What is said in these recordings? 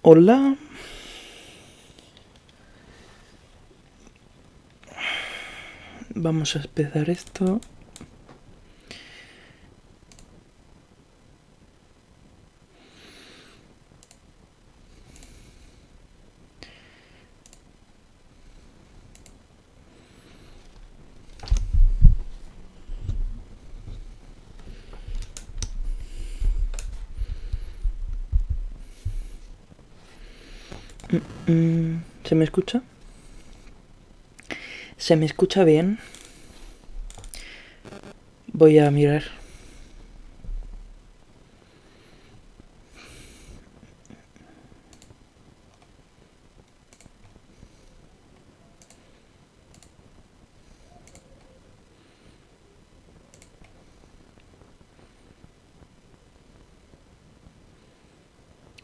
Hola. Vamos a empezar esto. ¿Se me escucha? ¿Se me escucha bien? Voy a mirar.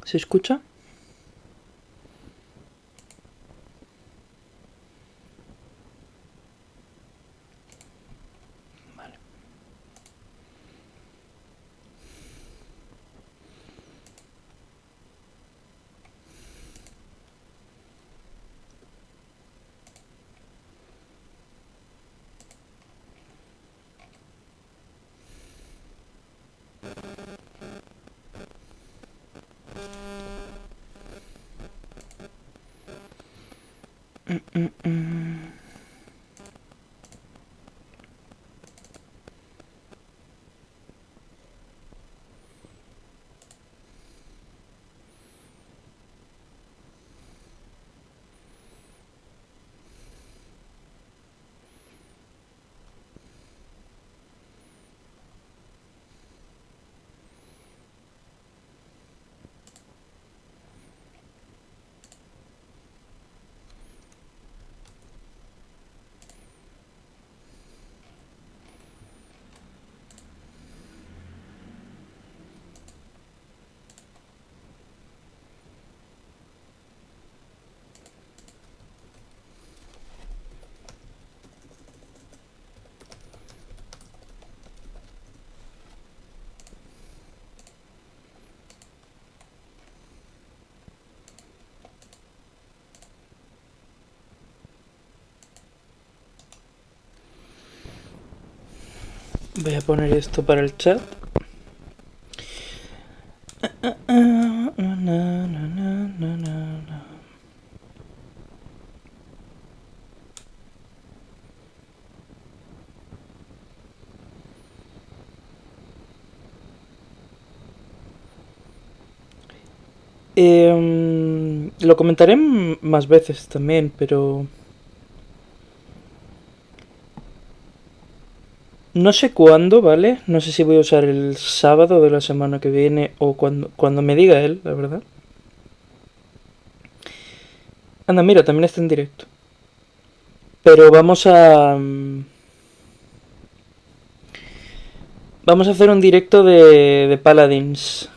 ¿Se escucha? Vale. Voy a poner esto para el chat. Lo comentaré más veces también, pero no sé cuándo, ¿vale? No sé si voy a usar el sábado de la semana que viene o cuando me diga él, la verdad. Anda, mira, también está en directo. Pero vamos a hacer un directo de Paladins,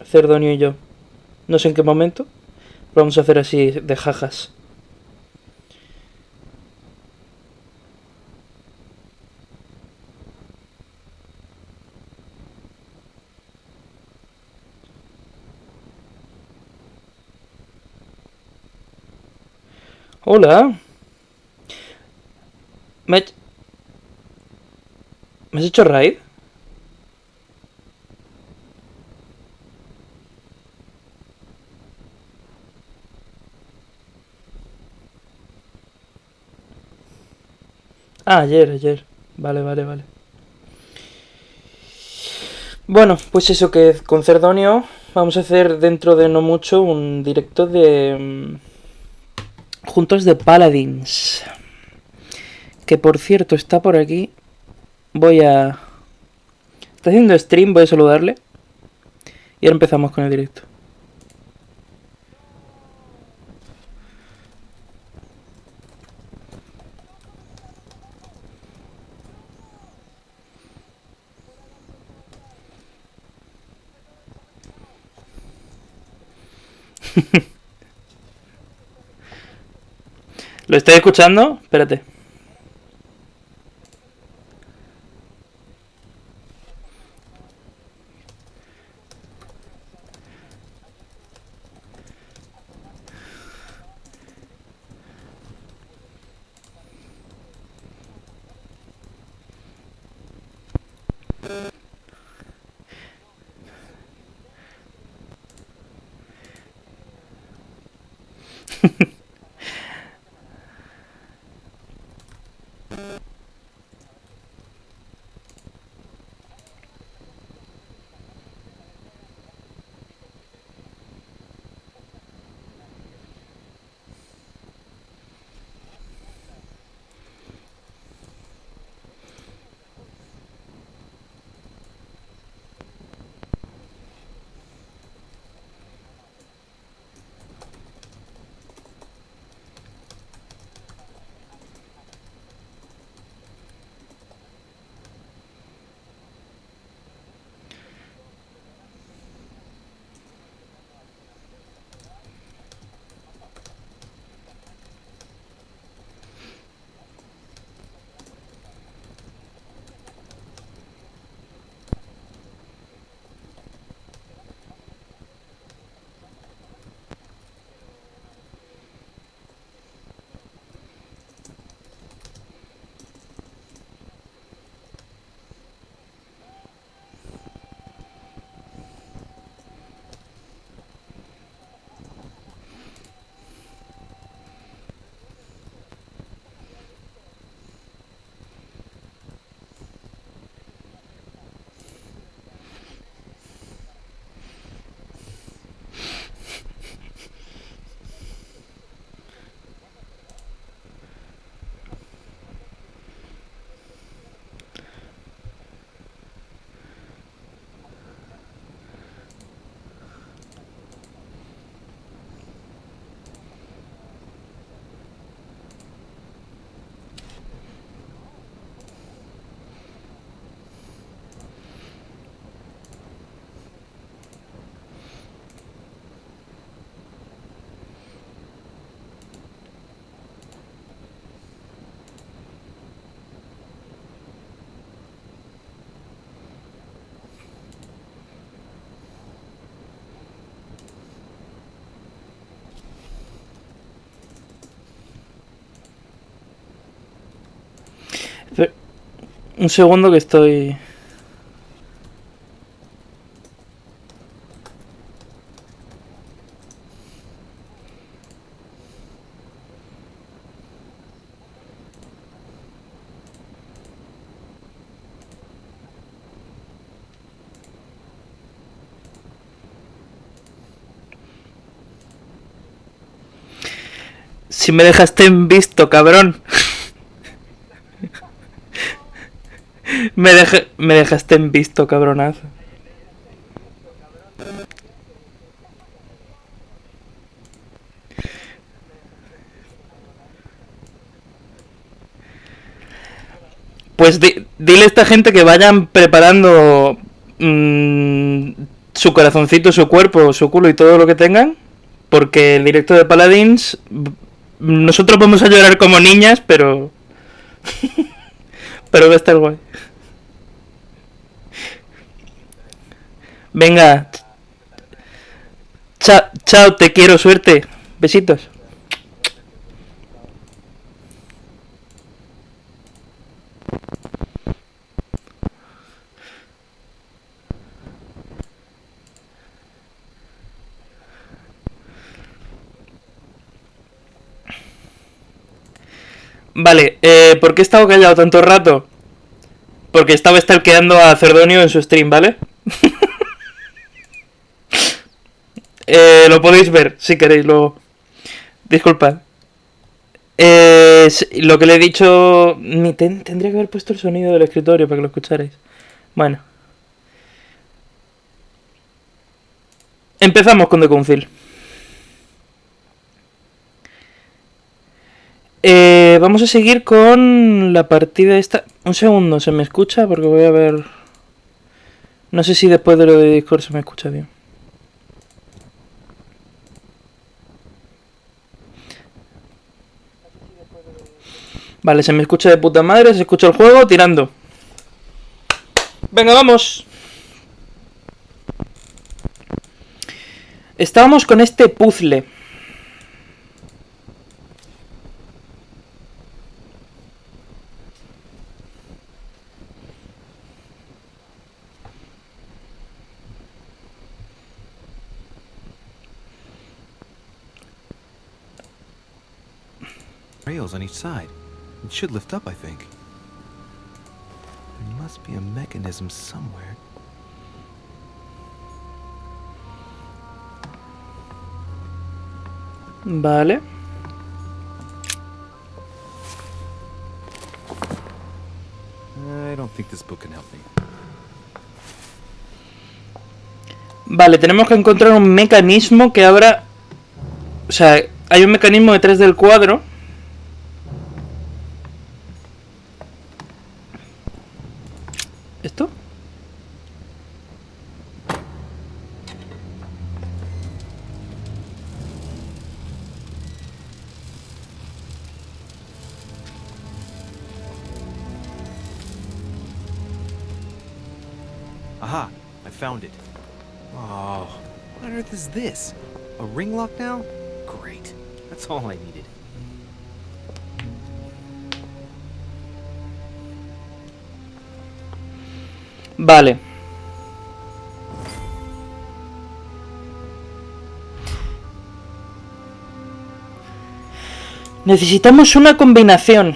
Cerdonio y yo. No sé en qué momento. Vamos a hacer así de jajas. Hola. ¿Me, ¿Me has hecho raid? Ah, ayer. Vale, vale, vale. Bueno, pues eso que con Cerdonio vamos a hacer dentro de no mucho un directo de juntos de Paladins. Que por cierto está por aquí. Voy a... Está haciendo stream, voy a saludarle. Y ahora empezamos con el directo. ¿Lo estoy escuchando? Espérate. Un segundo que estoy... Si me dejaste en visto, cabrón. me dejaste en visto, cabronazo. Pues dile a esta gente que vayan preparando su corazoncito, su cuerpo, su culo y todo lo que tengan. Porque el directo de Paladins... Nosotros vamos a llorar como niñas, pero... pero va a estar guay. Venga. Chao, te quiero, suerte. Besitos. Vale, ¿por qué he estado callado tanto rato? Porque estaba stalkeando a Cerdonio en su stream, ¿vale? Lo podéis ver, si queréis, luego. Disculpad. Lo que le he dicho... Tendría que haber puesto el sonido del escritorio para que lo escucharais. Bueno. Empezamos con The Council. Vamos a seguir con la partida esta... Un segundo, ¿se me escucha? Porque voy a ver... No sé si después de lo de Discord se me escucha bien. Vale, se me escucha de puta madre, se escucha el juego, tirando. Venga, vamos. Estábamos con este puzzle. Rails on each side. It should lift up, I think. There must be a mechanism somewhere. Vale. I don't think this book can help me. Vale, tenemos que encontrar un mecanismo que abra... O sea, hay un mecanismo detrás del cuadro. ¿Esto? Aha! I found it. Oh, what on earth is this? A ring lock now? Great. That's all I needed. Vale. Necesitamos una combinación.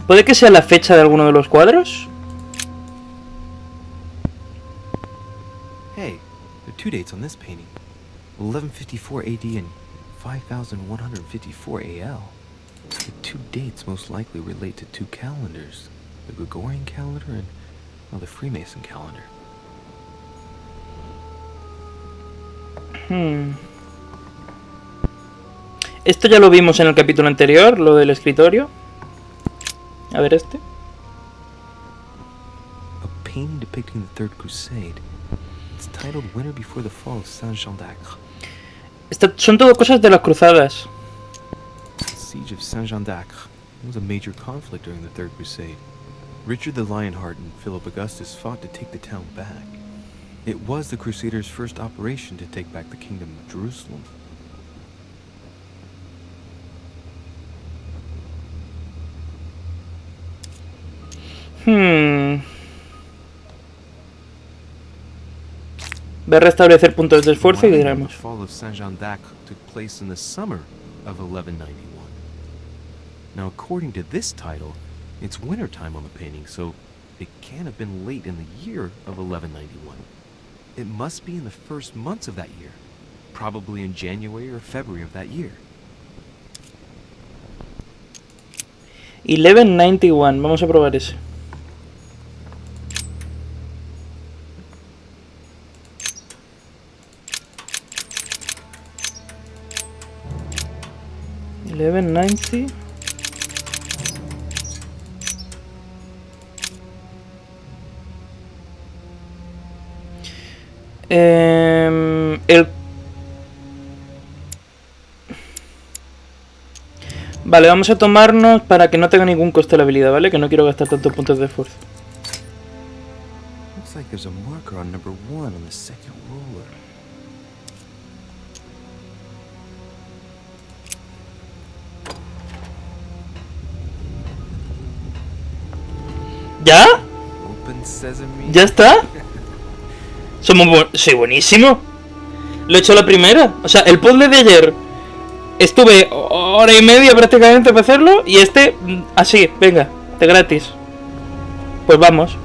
¿Puede que sea la fecha de alguno de los cuadros? Hey, there are two dates on this painting. 1154 AD and 5154 AL. The two dates most likely relate to two calendars. The Gregorian calendar and, well, the Freemason calendar. Esto ya lo vimos en el capítulo anterior, lo del escritorio. A ver este. A painting depicting the Third Crusade. It's titled Winter Before the Fall of Saint-Jean d'Acre. Son todo cosas de las cruzadas. The Siege of Saint-Jean d'Acre was a major conflict during the Third Crusade. Richard the Lionheart and Philip Augustus fought to take the town back. It was the Crusaders' first operation to take back the Kingdom of Jerusalem. Ve a restablecer puntos de esfuerzo y The diremos. fall of Saint-Jean d'Acre took place in the summer of 1191. Now, according to this title, it's wintertime on the painting, so it can't have been late in the year of 1191. It must be in the first months of that year, probably in January or February of that year. 1191, vamos a probar ese. $1190. Vale, vamos a tomarnos para que no tenga ningún coste la habilidad, ¿vale? Que no quiero gastar tantos puntos de esfuerzo. Looks like there's a marker on number 1 on the second roller. ¿Ya? Open sesame. ¿Ya está? Soy buenísimo. Lo he hecho a la primera. O sea, el puzzle de ayer estuve hora y media prácticamente para hacerlo. Y este, así, venga, de gratis. Pues vamos.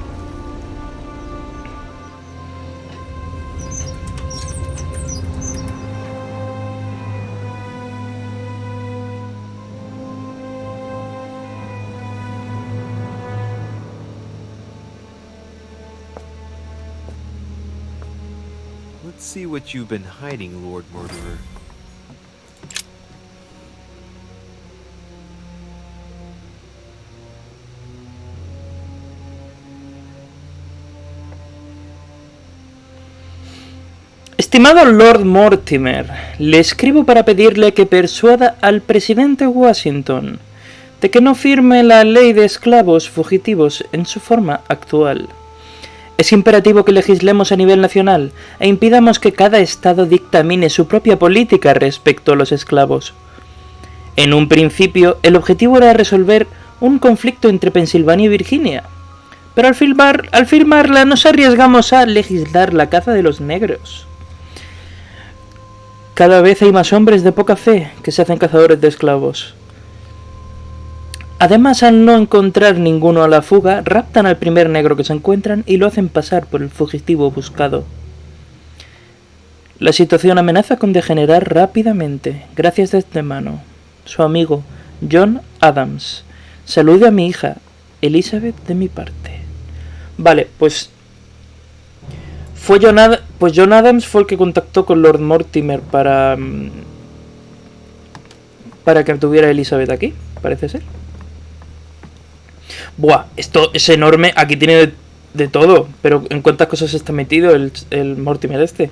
Let's see what you've been hiding, Lord Murderer. Estimado Lord Mortimer, le escribo para pedirle que persuada al presidente Washington de que no firme la ley de esclavos fugitivos en su forma actual. Es imperativo que legislemos a nivel nacional e impidamos que cada estado dictamine su propia política respecto a los esclavos. En un principio, el objetivo era resolver un conflicto entre Pensilvania y Virginia, pero al firmarla nos arriesgamos a legislar la caza de los negros. Cada vez hay más hombres de poca fe que se hacen cazadores de esclavos. Además, al no encontrar ninguno a la fuga, raptan al primer negro que se encuentran y lo hacen pasar por el fugitivo buscado. La situación amenaza con degenerar rápidamente, gracias de antemano. Su amigo, John Adams. Salude a mi hija, Elizabeth, de mi parte. Vale, pues John Adams fue el que contactó con Lord Mortimer para que tuviera a Elizabeth aquí, parece ser. Buah, esto es enorme. Aquí tiene de todo. Pero ¿en cuántas cosas está metido el Mortimer este?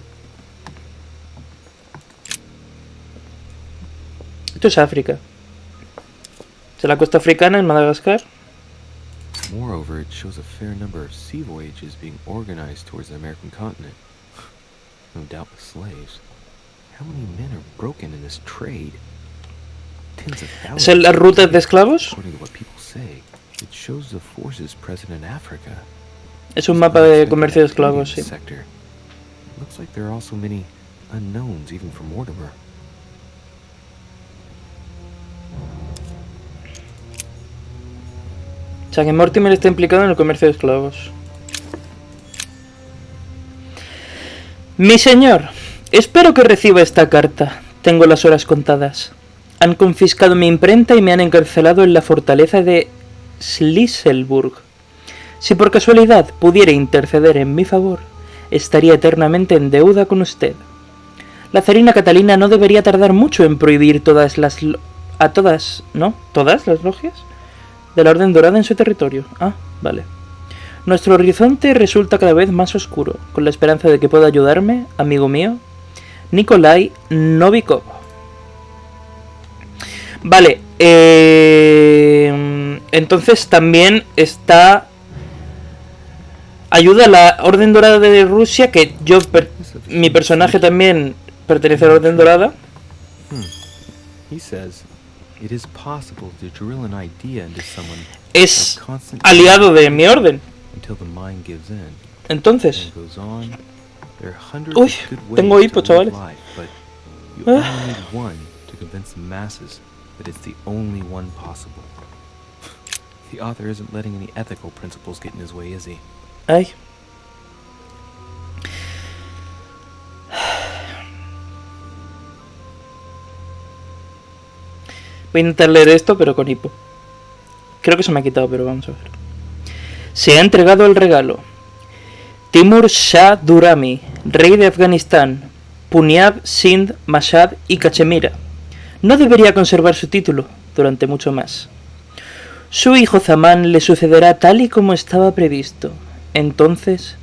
Esto es África. Es la costa africana, en Madagascar. Moreover, it shows a fair number of sea voyages being organized towards the American continent. No doubt with slaves. How many men are broken in this trade? Tens of thousands. ¿Es las rutas de esclavos? According to what people say, it shows the forces present in Africa. Es un mapa de comercio de esclavos, sí. Sector. Looks like there are also many unknowns even for Mortimer. O sea que Mortimer está implicado en el comercio de esclavos. Mi señor, espero que reciba esta carta. Tengo las horas contadas. Han confiscado mi imprenta y me han encarcelado en la fortaleza de Schlisselburg. Si por casualidad pudiera interceder en mi favor, estaría eternamente en deuda con usted. La zarina Catalina no debería tardar mucho en prohibir todas las logias de la Orden Dorada en su territorio. Ah, vale. Nuestro horizonte resulta cada vez más oscuro, con la esperanza de que pueda ayudarme, amigo mío, Nikolai Novikov. Vale, entonces también está... Ayuda a la Orden Dorada de Rusia, que mi personaje también pertenece a la Orden Dorada. He says, It is possible to drill an idea into someone Es by constant aliado de mi orden. until the mind gives in. Entonces... And goes on. There are hundreds Uy, of good tengo ways hipo, to live chavales. life, but you only need one to convince the masses that it's the only one possible. The author isn't letting any ethical principles get in his way, is he? Ay. Voy a intentar leer esto, pero con hipo. Creo que se me ha quitado, pero vamos a ver. Se ha entregado el regalo. Timur Shah Durrani, rey de Afganistán, Punjab, Sindh, Mashhad y Cachemira. No debería conservar su título durante mucho más. Su hijo Zaman le sucederá tal y como estaba previsto. Entonces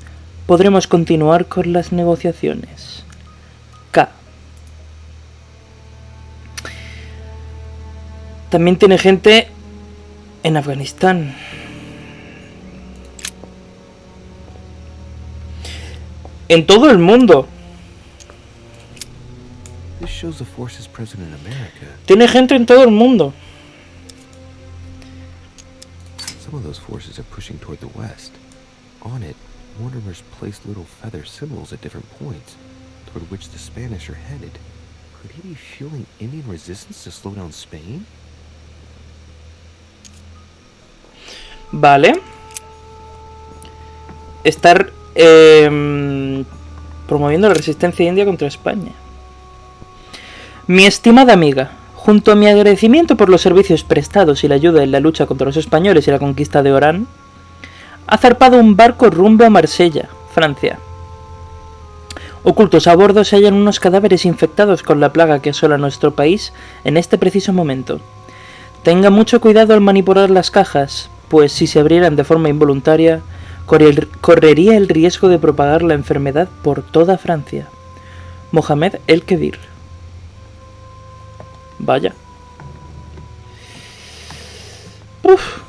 podremos continuar con las negociaciones. K. También tiene gente en Afganistán. En todo el mundo. This shows the forces present in America. Tiene gente en todo el mundo. Some of those forces are pushing toward the west. On it, Mortimer's placed little feather symbols at different points, toward which the Spanish are headed. Could he be fueling Indian resistance to slow down Spain? Vale. Estar promoviendo la resistencia india contra España. Mi estimada amiga, junto a mi agradecimiento por los servicios prestados y la ayuda en la lucha contra los españoles y la conquista de Orán, ha zarpado un barco rumbo a Marsella, Francia. Ocultos a bordo se hallan unos cadáveres infectados con la plaga que asola nuestro país en este preciso momento. Tenga mucho cuidado al manipular las cajas, pues si se abrieran de forma involuntaria, correría el riesgo de propagar la enfermedad por toda Francia. Mohamed el-Kebir. Vaya. Uf.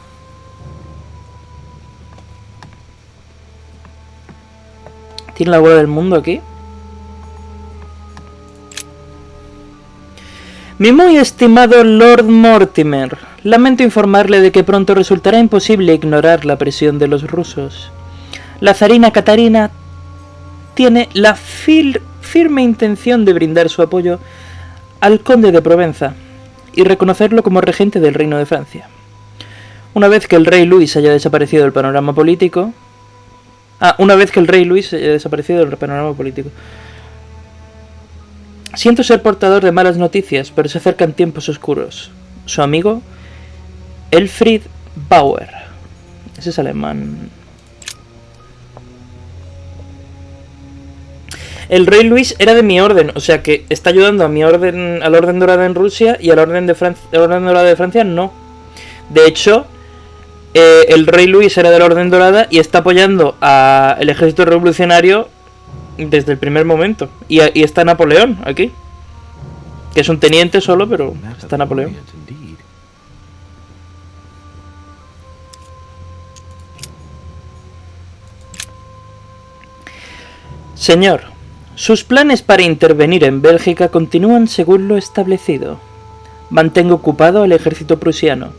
Tiene la bola del mundo aquí. Mi muy estimado Lord Mortimer, lamento informarle de que pronto resultará imposible ignorar la presión de los rusos. La zarina Catarina tiene la firme intención de brindar su apoyo al conde de Provenza y reconocerlo como regente del Reino de Francia. Una vez que el rey Luis haya desaparecido del panorama político... Siento ser portador de malas noticias, pero se acercan tiempos oscuros. Su amigo, Elfried Bauer. Ese es alemán. El rey Luis era de mi orden, o sea que está ayudando a mi orden, a la Orden Dorada en Rusia y a la Orden Dorada de Francia no. De hecho, el rey Luis era de la Orden Dorada y está apoyando al ejército revolucionario desde el primer momento. Y está Napoleón aquí, que es un teniente solo, pero está Napoleón. Señor, sus planes para intervenir en Bélgica continúan según lo establecido. Mantengo ocupado al ejército prusiano.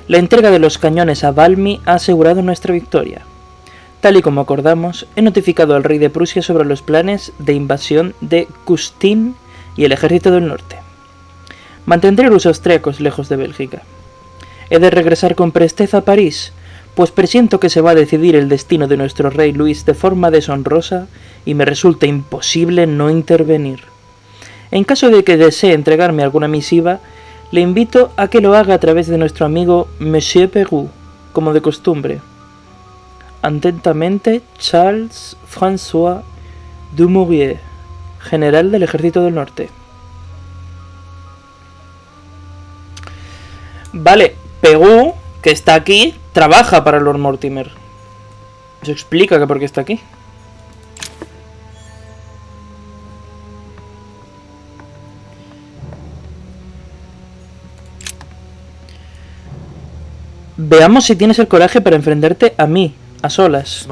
La entrega de los cañones a Valmy ha asegurado nuestra victoria. Tal y como acordamos, he notificado al rey de Prusia sobre los planes de invasión de Custine y el ejército del norte. Mantendré a los austríacos lejos de Bélgica. He de regresar con presteza a París, pues presiento que se va a decidir el destino de nuestro rey Luis de forma deshonrosa y me resulta imposible no intervenir. En caso de que desee entregarme alguna misiva, le invito a que lo haga a través de nuestro amigo Monsieur Perrou, como de costumbre. Atentamente, Charles François Dumouriez, general del Ejército del Norte. Vale, Perrou, que está aquí, trabaja para Lord Mortimer. Eso explica que por qué está aquí. Veamos si tienes el coraje para enfrentarte a mí, a solas.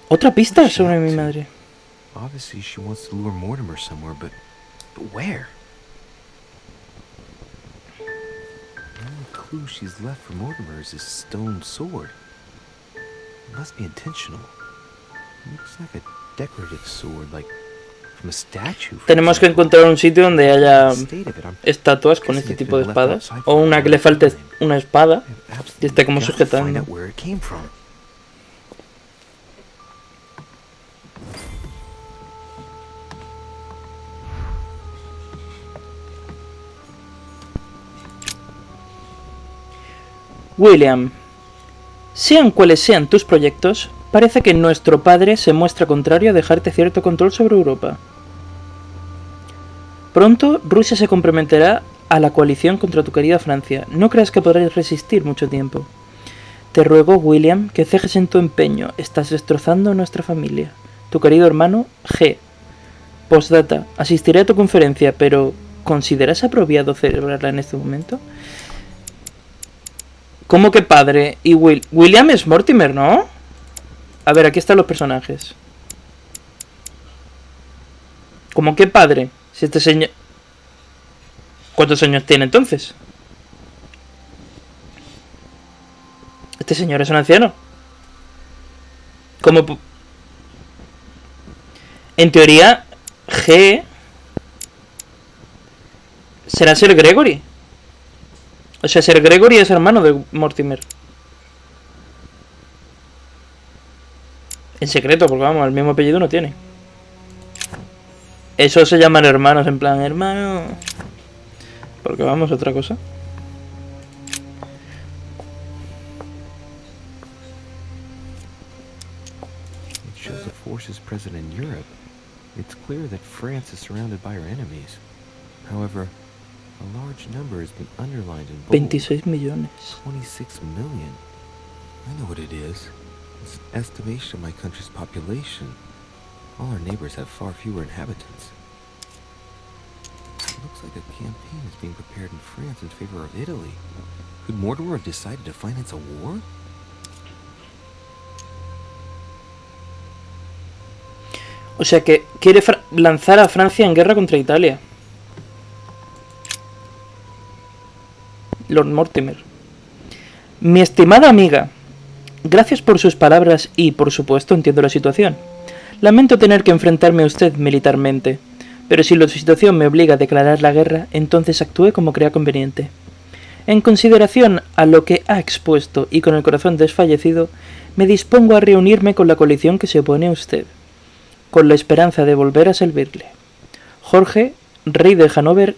Otra pista sobre mi madre. But where? The only clue she's left for Mortimer is his stone sword. It must be intentional. It looks like a decorative sword, like from a statue. Tenemos que encontrar un sitio donde haya estatuas con este tipo de espadas. O una que le falte una espada y esté como sujetando. William, sean cuales sean tus proyectos, parece que nuestro padre se muestra contrario a dejarte cierto control sobre Europa. Pronto Rusia se comprometerá a la coalición contra tu querida Francia. No creas que podrás resistir mucho tiempo. Te ruego, William, que cejes en tu empeño. Estás destrozando a nuestra familia. Tu querido hermano G. Postdata. Asistiré a tu conferencia, pero ¿consideras apropiado celebrarla en este momento? ¿Cómo que padre? Y William es Mortimer, ¿no? A ver, aquí están los personajes. ¿Cómo que padre? Si este señor... ¿Cuántos años tiene entonces? Este señor es un anciano. ¿Cómo? En teoría, G... será Sir Gregory. O sea, Sir Gregory es hermano de Mortimer. En secreto, porque vamos, el mismo apellido no tiene. Eso se llaman hermanos, en plan, hermano. Porque vamos, otra cosa. It shows the forces present in Europe. It's clear that France is surrounded by her enemies. However, a large number has been underlined in bold. 26 millones. 26 million. I know what it is. It's an estimation of my country's population. All our neighbors have far fewer inhabitants. It looks like a campaign is being prepared in France in favor of Italy. Could Mortimer have decided to finance a war? O sea que quiere lanzar a Francia en guerra contra Italia. Lord Mortimer. Mi estimada amiga, gracias por sus palabras y, por supuesto, entiendo la situación. Lamento tener que enfrentarme a usted militarmente, pero si la situación me obliga a declarar la guerra, entonces actúe como crea conveniente. En consideración a lo que ha expuesto y con el corazón desfallecido, me dispongo a reunirme con la coalición que se opone a usted, con la esperanza de volver a servirle. Jorge, rey de Hanover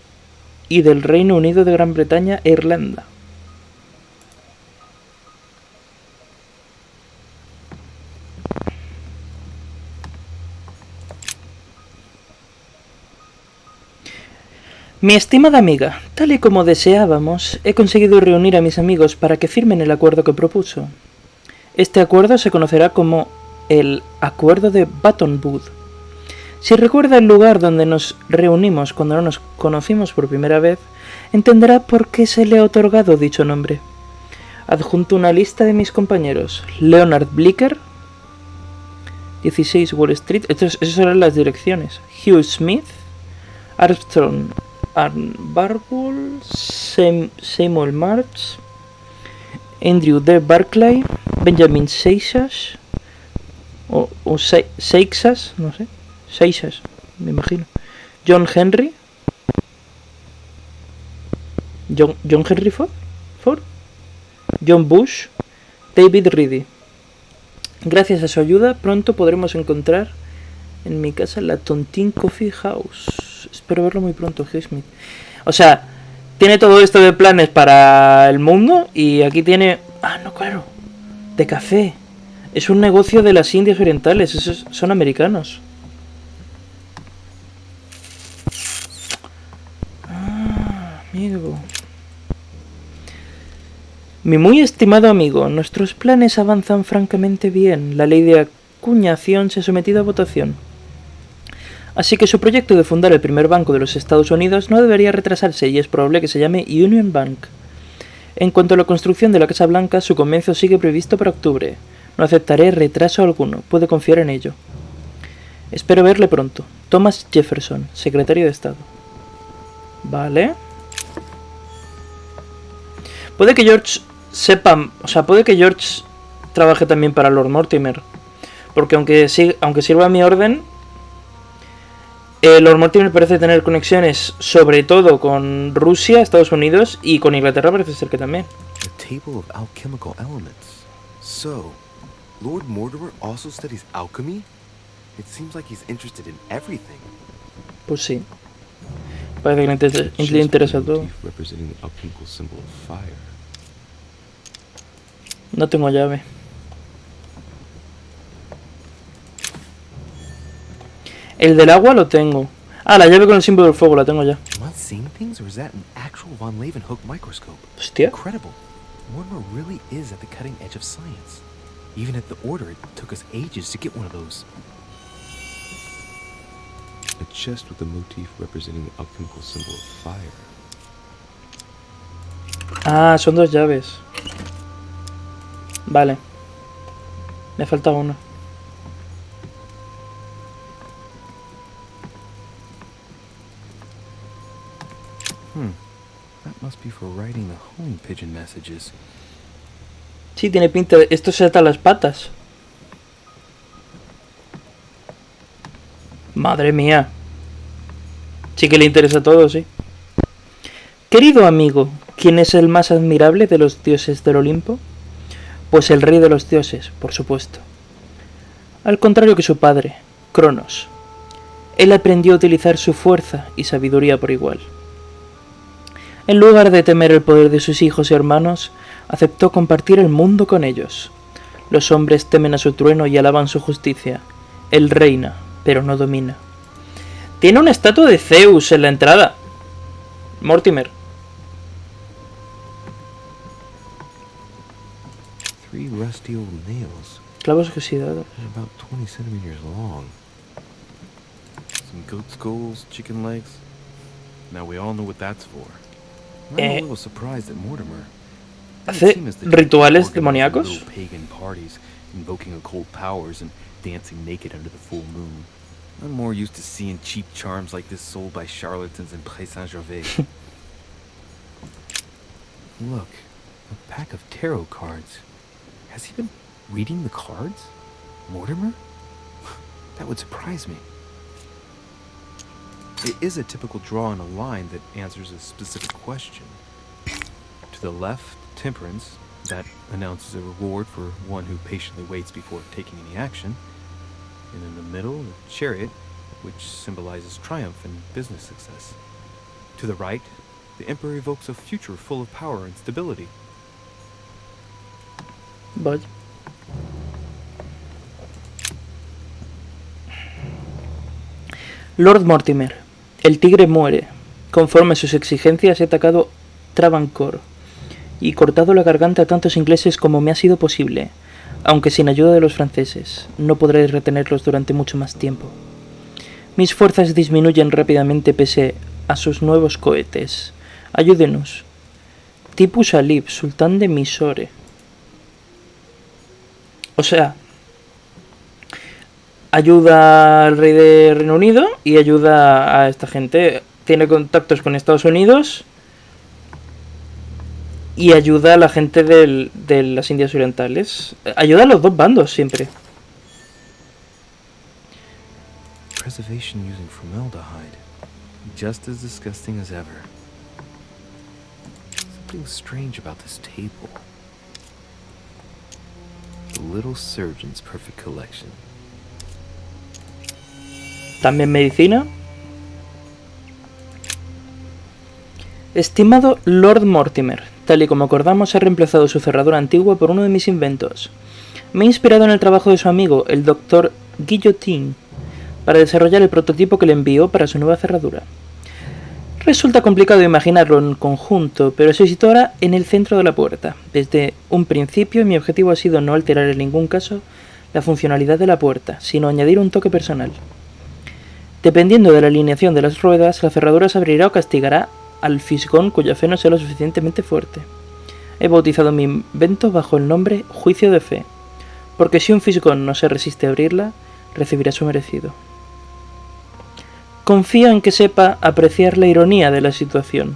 y del Reino Unido de Gran Bretaña e Irlanda. Mi estimada amiga, tal y como deseábamos, he conseguido reunir a mis amigos para que firmen el acuerdo que propuso. Este acuerdo se conocerá como el Acuerdo de Baton Wood. Si recuerda el lugar donde nos reunimos cuando nos conocimos por primera vez, entenderá por qué se le ha otorgado dicho nombre. Adjunto una lista de mis compañeros. Leonard Blicker, 16 Wall Street, esas eran las direcciones. Hugh Smith, Armstrong Barbull, Samuel March, Andrew D. Barclay, Benjamin Seixas, o Seixas, no sé, Seixas, me imagino, John Henry, John Henry Ford, John Bush, David Reedy. Gracias a su ayuda, pronto podremos encontrar en mi casa la Tontine Coffee House. Espero verlo muy pronto, Smith. O sea, tiene todo esto de planes para el mundo y aquí tiene... Ah, no, claro. De café. Es un negocio de las Indias Orientales. Esos son americanos. Ah, amigo. Mi muy estimado amigo, nuestros planes avanzan francamente bien. La ley de acuñación se ha sometido a votación. Así que su proyecto de fundar el primer banco de los Estados Unidos no debería retrasarse y es probable que se llame Union Bank. En cuanto a la construcción de la Casa Blanca, su comienzo sigue previsto para octubre. No aceptaré retraso alguno, puede confiar en ello. Espero verle pronto. Thomas Jefferson, secretario de Estado. Vale. Puede que George sepa... O sea, puede que George trabaje también para Lord Mortimer. Porque aunque sirva a mi orden... Lord Mortimer parece tener conexiones sobre todo con Rusia, Estados Unidos y con Inglaterra parece ser que también. A table of alchemical elements. So, Lord Mortimer also studies alchemy? It seems like he's interested in everything. Pues sí. Parece que le interesa todo. Representing the alchemical symbol of fire. No tengo llave. El del agua lo tengo. Ah, la llave con el símbolo del fuego la tengo ya. Am I seeing things or is that an actual von Leeuwenhoek microscope? Hostia. Incredible. Mortimer really is at the cutting edge of science. Even at the Order, it took us ages to get one of those. A chest with a motif representing the alchemical symbol of fire. Ah, son dos llaves. Vale. Me falta una. That must be for writing the homing pigeon messages. Sí, tiene pinta. Esto se ata las patas. Madre mía. Sí que le interesa todo, sí. Querido amigo, ¿quién es el más admirable de los dioses del Olimpo? Pues el rey de los dioses, por supuesto. Al contrario que su padre, Cronos. Él aprendió a utilizar su fuerza y sabiduría por igual. En lugar de temer el poder de sus hijos y hermanos, aceptó compartir el mundo con ellos. Los hombres temen a su trueno y alaban su justicia. Él reina, pero no domina. Tiene una estatua de Zeus en la entrada. Mortimer. 3 rusty old nails. Clavos oxidados. And about 20 centimeters long. Some goat skulls, chicken legs. Now we all know what that's for. I'm a little surprised that Mortimer ¿Hace rituales demoníacos? pagan parties, invoking occult powers and dancing naked under the full moon. I'm more used to seeing cheap charms like this sold by charlatans in Pré Saint-Gervais. Look, a pack of tarot cards. Has he been reading the cards? Mortimer? That would surprise me. It is a typical draw in a line that answers a specific question. To the left, temperance, that announces a reward for one who patiently waits before taking any action. And in the middle, the chariot, which symbolizes triumph and business success. To the right, the emperor evokes a future full of power and stability. Vaya. Lord Mortimer. El tigre muere. Conforme a sus exigencias he atacado Travancore y cortado la garganta a tantos ingleses como me ha sido posible, aunque sin ayuda de los franceses. No podré retenerlos durante mucho más tiempo. Mis fuerzas disminuyen rápidamente pese a sus nuevos cohetes. Ayúdenos. Tipu Salib, sultán de Mysore. O sea, ayuda al rey de Reino Unido y ayuda a esta gente. Tiene contactos con Estados Unidos y ayuda a la gente de las Indias Orientales. Ayuda a los dos bandos siempre. Preservation using formaldehyde. Just as disgusting as ever. Something strange about this table. The little surgeon's perfect collection. También medicina. Estimado Lord Mortimer, tal y como acordamos, he reemplazado su cerradura antigua por uno de mis inventos. Me he inspirado en el trabajo de su amigo, el Dr. Guillotin, para desarrollar el prototipo que le envió para su nueva cerradura. Resulta complicado imaginarlo en conjunto, pero se sitúa ahora en el centro de la puerta. Desde un principio, mi objetivo ha sido no alterar en ningún caso la funcionalidad de la puerta, sino añadir un toque personal. Dependiendo de la alineación de las ruedas, la cerradura se abrirá o castigará al fisgón cuya fe no sea lo suficientemente fuerte. He bautizado mi invento bajo el nombre Juicio de Fe, porque si un fisgón no se resiste a abrirla, recibirá su merecido. Confío en que sepa apreciar la ironía de la situación.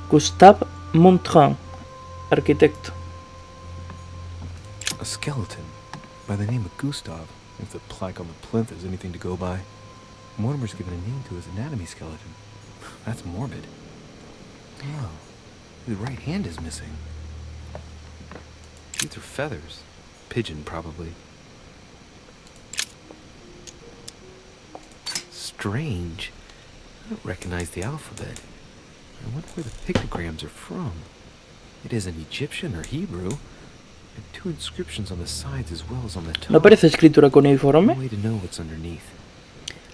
Gustave Montran, arquitecto. A skeleton by the name of Gustav, if the plaque on the plinth is anything to go by. Mortimer's given a name to his anatomy skeleton. That's morbid. Oh, his right hand is missing. These are feathers. Pigeon, probably. Strange. I don't recognize the alphabet. I wonder where the pictograms are from. It isn't Egyptian or Hebrew. And two inscriptions on the sides as well as on the top. ¿No parece escritura cuneiforme? No way to know what's underneath.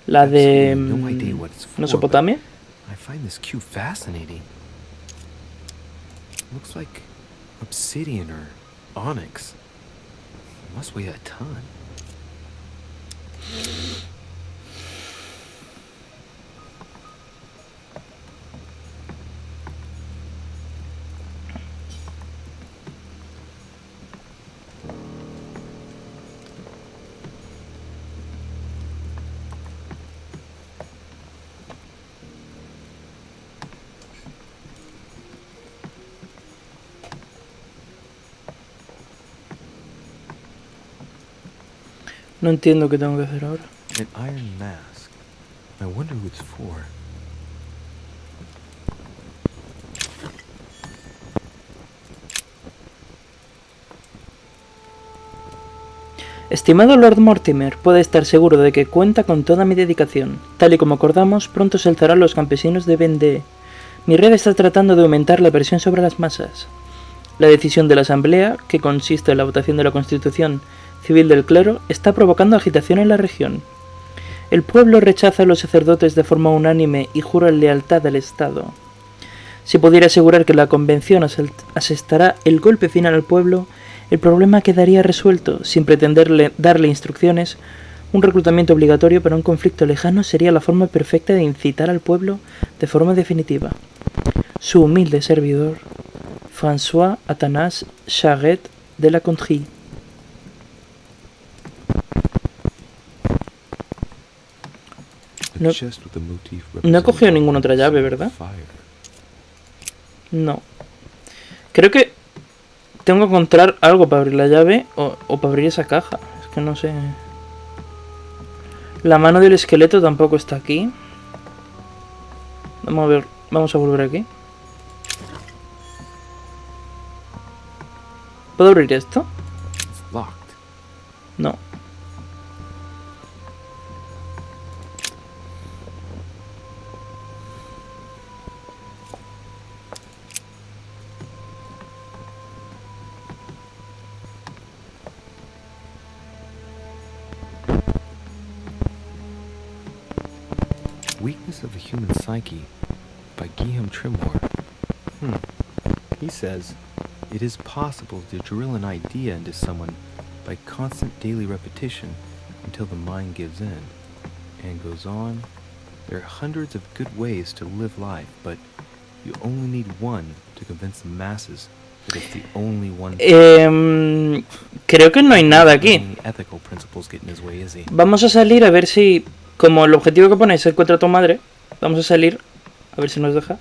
La de No idea what it's for, Mesopotamia. I find this cube fascinating. Looks like obsidian or onyx. It must weigh a ton. No entiendo qué tengo que hacer ahora. An iron mask. I wonder who it's for. Estimado Lord Mortimer, puede estar seguro de que cuenta con toda mi dedicación. Tal y como acordamos, pronto se alzarán los campesinos de Vendée. Mi red está tratando de aumentar la presión sobre las masas. La decisión de la Asamblea, que consiste en la votación de la Constitución civil del clero, está provocando agitación en la región. El pueblo rechaza a los sacerdotes de forma unánime y jura lealtad al Estado. Si pudiera asegurar que la convención asestará el golpe final al pueblo, el problema quedaría resuelto, sin pretender darle instrucciones. Un reclutamiento obligatorio para un conflicto lejano sería la forma perfecta de incitar al pueblo de forma definitiva. Su humilde servidor, François Athanase Charette de la Contrie. No he cogido ninguna otra llave, ¿verdad? No. Creo que tengo que encontrar algo para abrir la llave o para abrir esa caja. Es que no sé. La mano del esqueleto tampoco está aquí. Vamos a ver. Vamos a volver aquí. ¿Puedo abrir esto? No. Weakness of the Human Psyche by Guillaume Trimore. He says, it is possible to drill an idea into someone by constant daily repetition until the mind gives in. And goes on, there are hundreds of good ways to live life, but you only need one to convince the masses that it's the only one. Creo que no hay nada aquí. Ethical principles get in his way, is he? Vamos a salir a ver si, como el objetivo que pone es encuentra a tu madre, vamos a salir a ver si nos deja.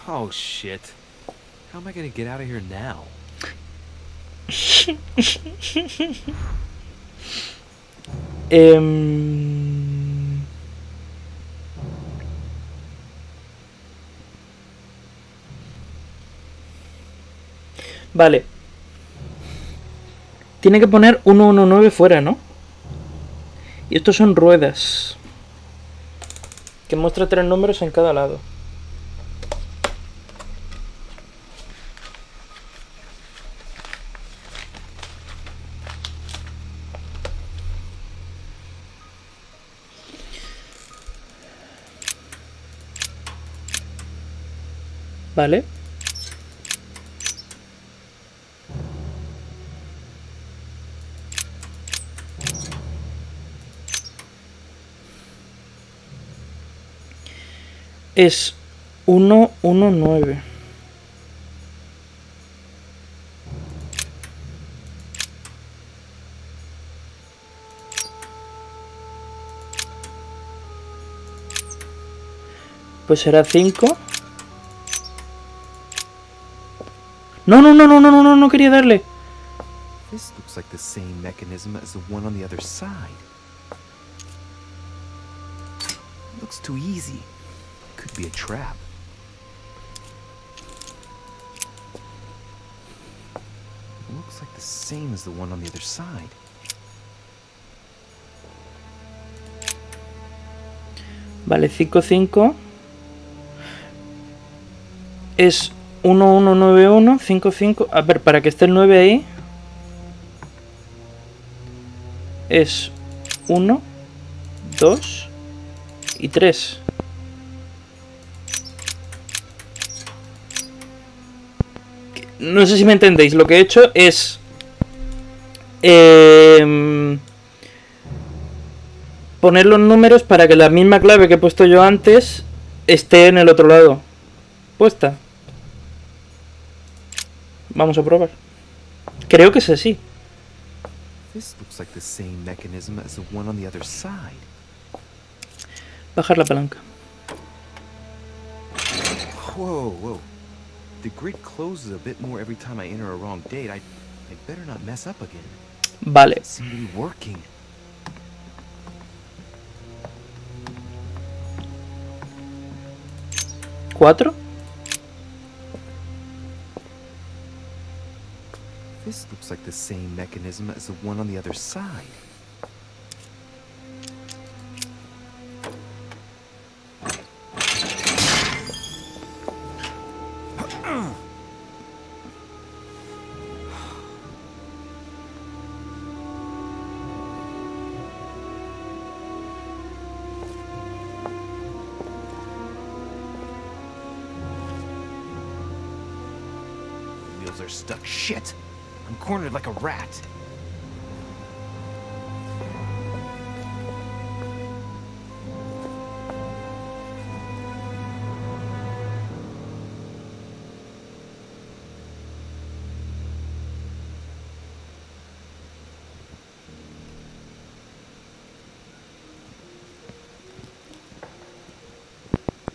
Oh shit. How am I gonna get out of here now? Vale. Tiene que poner 119 fuera, ¿no? Y estos son ruedas. Que muestra 3 números en cada lado. Vale. Es 119. Pues será 5. No, no, no, no, no, no, no, no quería darle. This looks like the same mechanism as the one on the other side. Looks too easy. Could be a trap. Looks like the same as the one on the other side. Vale, 5, 5. Es 1, 1, 9, 1, 5, 5. A ver, para que esté el 9 ahí. Es 1, 2 y 3. No sé si me entendéis. Lo que he hecho es... poner los números para que la misma clave que he puesto yo antes esté en el otro lado puesta. Vamos a probar. Creo que es así. This looks like the same mechanism as the one on the other side. Bajar la palanca. Whoa, whoa. The grid closes a bit more every time I enter a wrong date. I better not mess up again. Vale. It seems to be working. ¿4? This looks like the same mechanism as the one on the other side. The wheels are stuck. Shit! I'm cornered like a rat.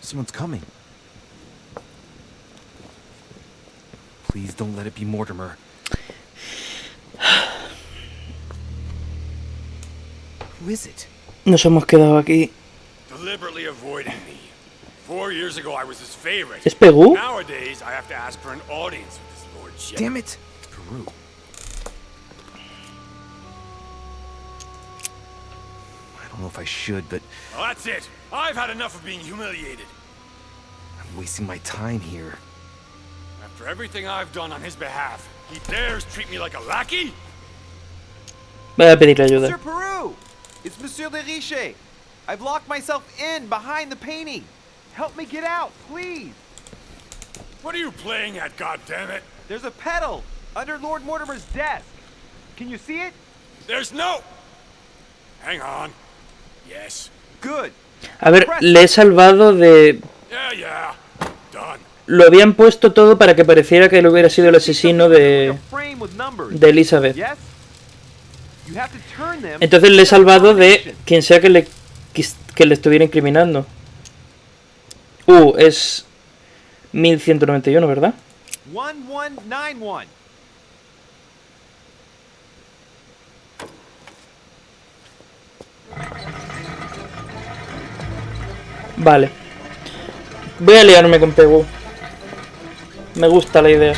Someone's coming. Please don't let it be Mortimer. Who is it? Nos hemos quedado aquí. Deliberately avoiding me. 4 years ago, I was his favorite. ¿Es Pegu? Nowadays, I have to ask for an audience with his lordship. Damn it! It's Peru. I don't know if I should, but Well, that's it. I've had enough of being humiliated. I'm wasting my time here. After everything I've done on his behalf, he dares treat me like a lackey? Voy a pedirle ayuda. Monsieur Peru! It's Monsieur de Riche! I've locked myself in behind the painting! Help me get out, please! What are you playing at, goddammit? There's a pedal under Lord Mortimer's desk. Can you see it? There's no... Hang on. Yes. Good. A ver, le he salvado de... Yeah. Done. Lo habían puesto todo para que pareciera que él hubiera sido el asesino de Elizabeth. Yes? You have to turn them. Entonces le he salvado de quien sea que le estuviera incriminando. Es 1191, ¿verdad? 1191. Vale. Voy a liarme con Pegu. Me gusta la idea.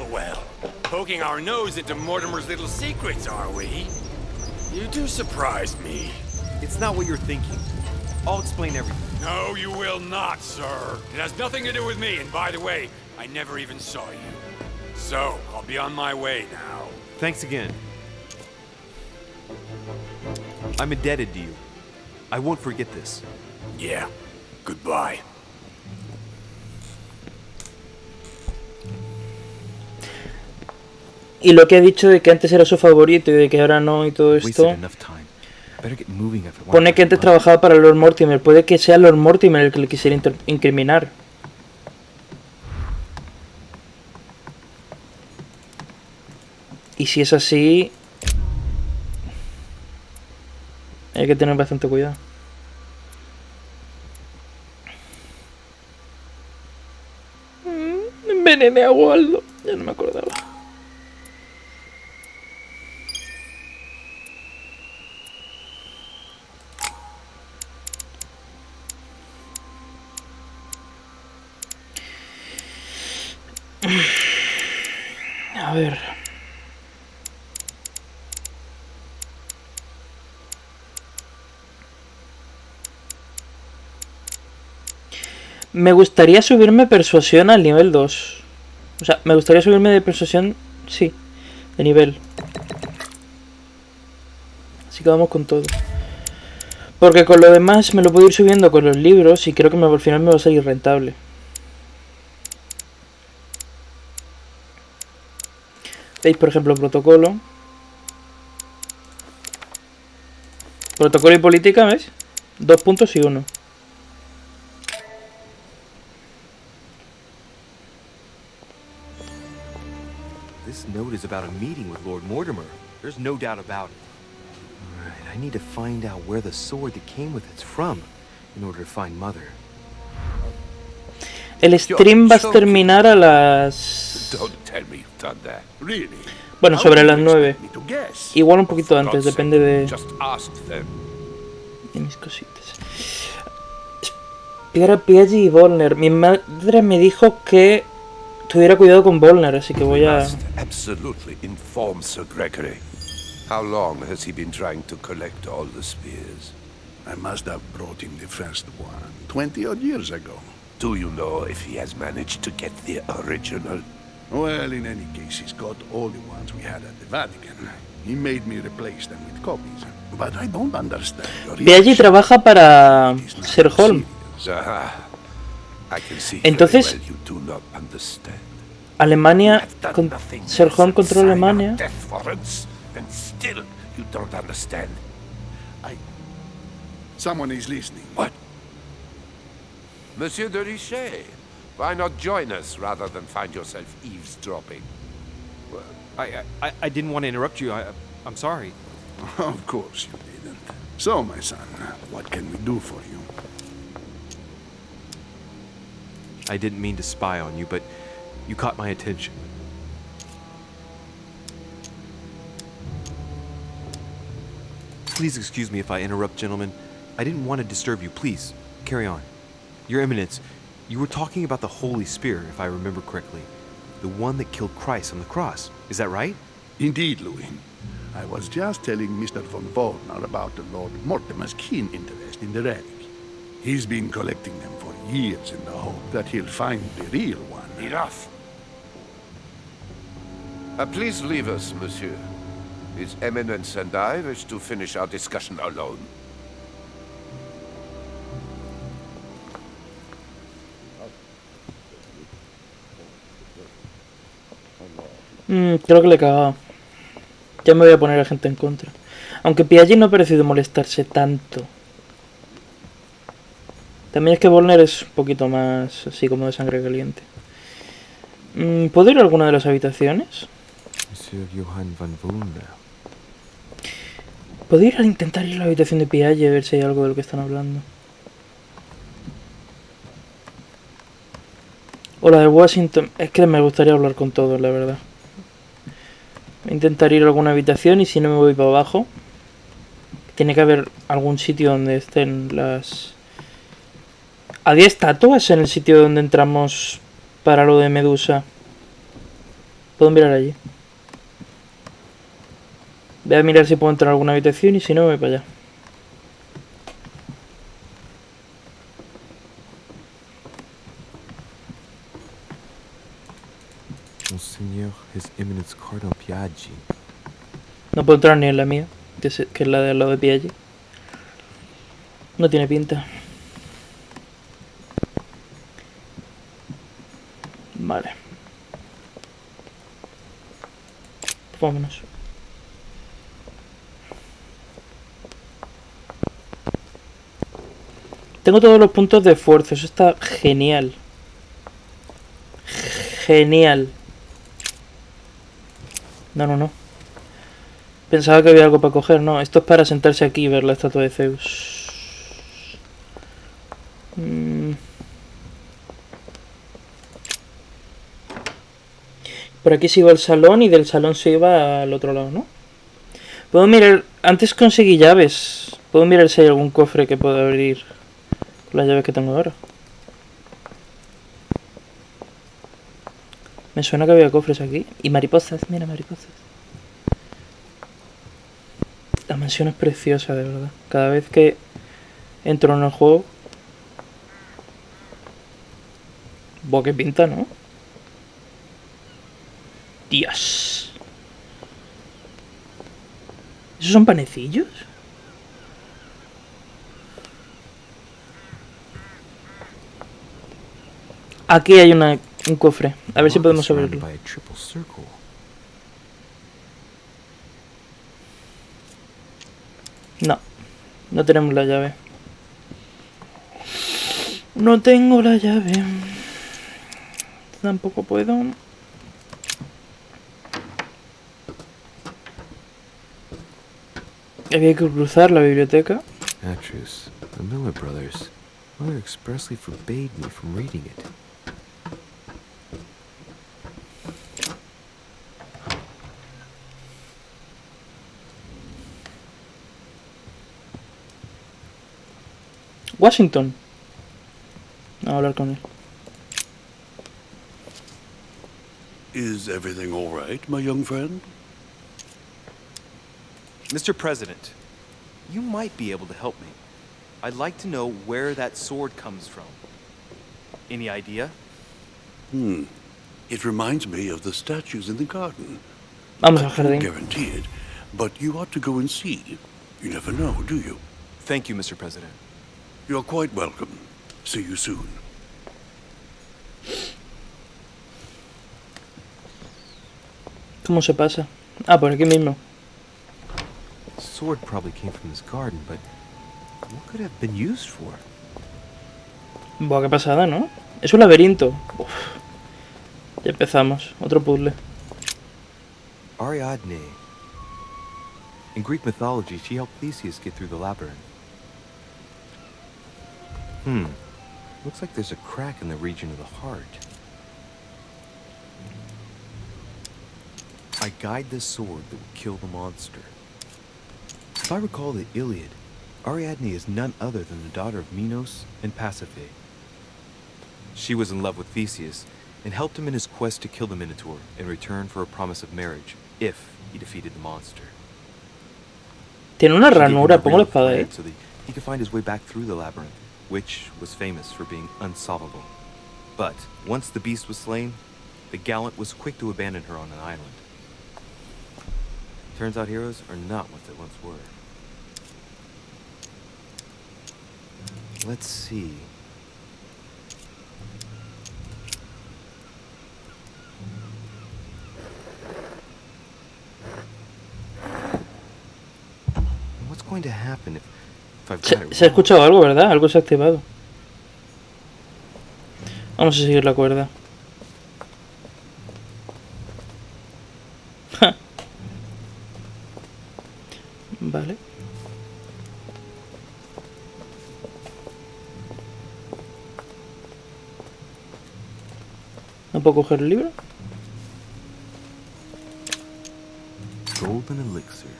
Well. Poking our nose into Mortimer's little secrets, are we? You do surprise me. It's not what you're thinking. I'll explain everything. No, you will not, sir. It has nothing to do with me, and by the way, I never even saw you. So, I'll be on my way now. Thanks again. I'm indebted to you. I won't forget this. Yeah. Goodbye. Y lo que ha dicho de que antes era su favorito y de que ahora no y todo esto, pone que antes trabajaba para Lord Mortimer. Puede que sea Lord Mortimer el que le quisiera incriminar. Y si es así, hay que tener bastante cuidado. Envenené a Waldo. Ya no me acordaba. A ver. Me gustaría subirme persuasión al nivel 2. O sea, me gustaría subirme de persuasión, sí, de nivel. Así que vamos con todo. Porque con lo demás me lo puedo ir subiendo con los libros y creo que al final me va a salir rentable. ¿Veis, por ejemplo, protocolo? Protocolo y política, ¿ves? 2 puntos y 1. This note is about a meeting with Lord Mortimer. There's no doubt about it. Alright, I need to find out where the sword that came with it's from in order to find Mother. El stream va a terminar a las... Don't tell me you've done that. Really? Bueno, sobre las 9. Me to guess. Igual un poquito For antes, God's depende sake, de Just ask them. mis cositas. Espiar a Piaggi y Volner. Mi madre me dijo que tuviera cuidado con Volner, así que voy a... Must absolutely inform Sir Gregory. How long has he been trying to collect all the spears? I must have brought him the first one 20-odd years ago. Do you know if he has managed to get the original? Well, in any case, he's got all the ones we had at the Vatican. He made me replace them with copies. But I don't understand your Piaggi reaction. trabaja para It is not Sir Holm. serious. I can see Entonces- very well you do not understand. Alemania... I've done Con... nothing Sir but Holm controla sign Alemania. out death warrants, and still you don't understand. Someone is listening. What? Monsieur de Richet, why not join us rather than find yourself eavesdropping? I didn't want to interrupt you. I'm sorry. Of course you didn't. So, my son, what can we do for you? I didn't mean to spy on you, but you caught my attention. Please excuse me if I interrupt, gentlemen. I didn't want to disturb you. Please, carry on. Your Eminence, you were talking about the Holy Spear, if I remember correctly. The one that killed Christ on the cross. Is that right? Indeed, Louis. I was just telling Mr. von Wagner about the Lord Mortimer's keen interest in the relic. He's been collecting them for years in the hope that he'll find the real one. Enough. Please leave us, monsieur. His Eminence and I wish to finish our discussion alone. Creo que le he cagado. Ya me voy a poner a gente en contra. Aunque Piaggi no ha parecido molestarse tanto. También es que Volner es un poquito más así como de sangre caliente. ¿Puedo ir a alguna de las habitaciones? Monsieur Johann van Wunder. ¿Puedo ir a intentar ir a la habitación de Piaggi a ver si hay algo de lo que están hablando? O la de Washington. Es que me gustaría hablar con todos, la verdad. Voy a intentar ir a alguna habitación y si no me voy para abajo. Tiene que haber algún sitio donde estén las... ¿Había estatuas en el sitio donde entramos para lo de Medusa? Puedo mirar allí. Voy a mirar si puedo entrar a alguna habitación y si no me voy para allá. Monseigneur, His Eminence Cardinal Piaggi. No puedo entrar ni en la mía, que es la de al lado de Piaggi. No tiene pinta. Vale. Vámonos. Tengo todos los puntos de esfuerzo, eso está genial. Genial. No. Pensaba que había algo para coger. No, esto es para sentarse aquí y ver la estatua de Zeus. Por aquí se iba al salón y del salón se iba al otro lado, ¿no? Puedo mirar... Antes conseguí llaves. Puedo mirar si hay algún cofre que pueda abrir con las llaves que tengo ahora. Me suena que había cofres aquí. Y mariposas, mira, mariposas. La mansión es preciosa, de verdad. Cada vez que entro en el juego... Buah, qué pinta, ¿no? Dios. ¿Esos son panecillos? Aquí hay un cofre. A ver si podemos abrirlo. No. No tenemos la llave. No tengo la llave. Tampoco puedo. Había que cruzar la biblioteca. Atrus, the Miller brothers. Mother expressly forbade me from reading it. Washington. Vamos a hablar con él. Is everything all right, my young friend? Mr. President, you might be able to help me. I'd like to know where that sword comes from. Any idea? It reminds me of the statues in the garden. Vamos al I can't jardín. guarantee it, but you ought to go and see. You never know, do you? Thank you, Mr. President. You're quite welcome. See you soon. ¿Cómo se pasa? Ah, por aquí mismo. The sword probably came from this garden, but what could it have been used for? Buah, qué pasada, ¿no? Es un laberinto. Uf. Ya empezamos. Otro puzzle. Ariadne. In Greek mythology, she helped Theseus get through the labyrinth. Looks like there's a crack in the region of the heart. I guide this sword that will kill the monster. If I recall the Iliad, Ariadne is none other than the daughter of Minos and Pasiphae. She was in love with Theseus and helped him in his quest to kill the Minotaur in return for a promise of marriage if he defeated the monster. Tiene una She gave him ranura, a pongo la ring of espada ahí. thread so that he could find his way back through the labyrinth, which was famous for being unsolvable. But once the beast was slain, the gallant was quick to abandon her on an island. Turns out heroes are not what they once were. Let's see. What's going to happen if I've got it Se ha wrong? escuchado algo, ¿verdad? Algo se ha activado. Vamos a seguir la cuerda. Ja. Vale. ¿No puedo coger el libro? Golden elixir.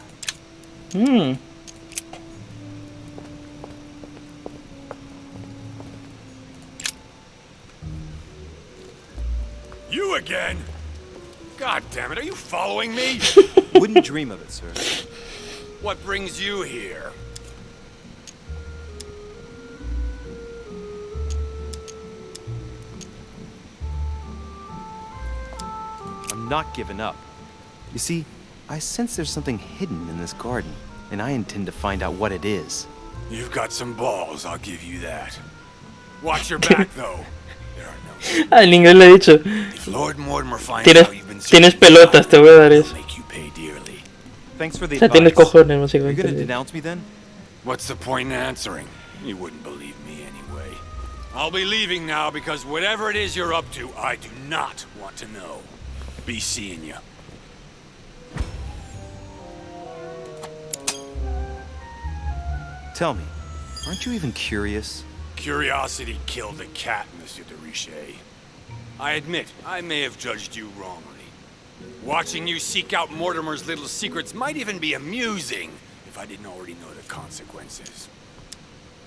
You again? God damn it, are you following me? Wouldn't dream of it, sir. What brings you here? I'm not giving up. You see, I sense there's something hidden in this garden, and I intend to find out what it is. You've got some balls, I'll give you that. Watch your back, though. There are no... Ah, en inglés le he dicho. If Lord Mortimer finds Tienes, out you've been tienes searching pelotas, te voy a dar he'll eso. make you pay dearly. Thanks for the O sea, tienes advice. cojones, You're básicamente. gonna denounce me then? What's the point in answering? You wouldn't believe me anyway. I'll be leaving now because whatever it is you're up to, I do not want to know. Be seeing you. Tell me, aren't you even curious? Curiosity killed the cat, Monsieur de Richet. I admit, I may have judged you wrongly. Watching you seek out Mortimer's little secrets might even be amusing, if I didn't already know the consequences.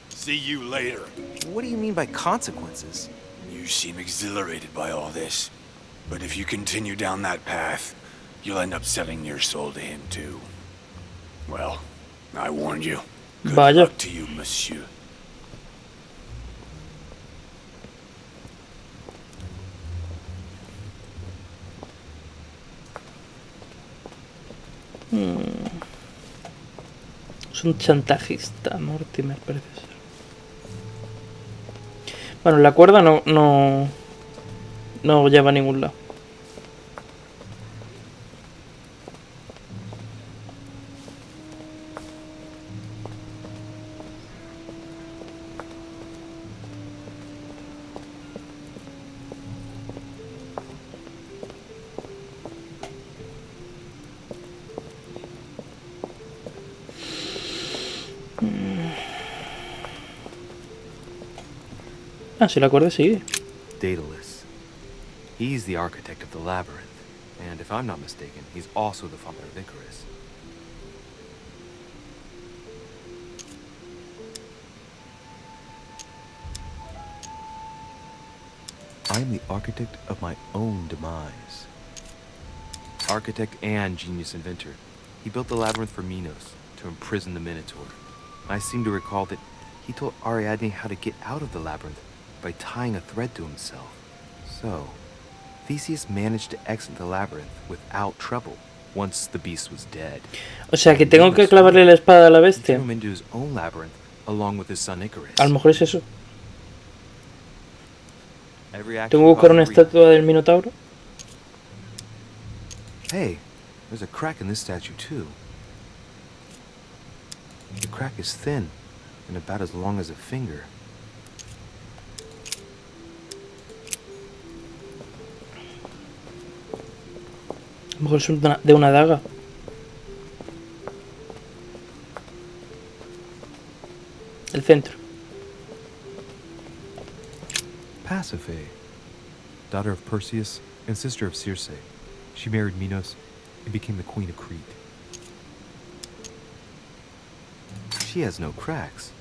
See you later. What do you mean by consequences? You seem exhilarated by all this. But if you continue down that path, you'll end up selling your soul to him too. Well, I warned you. Good Vaya. luck to you, monsieur. Es un chantajista, Mortimer, parece ser. Bueno, la cuerda no lleva a ningún lado. Ah, si la cuerda sigue. Daedalus. He's the architect of the labyrinth. And if I'm not mistaken, he's also the father of Icarus. I am the architect of my own demise. Architect and genius inventor. He built the labyrinth for Minos to imprison the Minotaur. I seem to recall that he told Ariadne how to get out of the labyrinth by tying a thread to himself. So, Theseus managed to exit the labyrinth without trouble once the beast was dead. O sea que tengo que clavarle la espada a la He bestia. threw him into his own labyrinth along with his son Icarus. A lo mejor es eso. Every action Tengo que buscar una caused a re- estatua del Minotauro. Hey, there's a crack in this statue too. The crack is thin and about as long as a finger. A lo mejor es de una daga. El centro. Pasiphae, daughter of Perseus and sister of Circe. She married Minos and became the queen of Crete. She has no cracks.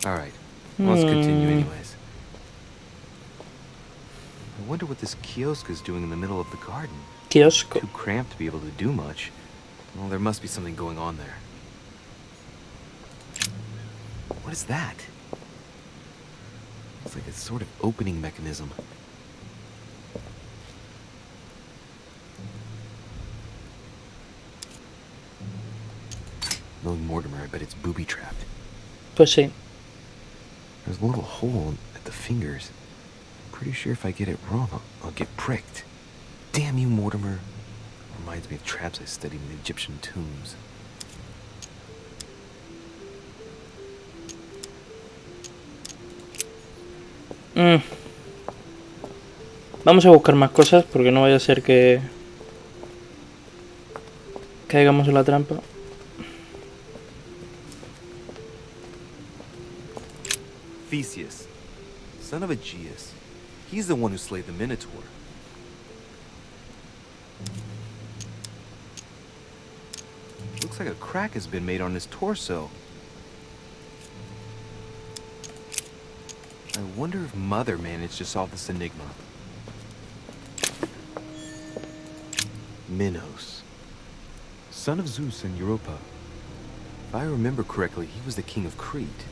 Alright, let's continue anyways. I wonder what this kiosk is doing in the middle of the garden. Kiosco. Too cramped to be able to do much. Well, there must be something going on there. What is that? It's like a sort of opening mechanism. Knowing Mortimer, I bet it's booby-trapped. Pues sí. There's a little hole at the fingers. Pretty sure if I get it wrong, I'll get pricked. Damn you, Mortimer. Reminds me of traps I studied in the Egyptian tombs. Vamos a buscar más cosas porque no vaya a ser que caigamos en la trampa. Theseus, son of Aegeus. He's the one who slayed the Minotaur. Looks like a crack has been made on his torso. I wonder if Mother managed to solve this enigma. Minos, Son of Zeus and Europa. if I remember correctly, he was the king of Crete.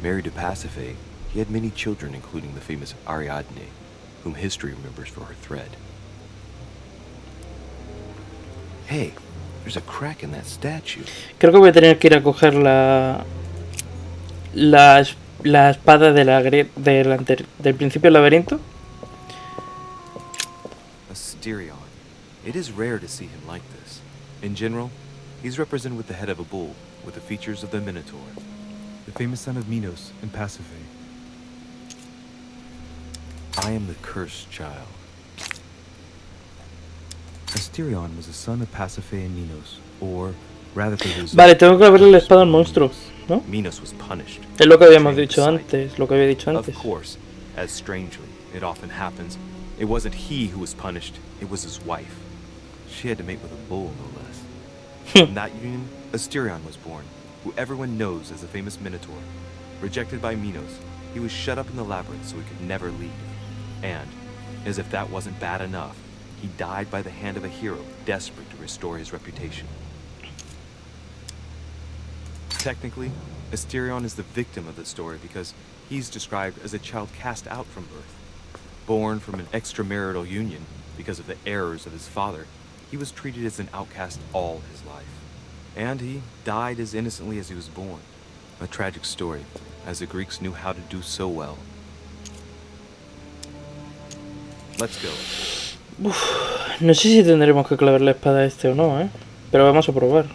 Married to Pasiphae, he had many children, including the famous Ariadne, whom history remembers for her thread. Hey, there's a crack in that statue. Creo que voy a tener que ir a coger la espada de del principio del laberinto. Asterion. It is rare to see him like this. In general, he's represented with the head of a bull, with the features of the Minotaur. The famous son of Minos and Pasiphae. I am the cursed child. Asterion was a son of Pasiphae and Minos, or rather than his Vale, tengo que abrirle la espada al monstruo, ¿no? Minos was punished. Es lo que habíamos Trained dicho the sight. antes, lo que había dicho antes. Of course, as strangely it often happens, it wasn't he who was punished, it was his wife. She had to mate with a bull, no less. From that union, Asterion was born, who everyone knows as the famous Minotaur. Rejected by Minos, he was shut up in the labyrinth so he could never leave. And, as if that wasn't bad enough, he died by the hand of a hero desperate to restore his reputation. Technically, Asterion is the victim of the story because he's described as a child cast out from birth. Born from an extramarital union because of the errors of his father, he was treated as an outcast all his life. And he died as innocently as he was born. A tragic story, as the Greeks knew how to do so well. Let's go. No sé si tendremos que clavar la espada a este o no, ¿eh? Pero vamos a probar.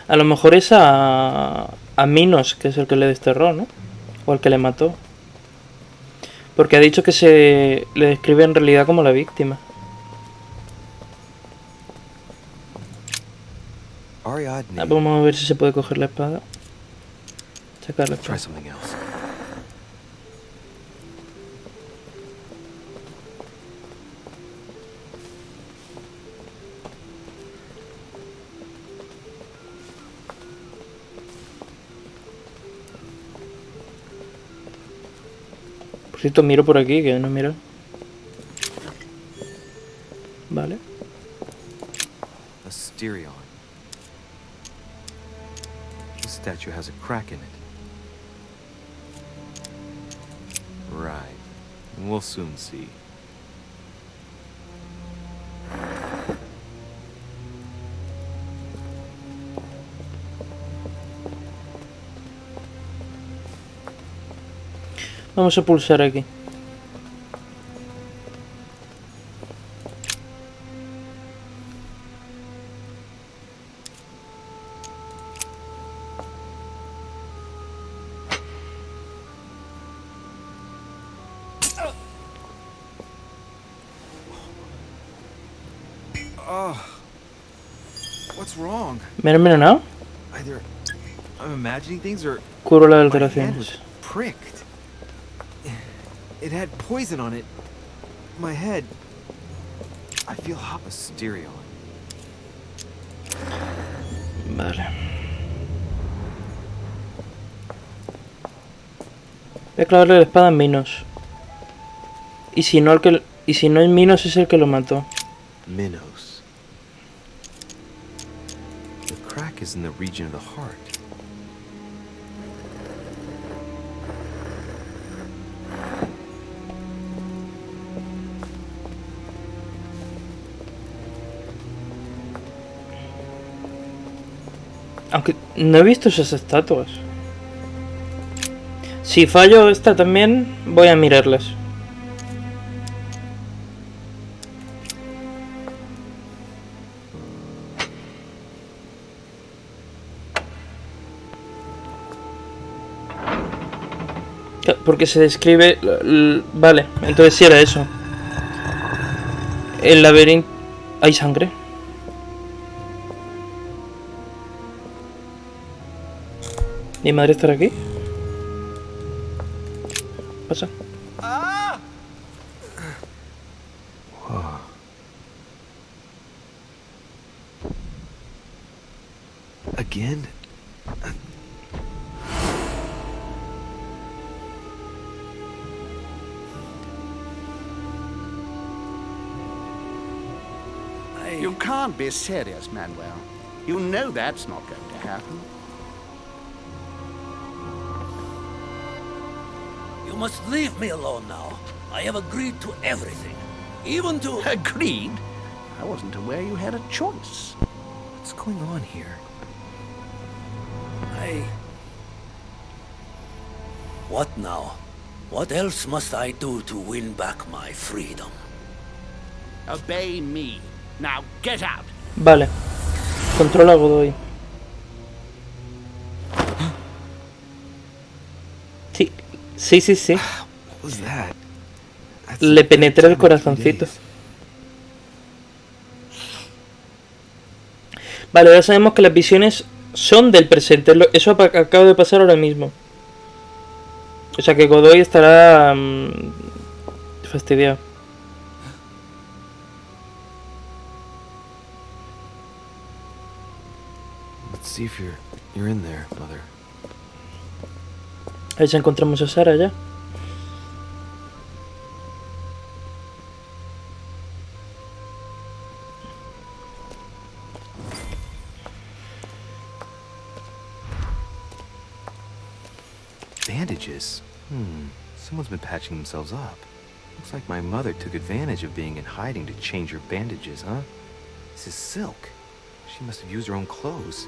A lo mejor es a Minos, que es el que le desterró, ¿no? O el que le mató. Porque ha dicho que se le describe en realidad como la víctima. Ariadne. Vamos a ver si se puede coger la espada. Sacar la Try espada. something else. Por cierto, miro por aquí, que no miro. Vale. Asterion. The statue has a crack in it. Right. We'll soon see. Vamos a pulsar aquí. What's wrong? ¿Me han envenenado? Either I'm imagining things or Cubro las my hand alteraciones. was pricked. It had poison on it. My head. I feel hot. Asterion. Vale. Voy a clavarle la espada en Minos. Y si no el Minos es el que lo mató. Minos. The crack is in the region of the heart. Aunque no he visto esas estatuas. Si fallo esta también, voy a mirarlas. Porque se describe... Vale, entonces sí era eso. El laberinto... ¿Hay sangre? ¿Mi madre estará aquí? Pasa. Again? You can't be serious, Manuel. You know that's not going to happen. You must leave me alone now. I have agreed to everything. Even to... Agreed? I wasn't aware you had a choice. What's going on here? What now? What else must I do to win back my freedom? Obey me. Now get out. Vale. Controla a Godoy. Sí. Sí, sí, sí. What was that? That's Le the penetra el time of 3 corazoncito. days. Vale, ahora sabemos que las visiones son del presente. Eso acaba de pasar ahora mismo. O sea que Godoy estará fastidiado. Let's see if you're in there, Mother. A ver si encontramos a Sara ya. Bandages? Someone's been patching themselves up. Looks like my mother took advantage of being in hiding to change her bandages, huh? This is silk. She must have used her own clothes.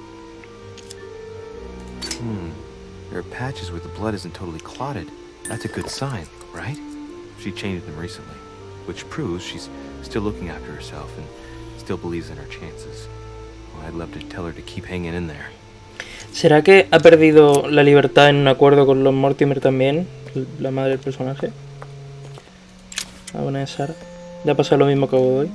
There are patches where the blood isn't totally clotted. That's a good sign, right? She changed them recently, which proves she's still looking after herself and still believes in her chances. Well, I'd love to tell her to keep hanging in there. ¿Será que ha perdido la libertad en un acuerdo con los Mortimer también? La madre del personaje. La buena de Sara. Ya ha pasado lo mismo que a Godoy.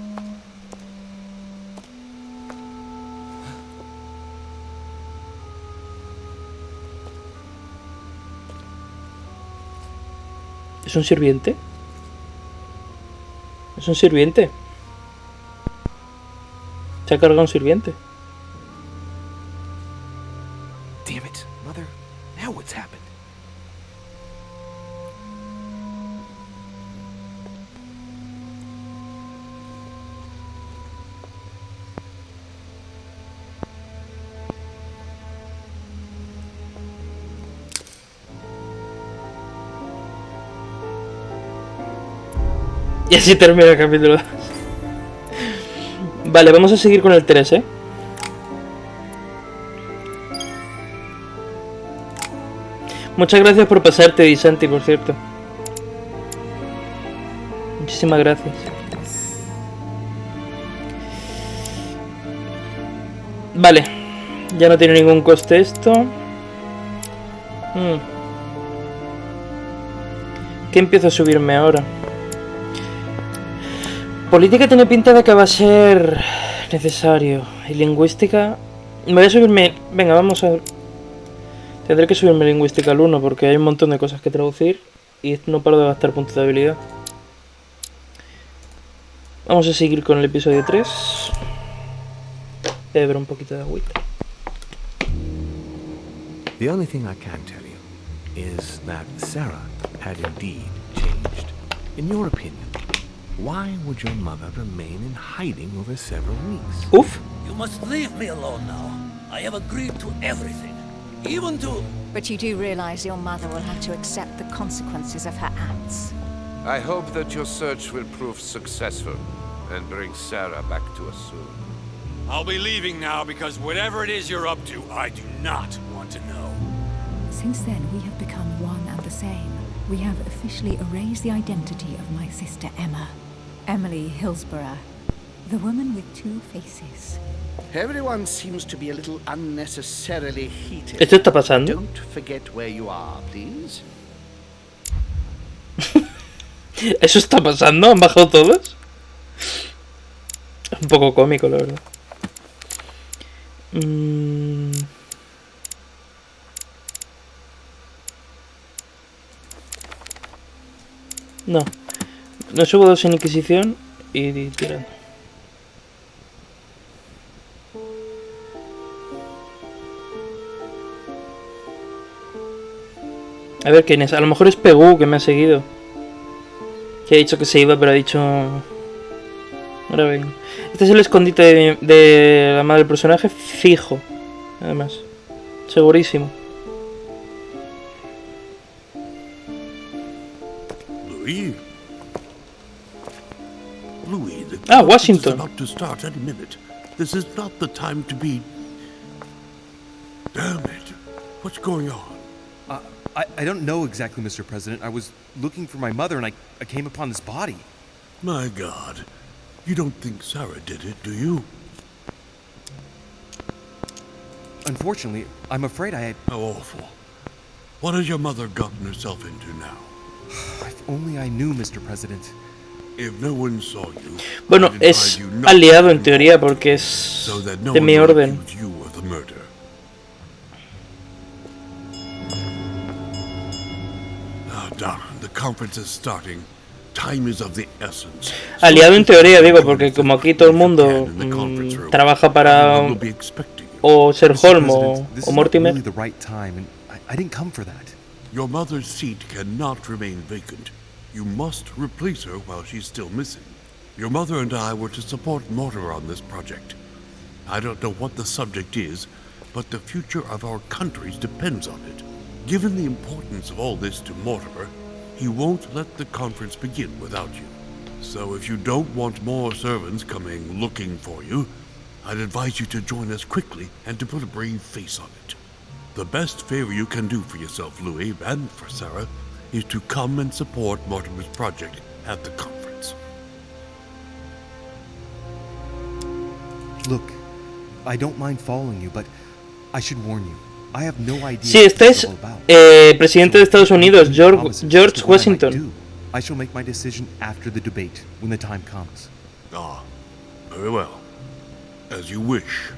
¿Es un sirviente? ¿Es un sirviente? Se ha cargado un sirviente. Damn it, Mother. Now what's happened? Y así termina el capítulo 2. Vale, vamos a seguir con el 3, ¿eh? Muchas gracias por pasarte, Disanti, por cierto. Muchísimas gracias. Vale. Ya no tiene ningún coste esto. ¿Qué empiezo a subirme ahora? Política tiene pinta de que va a ser necesario. Y lingüística... Me voy a subirme... Venga, vamos a... Tendré que subirme lingüística al 1 porque hay un montón de cosas que traducir. Y no paro de gastar puntos de habilidad. Vamos a seguir con el episodio 3. Voy a beber un poquito de agüita. The only thing I can tell you is that Sarah had indeed changed. In your opinion, why would your mother remain in hiding over several weeks? Uf. You must leave me alone now. I have agreed to everything. Even to... But you do realize your mother will have to accept the consequences of her acts. I hope that your search will prove successful and bring Sarah back to us soon. I'll be leaving now because whatever it is you're up to, I do not want to know. Since then, we have become one and the same. We have officially erased the identity of my sister Emma. Emily Hillsborough, the woman with two faces. Everyone seems to be a little unnecessarily heated. ¿Esto está pasando? Don't forget where you are, please. ¿Eso está pasando? ¿Han bajado todos? Es un poco cómico, la verdad. No. No subo 2 en Inquisición y tirando. A ver quién es. A lo mejor es Pegu que me ha seguido. Que ha dicho que se iba, pero ha dicho... Ahora vengo. Este es el escondite de la madre del personaje, fijo. Además. Segurísimo. Louis, the Washington. is about to start any minute. This is not the time to be... Damn it. What's going on? I don't know exactly, Mr. President. I was looking for my mother and I came upon this body. My God. You don't think Sarah did it, do you? Unfortunately, I'm afraid I had... How awful. What has your mother gotten herself into now? If only I knew, Mr. President. If no one saw you, Bueno, I'd advise es you not aliado to en teoría porque es so that no de one mi will orden. accuse you of the murder. Darren, the conference is starting. Time is of the essence. Aliado en teoría, digo, porque como aquí todo el mundo trabaja para o Sherholm o Mortimer. Really the right time, and I didn't come for that. Your mother's seat cannot remain vacant. You must replace her while she's still missing. Your mother and I were to support Mortimer on this project. I don't know what the subject is, but the future of our countries depends on it. Given the importance of all this to Mortimer, he won't let the conference begin without you. So if you don't want more servants coming looking for you, I'd advise you to join us quickly and to put a brave face on it. The best favor you can do for yourself, Louis, and for Sarah, is to come and support Mortimer's project at the conference. Look, I don't mind following you, but I should warn you. I have no idea. Sí, este es presidente de Estados Unidos, George Washington. I shall make my decision after the debate, when the time comes. Ah, very well. As you wish.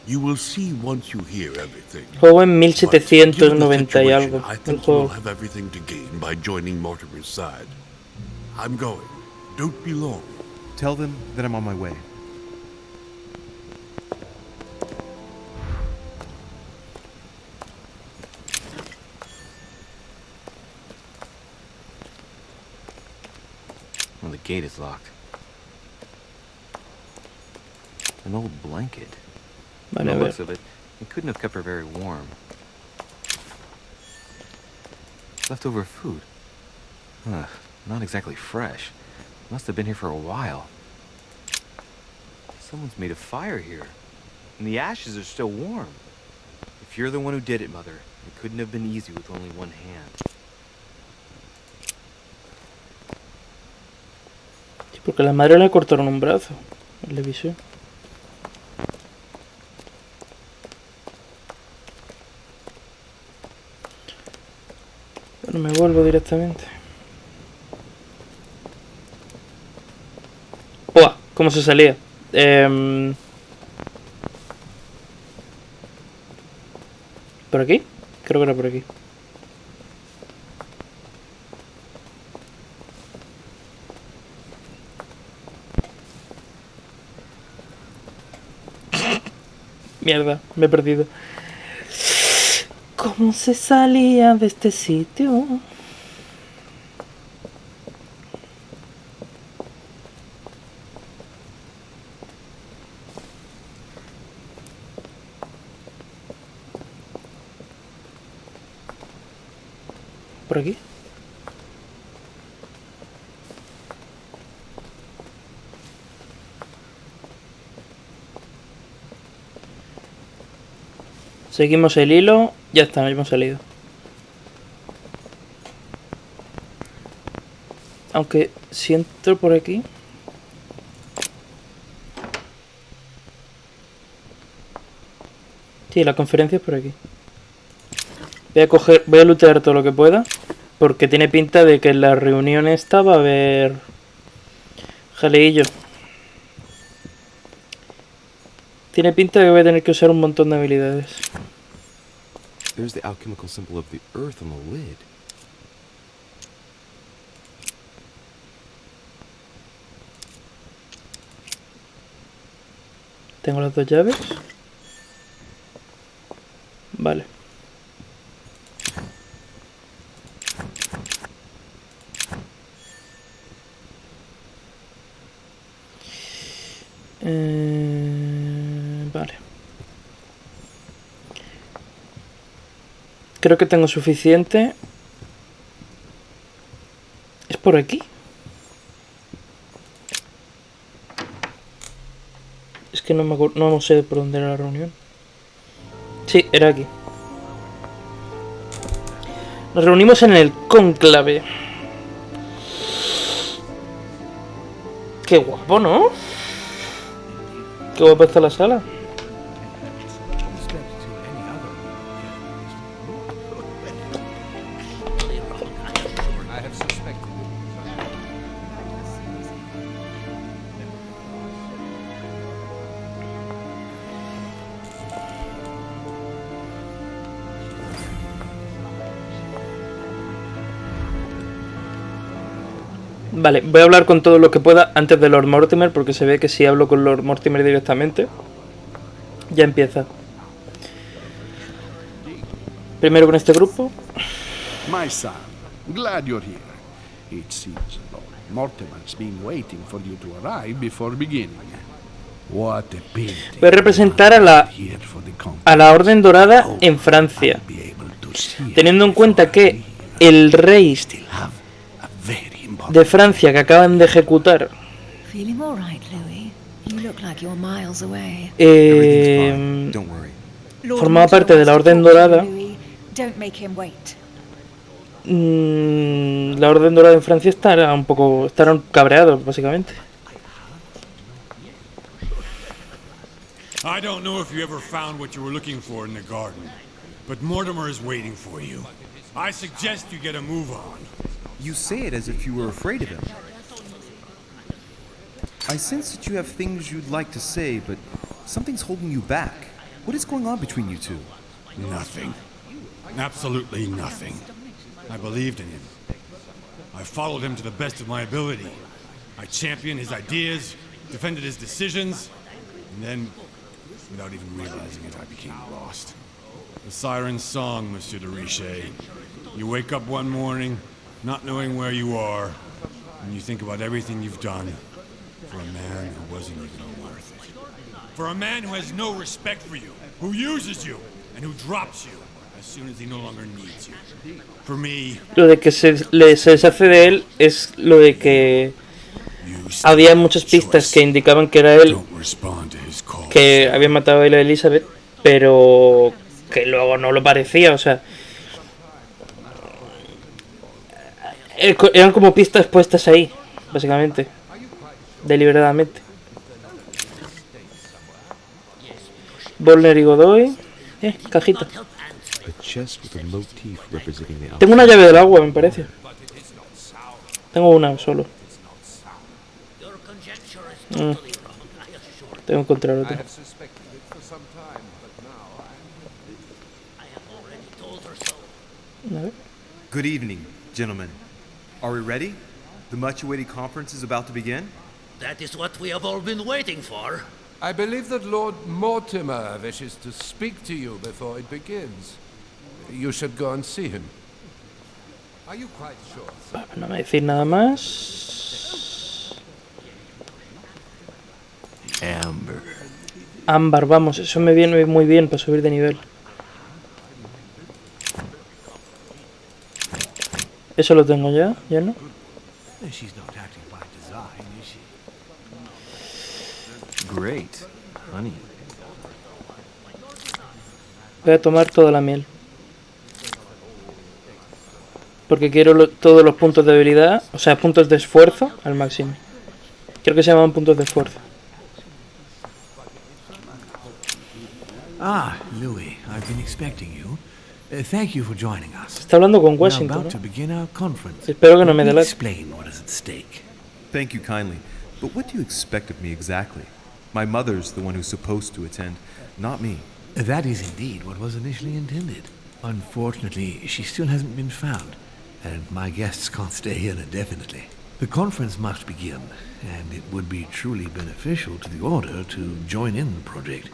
You will see once you hear everything. Juego en 1790 y algo. I think you'll have everything to gain by joining Mortimer's side. I'm going. Don't be long. Tell them that I'm on my way. Well, the gate is locked. An old blanket. From the looks of it, it couldn't have kept her very warm. Leftover food. Not exactly fresh. Must have been here for a while. Someone's made a fire here. And the ashes are still warm. If you're the one who did it, Mother, it couldn't have been easy with only one hand. Sí, porque la madre le cortaron un brazo. Le avisé. Bueno, me vuelvo directamente. ¡Uah! ¿Cómo se salía? ¿Por aquí? Creo que era por aquí. Mierda, me he perdido. ¿Cómo se salía de este sitio? ¿Por aquí? Seguimos el hilo. Ya está, hemos salido. Aunque si entro por aquí. Sí, la conferencia es por aquí. Voy a lootear todo lo que pueda. Porque tiene pinta de que en la reunión esta va a haber jaleillo. Tiene pinta de que voy a tener que usar un montón de habilidades. There's the alchemical symbol of the earth on the lid. Tengo las dos llaves. Vale. Vale. Creo que tengo suficiente. ¿Es por aquí? Es que no sé por dónde era la reunión. Sí, era aquí. Nos reunimos en el Cónclave. Qué guapo, ¿no? Qué guapa está la sala. Vale, voy a hablar con todo lo que pueda antes de Lord Mortimer, porque se ve que si hablo con Lord Mortimer directamente, ya empieza. Primero con este grupo. My son, glad you're here. It seems Lord Mortimer's been waiting for you to arrive before beginning. What a pity. Voy a representar a la Orden Dorada en Francia, teniendo en cuenta que el rey de Francia que acaban de ejecutar formaba parte de la Orden Dorada. La Orden Dorada en Francia estarán cabreados, básicamente. I don't know if you ever found what you were looking for in the garden, but Mortimer is waiting for you. I suggest you get a move on. You say it as if you were afraid of him. I sense that you have things you'd like to say, but something's holding you back. What is going on between you two? Nothing. Absolutely nothing. I believed in him. I followed him to the best of my ability. I championed his ideas, defended his decisions, and then, without even realizing it, I became lost. The siren's song, Monsieur de Richet. You wake up one morning, not knowing where you are, and you think about everything you've done for a man who wasn't even worth it. For a man who has no respect for you, who uses you, and who drops you as soon as he no longer needs you. For me, lo de que se deshace de él es lo de que había muchas pistas que indicaban que era él, que había matado a Elizabeth, pero que luego no lo parecía, o sea, eran como pistas puestas ahí, básicamente, deliberadamente. Volner y Godoy, cajita. Tengo una llave del agua, me parece. Tengo una solo. Tengo que encontrar otra. Good evening, gentlemen. Are we ready? The much-awaited conference is about to begin? That is what we have all been waiting for. I believe that Lord Mortimer wishes to speak to you before it begins. You should go and see him. Are you quite sure? No me decir nada más. Ámbar, vamos, eso me viene muy bien para subir de nivel. Eso lo tengo ya, ¿ya no? Great, honey. Voy a tomar toda la miel. Porque quiero todos los puntos de habilidad, o sea, puntos de esfuerzo al máximo. Creo que se llaman puntos de esfuerzo. Ah, Louis, I've been expecting you. Thank you for joining us. Está hablando con Washington, ¿no? Espero que no me delate. Explain what is at stake. Thank you kindly. But what do you expect of me exactly? My mother's the one who's supposed to attend, not me. That is indeed what was initially intended. Unfortunately, she still hasn't been found, and my guests can't stay here indefinitely. The conference must begin, and it would be truly beneficial to the Order to join in the project.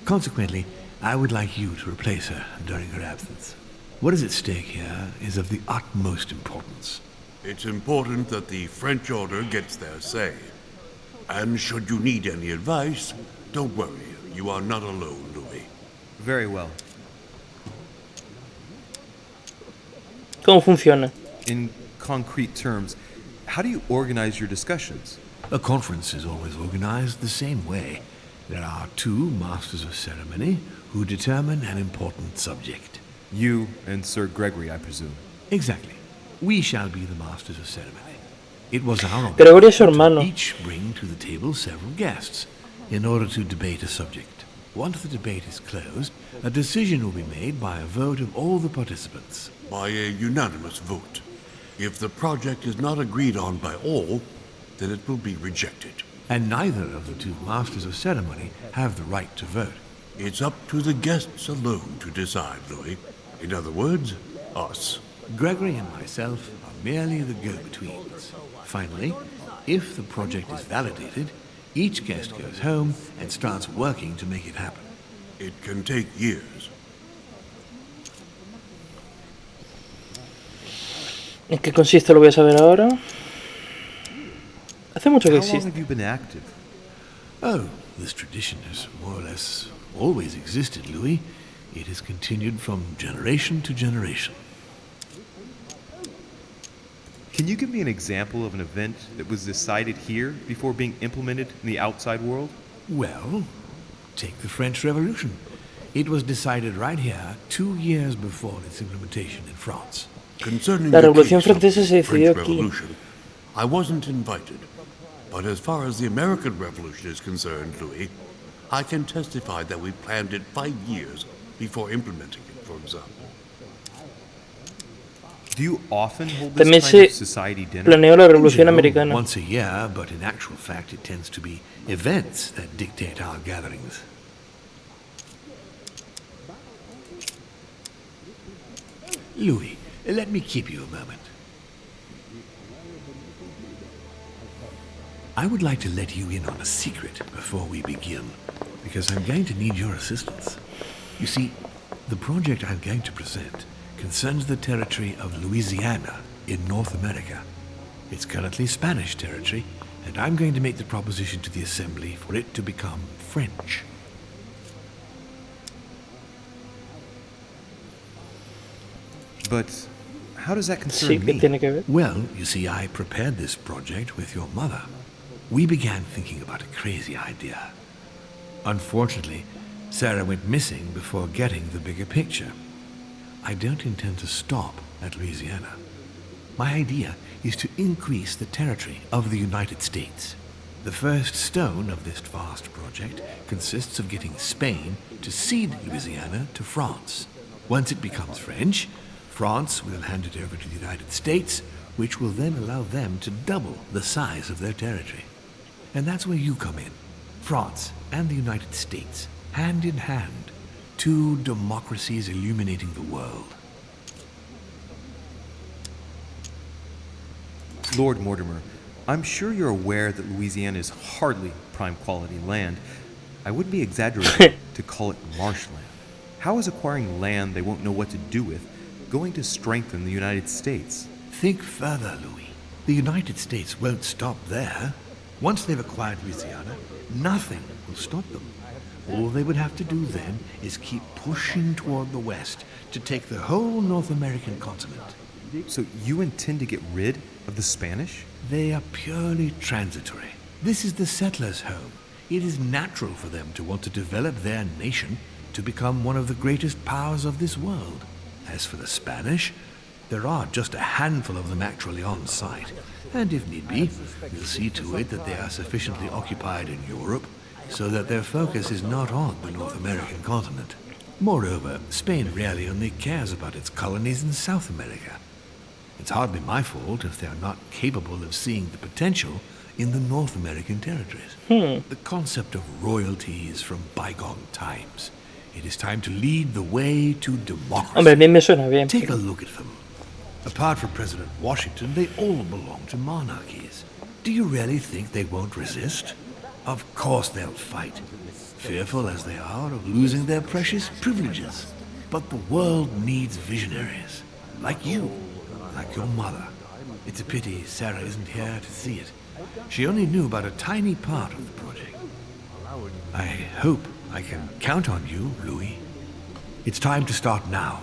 Consequently, I would like you to replace her during her absence. What is at stake here is of the utmost importance. It's important that the French Order gets their say. And should you need any advice, don't worry. You are not alone, Louis. Very well. ¿Cómo funciona? In concrete terms, how do you organize your discussions? A conference is always organized the same way. There are two masters of ceremony who determine an important subject. You and Sir Gregory, I presume. Exactly. We shall be the masters of ceremony. It was our Gregory es su hermano. Each bring to the table several guests in order to debate a subject. Once the debate is closed, a decision will be made by a vote of all the participants. By a unanimous vote. If the project is not agreed on by all, then it will be rejected. And neither of the two masters of ceremony have the right to vote. It's up to the guests alone to decide, Louis. In other words, us. Gregory and myself are merely the go-betweens. Finally, if the project is validated, each guest goes home and starts working to make it happen. It can take years. ¿En qué consiste? Lo voy a saber ahora. Hace mucho que How long existe. have you been active? Oh, this tradition has more or less always existed, Louis. It has continued from generation to generation. Can you give me an example of an event that was decided here before being implemented in the outside world? Well, take the French Revolution. It was decided right here 2 years before its implementation in France. Concerning La the Revolución case of Francesa se the French decidió aquí. Revolution, I wasn't invited. But as far as the American Revolution is concerned, Louis, I can testify that we planned it 5 years before implementing it, for example. Do you often hold this También kind of se society dinner? planeó la In Revolución general, Americana. once a year, but in actual fact it tends to be events that dictate our gatherings. Louis, let me keep you a moment. I would like to let you in on a secret before we begin, because I'm going to need your assistance. You see, the project I'm going to present concerns the territory of Louisiana in North America. It's currently Spanish territory, and I'm going to make the proposition to the Assembly for it to become French. But how does that concern Sí, ¿qué me? tiene que ver? Well, you see, I prepared this project with your mother. We began thinking about a crazy idea. Unfortunately, Sarah went missing before getting the bigger picture. I don't intend to stop at Louisiana. My idea is to increase the territory of the United States. The first stone of this vast project consists of getting Spain to cede Louisiana to France. Once it becomes French, France will hand it over to the United States, which will then allow them to double the size of their territory. And that's where you come in. France and the United States, hand in hand, two democracies illuminating the world. Lord Mortimer, I'm sure you're aware that Louisiana is hardly prime quality land. I wouldn't be exaggerating to call it marshland. How is acquiring land they won't know what to do with going to strengthen the United States? Think further, Louis. The United States won't stop there. Once they've acquired Louisiana, nothing will stop them. All they would have to do then is keep pushing toward the west to take the whole North American continent. So you intend to get rid of the Spanish? They are purely transitory. This is the settlers' home. It is natural for them to want to develop their nation to become one of the greatest powers of this world. As for the Spanish, there are just a handful of them actually on site. And if need be, we'll see to it that they are sufficiently occupied in Europe so that their focus is not on the North American continent. Moreover, Spain really only cares about its colonies in South America. It's hardly my fault if they are not capable of seeing the potential in the North American territories. The concept of royalty is from bygone times. It is time to lead the way to democracy. Hombre, a mí me suena bien. Take a look at them. Apart from President Washington, they all belong to monarchies. Do you really think they won't resist? Of course they'll fight, fearful as they are of losing their precious privileges. But the world needs visionaries, like you, like your mother. It's a pity Sarah isn't here to see it. She only knew about a tiny part of the project. I hope I can count on you, Louis. It's time to start now.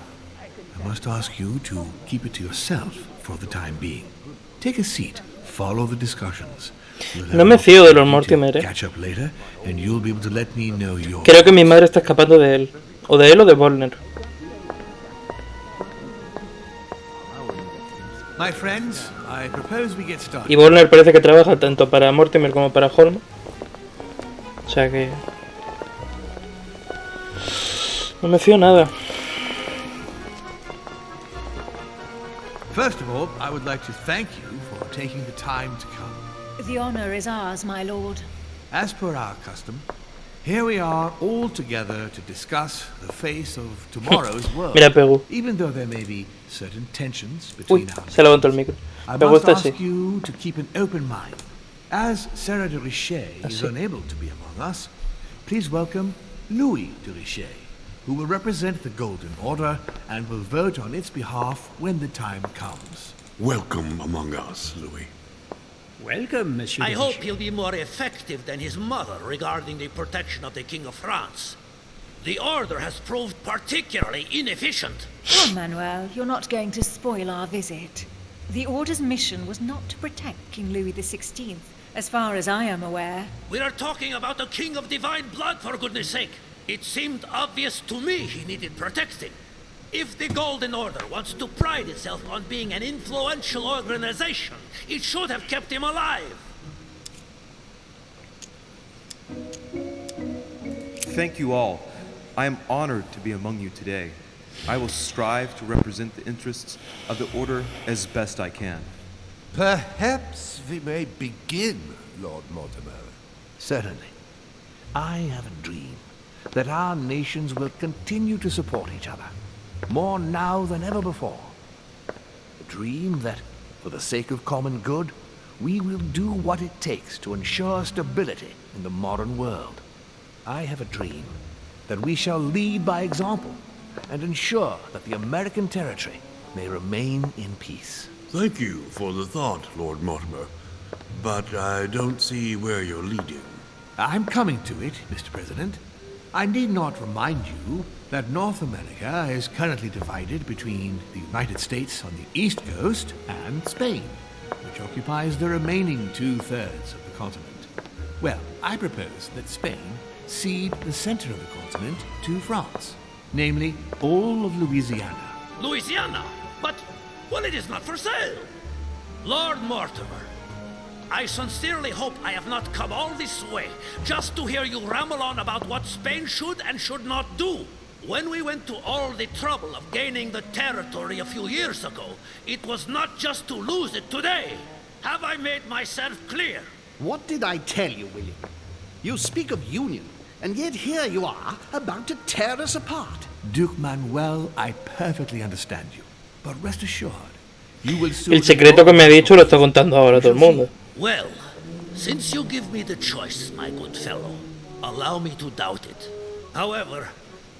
I must ask you to keep it to yourself for the time being. Take a seat, follow the discussions. No me fío de los Mortimer, Catch up later, and you'll be able to let me know your... Creo que mi madre está escapando de él. O de él o de Volner. My friends, I propose we get started. Y Volner parece que trabaja tanto para Mortimer como para Holm. O sea que... no me fío nada. First of all, I would like to thank you for taking the time to come. The honor is ours, my lord. As per our custom, Here we are all together to discuss the face of tomorrow's world. Mira, Pegu. Even though there may be certain tensions Uy, between our se levantó el micro. I Pegu must está ask así. you to keep an open mind. As Sarah de Richet is Así. unable to be among us, please welcome Louis de Richet, who will represent the Golden Order and will vote on its behalf when the time comes. Welcome among us, Louis. Welcome, Monsieur. I hope he'll be more effective than his mother regarding the protection of the King of France. The Order has proved particularly inefficient. Well, Manuel, you're not going to spoil our visit. The Order's mission was not to protect King Louis XVI, as far as I am aware. We are talking about a king of divine blood, for goodness sake. It seemed obvious to me he needed protecting. If the Golden Order wants to pride itself on being an influential organization, it should have kept him alive. Thank you all. I am honored to be among you today. I will strive to represent the interests of the Order as best I can. Perhaps we may begin, Lord Mortimer. Certainly. I have a dream that our nations will continue to support each other, more now than ever before. A dream that, for the sake of common good, we will do what it takes to ensure stability in the modern world. I have a dream that we shall lead by example and ensure that the American territory may remain in peace. Thank you for the thought, Lord Mortimer. But I don't see where you're leading. I'm coming to it, Mr. President. I need not remind you that North America is currently divided between the United States on the east coast and Spain, which occupies the remaining 2/3 of the continent. Well, I propose that Spain cede the center of the continent to France, namely all of Louisiana. Louisiana? But, well, it is not for sale. Lord Mortimer, I sincerely hope I have not come all this way just to hear you ramble on about what Spain should and should not do. When we went to all the trouble of gaining the territory a few years ago, it was not just to lose it today. Have I made myself clear? What did I tell you, William? You speak of union, and yet here you are, about to tear us apart. Duke Manuel, I perfectly understand you, but rest assured, you will soon... El secreto que me ha dicho lo está contando ahora todo el mundo. Well, since you give me the choice, my good fellow, allow me to doubt it. However,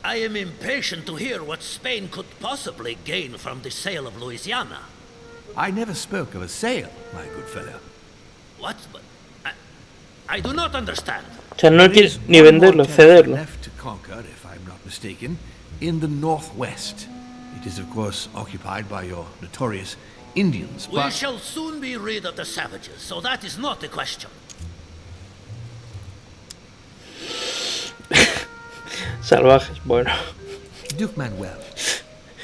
I am impatient to hear what Spain could possibly gain from the sale of Louisiana. I never spoke of a sale, my good fellow. What? I do not understand. O sea, no quiere ni venderlo, cederlo. Left to conquer, if I'm not mistaken, in the northwest. It is, of course, occupied by your notorious Indians, but... We shall soon be rid of the savages, so that is not the question. Salvajes, bueno. Duke Manuel,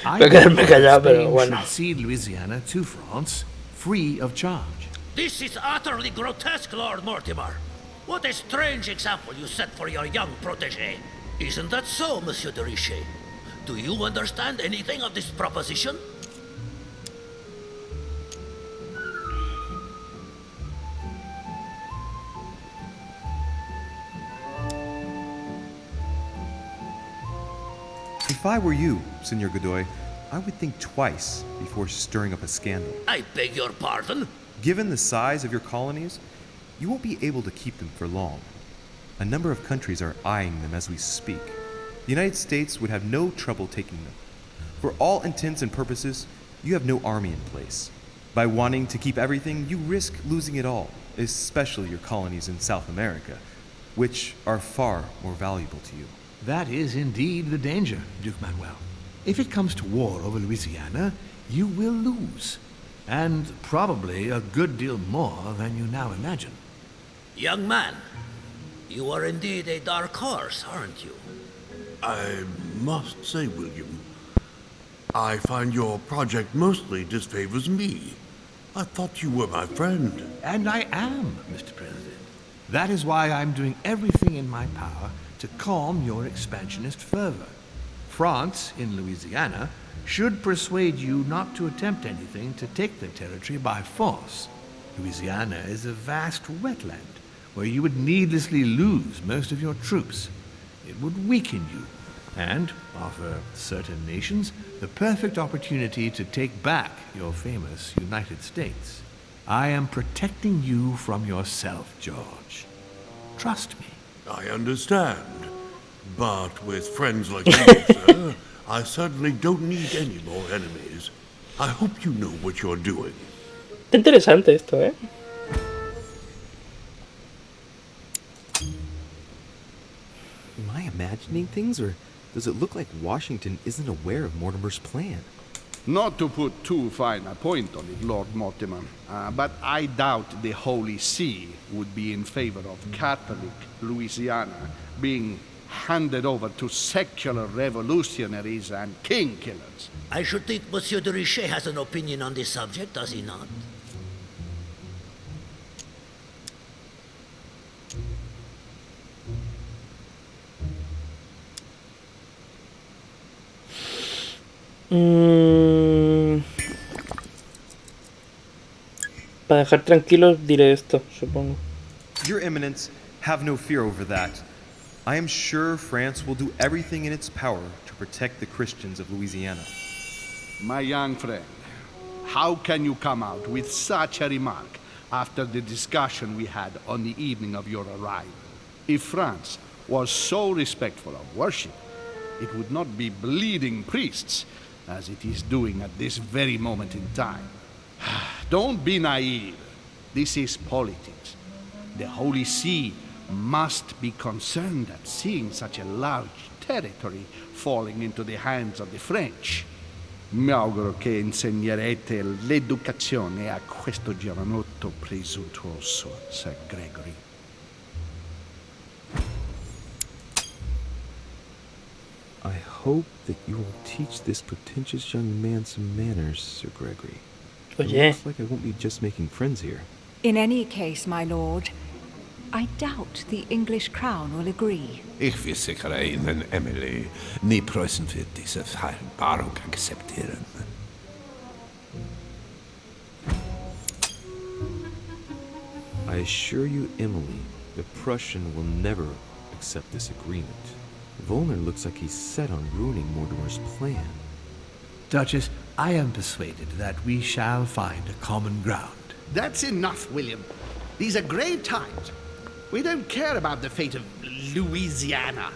Voy a quedarme callado, pero Spain bueno. should cede Louisiana to France, free of charge. This is utterly grotesque, Lord Mortimer. What a strange example you set for your young protégé. Isn't that so, Monsieur de Richet? Do you understand anything of this proposition? If I were you, Senor Godoy, I would think twice before stirring up a scandal. I beg your pardon? Given the size of your colonies, you won't be able to keep them for long. A number of countries are eyeing them as we speak. The United States would have no trouble taking them. For all intents and purposes, you have no army in place. By wanting to keep everything, you risk losing it all, especially your colonies in South America, which are far more valuable to you. That is indeed the danger, Duke Manuel. If it comes to war over Louisiana, you will lose. And probably a good deal more than you now imagine. Young man, you are indeed a dark horse, aren't you? I must say, William, I find your project mostly disfavors me. I thought you were my friend. And I am, Mr. President. That is why I'm doing everything in my power to calm your expansionist fervor. France, in Louisiana, should persuade you not to attempt anything to take the territory by force. Louisiana is a vast wetland where you would needlessly lose most of your troops. It would weaken you, and offer certain nations the perfect opportunity to take back your famous United States. I am protecting you from yourself, George. Trust me. I understand. But with friends like you, sir, I certainly don't need any more enemies. I hope you know what you're doing. Está interesante esto, ¿eh? Am I imagining things, or does it look like Washington isn't aware of Mortimer's plan? Not to put too fine a point on it, Lord Mortimer, but I doubt the Holy See would be in favor of Catholic Louisiana being handed over to secular revolutionaries and king killers. I should think Monsieur de Richet has an opinion on this subject, does he not? Para dejar tranquilos diré esto, supongo. Your Eminence, have no fear over that. I am sure France will do everything in its power to protect the Christians of Louisiana. My young friend, how can you come out with such a remark after the discussion we had on the evening of your arrival? If France was so respectful of worship, it would not be bleeding priests, as it is doing at this very moment in time. Don't be naive. This is politics. The Holy See must be concerned at seeing such a large territory falling into the hands of the French. Mi auguro che insegnerete l'educazione a questo giovanotto presuntuoso, Sir Gregory. I hope that you will teach this pretentious young man some manners, Sir Gregory. Oye. It looks like I won't be just making friends here. In any case, my lord, I doubt the English crown will agree. Ich versichere Ihnen, Emily, nie Preußen wird diese Vereinbarung akzeptieren. I assure you, Emily, the Prussian will never accept this agreement. Volner looks like he's set on ruining Mortimer's plan. Duchess, I am persuaded that we shall find a common ground. That's enough, William. These are grave times. We don't care about the fate of Louisiana.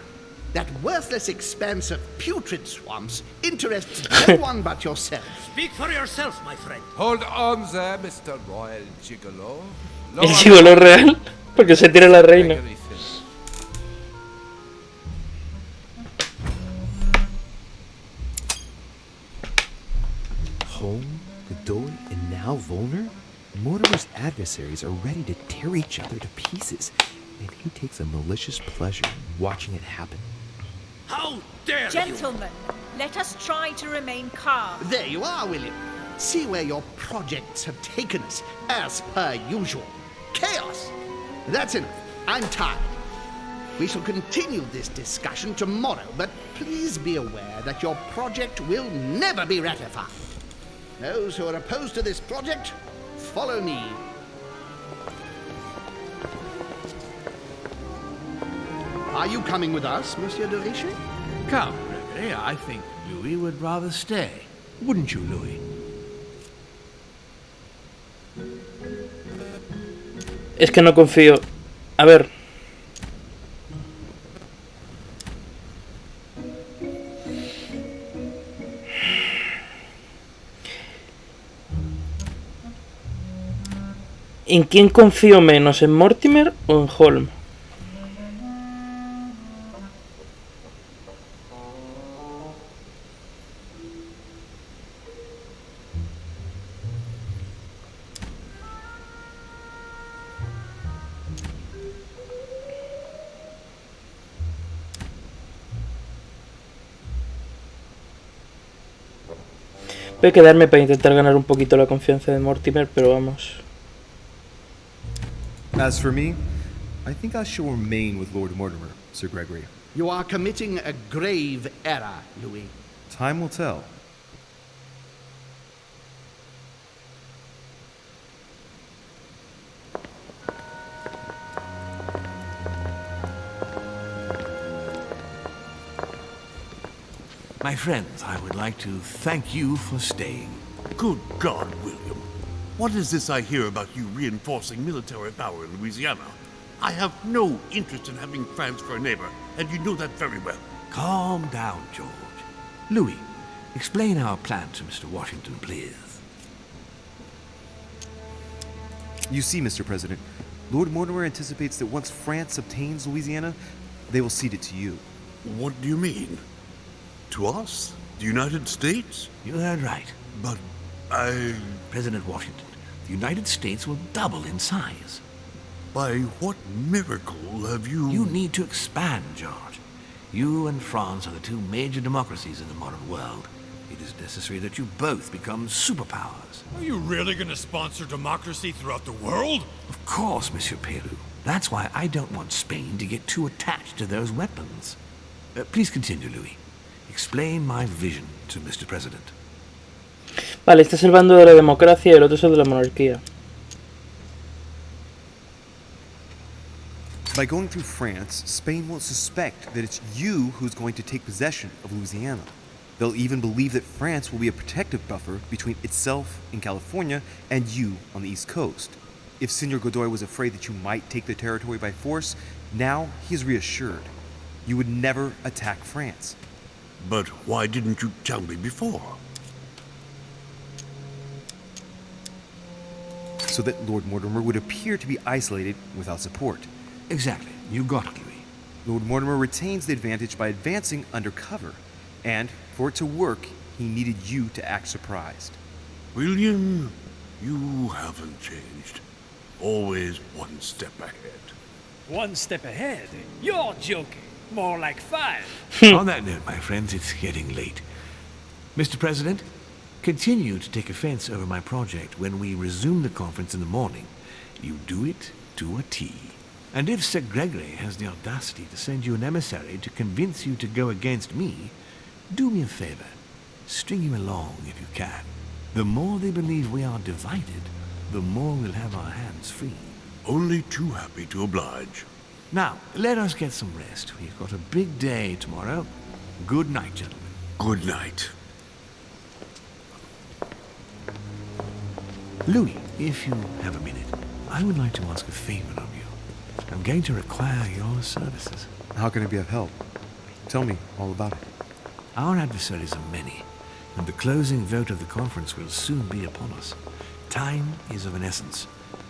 That worthless expanse of putrid swamps interests no one but yourself. Speak for yourself, my friend. Hold on there, Mr. Royal Gigolo. El gigolo real, porque se tira la reina. Home, Godoy, and now Volner? Mortimer's adversaries are ready to tear each other to pieces, and he takes a malicious pleasure in watching it happen. How dare you! Gentlemen, let us try to remain calm. There you are, William. See where your projects have taken us, as per usual. Chaos! That's enough. I'm tired. We shall continue this discussion tomorrow, but please be aware that your project will never be ratified. Those who are opposed to this project, follow me. Are you coming with us, Monsieur de Richet? Come, Gregory, I think Louis would rather stay. Wouldn't you, Louis? Es que no confío. A ver. ¿En quién confío menos? ¿En Mortimer o en Holm? Voy a quedarme para intentar ganar un poquito la confianza de Mortimer, pero vamos. As for me, I think I shall remain with Lord Mortimer, Sir Gregory. You are committing a grave error, Louis. Time will tell. My friends, I would like to thank you for staying. Good God, William. What is this I hear about you reinforcing military power in Louisiana? I have no interest in having France for a neighbor, and you know that very well. Calm down, George. Louis, explain our plan to Mr. Washington, please. You see, Mr. President, Lord Mortimer anticipates that once France obtains Louisiana, they will cede it to you. What do you mean? To us? The United States? You heard right. But President Washington, the United States will double in size. By what miracle have you... You need to expand, George. You and France are the two major democracies in the modern world. It is necessary that you both become superpowers. Are you really going to sponsor democracy throughout the world? Of course, Monsieur Peru. That's why I don't want Spain to get too attached to those weapons. Please continue, Louis. Explain my vision to Mr. President. Vale, este es el bando de la democracia y el otro es el de la monarquía. By going through France, Spain won't suspect that it's you who's going to take possession of Louisiana. They'll even believe that France will be a protective buffer between itself in California and you on the East Coast. If Senor Godoy was afraid that you might take the territory by force, now he is reassured. You would never attack France. But why didn't you tell me before? So that Lord Mortimer would appear to be isolated without support. Exactly. You got it, Louis. Lord Mortimer retains the advantage by advancing undercover. And for it to work, he needed you to act surprised. William, you haven't changed. Always one step ahead. One step ahead? You're joking. More like 5. On that note, my friends, it's getting late. Mr. President, continue to take offense over my project when we resume the conference in the morning. You do it to a T. And if Sir Gregory has the audacity to send you an emissary to convince you to go against me, do me a favor. String him along if you can. The more they believe we are divided, the more we'll have our hands free. Only too happy to oblige. Now, let us get some rest. We've got a big day tomorrow. Good night, gentlemen. Good night. Louis, if you have a minute, I would like to ask a favor of you. I'm going to require your services. How can I be of help? Tell me all about it. Our adversaries are many, and the closing vote of the conference will soon be upon us. Time is of an essence.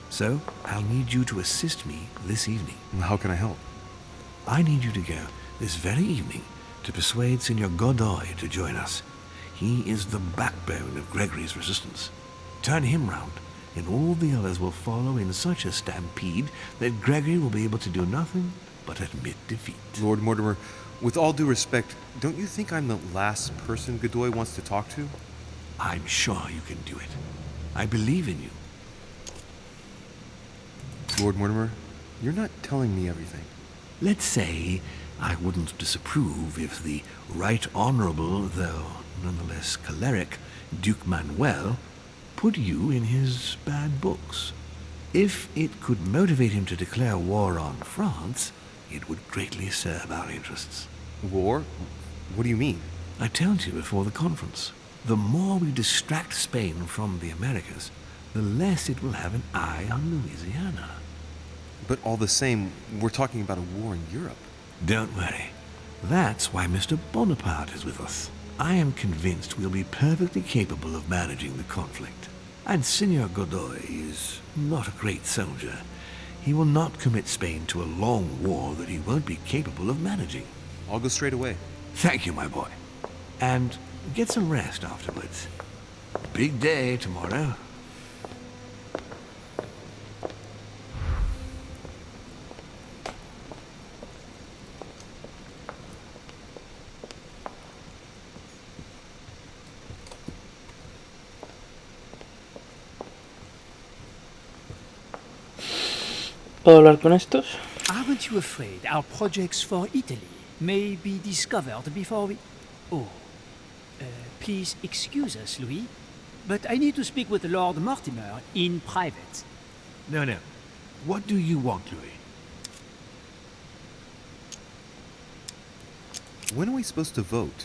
So, I'll need you to assist me this evening. How can I help? I need you to go this very evening to persuade Senor Godoy to join us. He is the backbone of Gregory's resistance. Turn him round, and all the others will follow in such a stampede that Gregory will be able to do nothing but admit defeat. Lord Mortimer, with all due respect, don't you think I'm the last person Godoy wants to talk to? I'm sure you can do it. I believe in you. Lord Mortimer, you're not telling me everything. Let's say I wouldn't disapprove if the Right Honorable, though nonetheless choleric, Duke Manuel put you in his bad books. If it could motivate him to declare war on France, it would greatly serve our interests. War? What do you mean? I told you before the conference. The more we distract Spain from the Americas, the less it will have an eye on Louisiana. But all the same, we're talking about a war in Europe. Don't worry. That's why Mr. Bonaparte is with us. I am convinced we'll be perfectly capable of managing the conflict. And Senor Godoy is not a great soldier. He will not commit Spain to a long war that he won't be capable of managing. I'll go straight away. Thank you, my boy. And get some rest afterwards. Big day tomorrow. ¿Puedo hablar con estos? Aren't you afraid our projects for Italy may be discovered before we... Oh. Please excuse us, Louis, but I need to speak with Lord Mortimer in private. No. What do you want, Louis? When are we supposed to vote?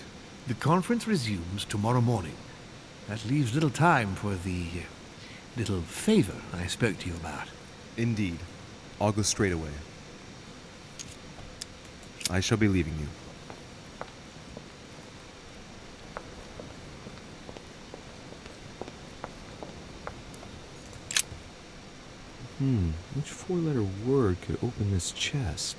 The conference resumes tomorrow morning. That leaves little time for the little favor I spoke to you about. Indeed. I'll go straight away. I shall be leaving you. Which four-letter word could open this chest?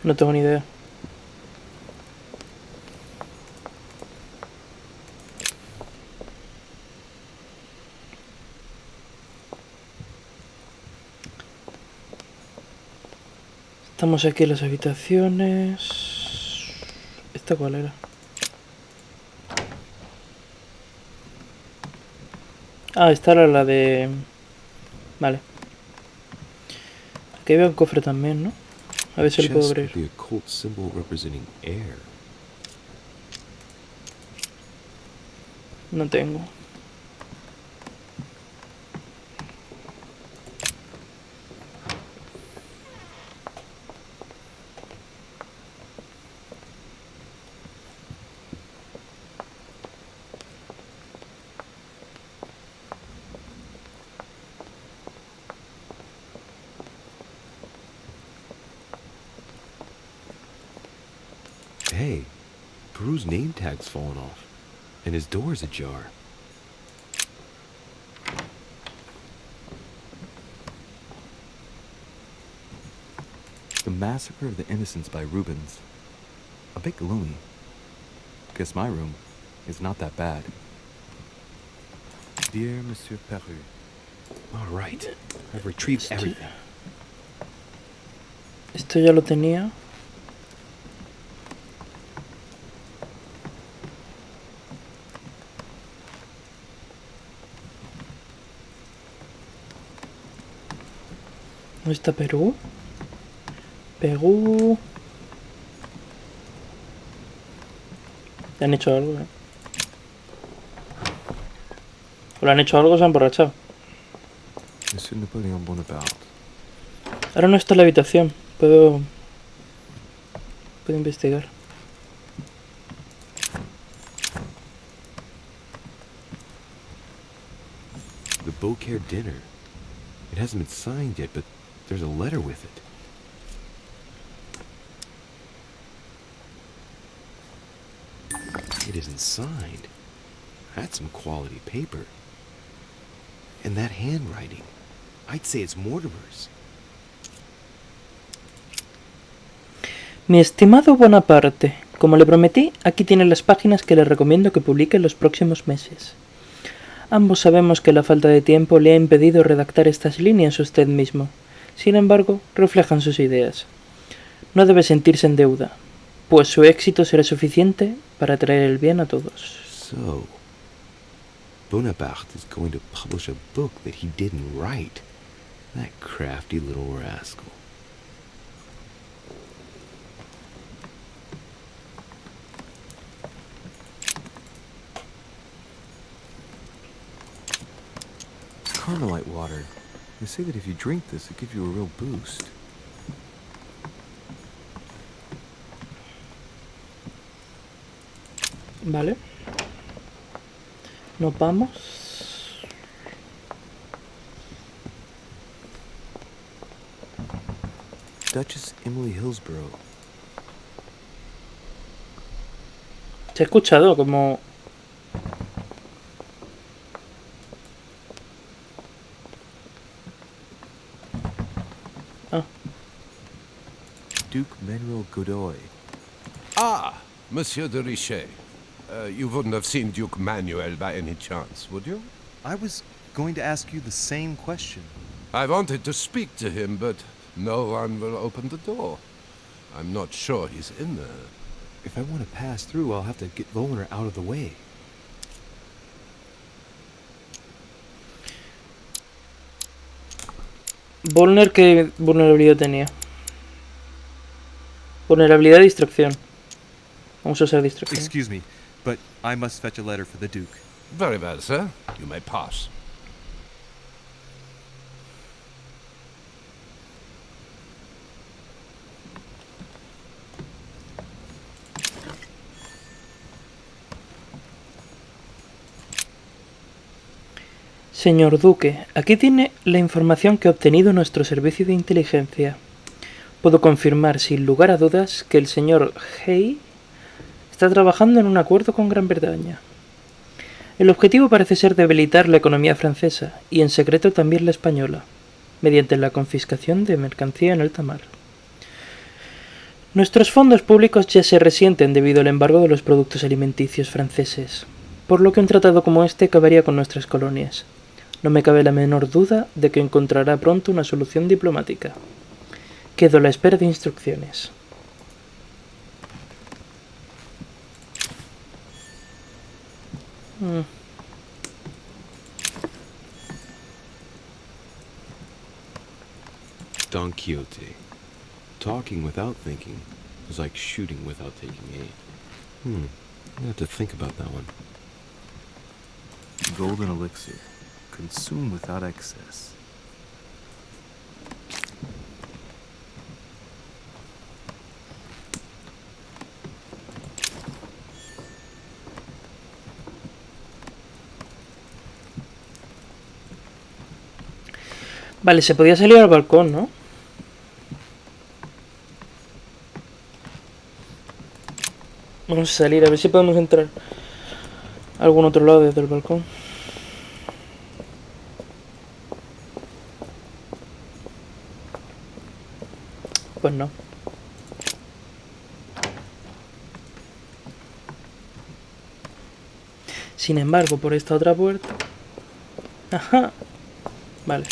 No tengo ni idea. Estamos aquí en las habitaciones. ¿Esta cuál era? Ah, esta era la de... Vale. Aquí había un cofre también, ¿no? A ver si lo puedo abrir. The occult symbol representing air. No tengo. Hey, Peru's name tag's fallen off, and his door's ajar. The Massacre of the Innocents by Rubens. A bit gloomy. Guess my room is not that bad. Dear Monsieur Peru. All right, I've retrieved everything. Esto ya lo tenía. ¿Dónde está Perú? Perú. ¿Le han hecho algo? ¿O le han hecho algo o se han emborrachado? Monsieur Napoleon Bonaparte. Ahora no está en la habitación. Puedo investigar. The Beaucaire dinner. It hasn't been signed yet, but there's a letter with it. It isn't signed. That's some quality paper. And that handwriting. I'd say it's Mortimer's. Mi estimado Bonaparte, como le prometí, aquí tiene las páginas que le recomiendo que publique en los próximos meses. Ambos sabemos que la falta de tiempo le ha impedido redactar estas líneas usted mismo. Sin embargo, reflejan sus ideas. No debe sentirse en deuda, pues su éxito será suficiente para traer el bien a todos. So, Bonaparte is going to publish a book that he didn't write. That crafty little rascal. Carmelite water. They say that if you drink this, it gives you a real boost. Vale. Nos vamos. Duchess Emily Hillsborough. Se ha escuchado como... Duke Manuel Godoy. Ah, Monsieur de Richet. You wouldn't have seen Duke Manuel by any chance, would you? I was going to ask you the same question. I wanted to speak to him, but no one will open the door. I'm not sure he's in there. If I want to pass through, I'll have to get Volner out of the way. Volner, ¿qué vulnerabilidad tenía? Vulnerabilidad y distracción. Vamos a usar distracción. Excuse me, but I must fetch a letter for the Duke. Very well, sir. You may pass. Señor Duque, aquí tiene la información que ha obtenido nuestro servicio de inteligencia. Puedo confirmar sin lugar a dudas que el señor Hay está trabajando en un acuerdo con Gran Bretaña. El objetivo parece ser debilitar la economía francesa y en secreto también la española, mediante la confiscación de mercancía en alta mar. Nuestros fondos públicos ya se resienten debido al embargo de los productos alimenticios franceses, por lo que un tratado como este acabaría con nuestras colonias. No me cabe la menor duda de que encontrará pronto una solución diplomática. Quedo a la espera de instrucciones. Don Quixote. Talking without thinking is like shooting without taking aim. I have to think about that one. Golden elixir. Consume without excess. Vale, se podía salir al balcón, ¿no? Vamos a salir, a ver si podemos entrar a algún otro lado desde el balcón. Pues no. Sin embargo, por esta otra puerta... Ajá. Vale.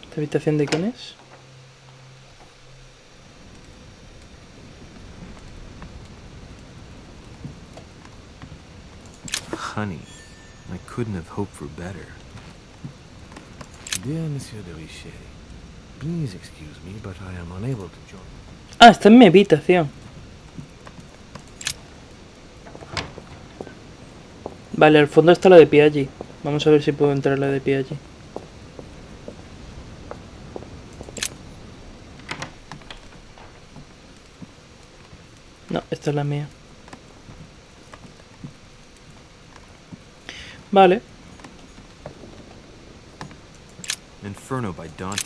¿Esta habitación de quién es? Honey, I couldn't have hoped for better. Dear Monsieur de Richet, please excuse me, but I am unable to join. Ah, está en mi habitación. Vale, al fondo está la de Piaggi. Vamos a ver si puedo entrar a la de Piaggi. No, esta es la mía. Vale. Inferno by Dante.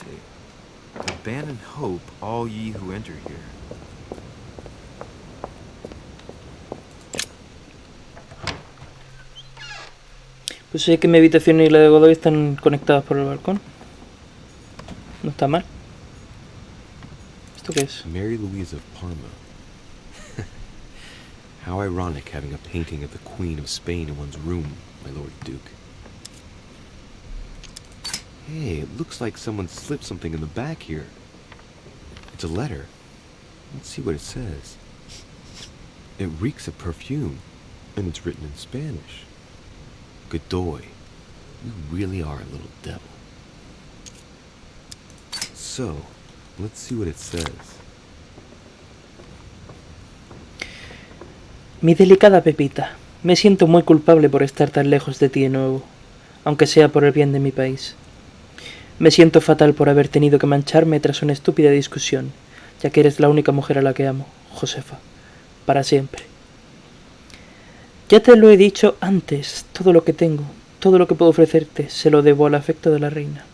Abandon hope, all ye who enter here. Pues sé que mi habitación y la de Godoy están conectadas por el balcón. No está mal. ¿Esto qué es? Mary Louise of Parma. How ironic having a painting of the Queen of Spain in one's room, my Lord Duke. Hey, it looks like someone slipped something in the back here. It's a letter. Let's see what it says. It reeks of perfume, and it's written in Spanish. Godoy, you really are a little devil. So, let's see what it says. Mi delicada Pepita, me siento muy culpable por estar tan lejos de ti de nuevo, aunque sea por el bien de mi país. Me siento fatal por haber tenido que mancharme tras una estúpida discusión, ya que eres la única mujer a la que amo, Josefa, para siempre. Ya te lo he dicho antes, todo lo que tengo, todo lo que puedo ofrecerte, se lo debo al afecto de la reina.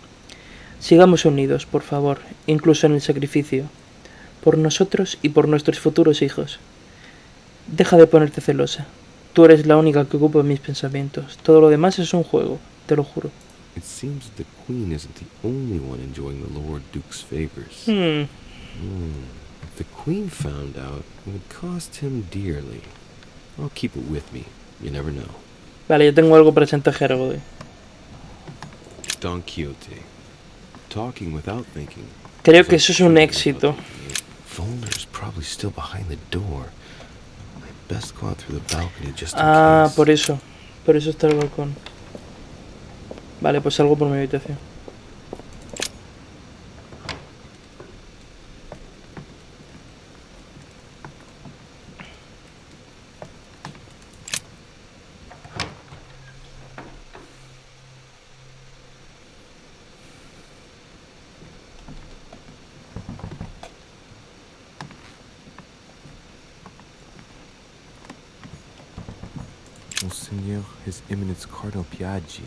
Sigamos unidos, por favor, incluso en el sacrificio, por nosotros y por nuestros futuros hijos. Deja de ponerte celosa. Tú eres la única que ocupa mis pensamientos. Todo lo demás es un juego, te lo juro. It seems the Queen isn't the only one enjoying the Lord Duke's favors. If the Queen found out, it would cost him dearly. I'll keep it with me. You never know. Vale, yo tengo algo para chantajear a Godoy. Don Quixote. Talking without thinking. Creo que eso es un éxito. Volner's probably still behind the door. I'd best go out through the balcony just in Ah, case. por eso. Por eso está el balcón. Vale, pues salgo por mi habitación. His Eminence Cardinal Piaggi.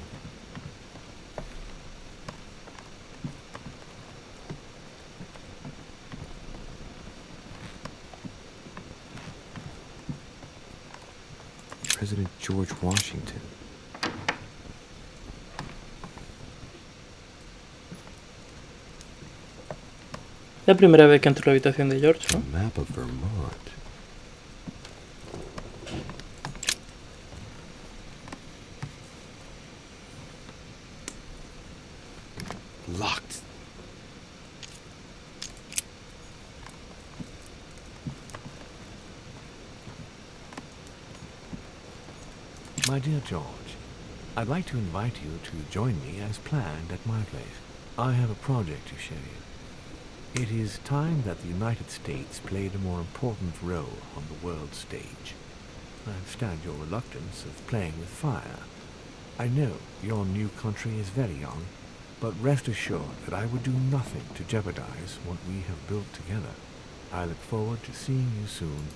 President George Washington. La primera vez que entro a la habitación de George, ¿no? Map of Vermont. Locked. My dear George, I'd like to invite you to join me as planned at my place. I have a project to show you. It is time that the United States played a more important role on the world stage. I understand your reluctance of playing with fire. I know your new country is very young, but rest assured that I would do nothing to jeopardize what we have built together. I look forward to seeing you soon.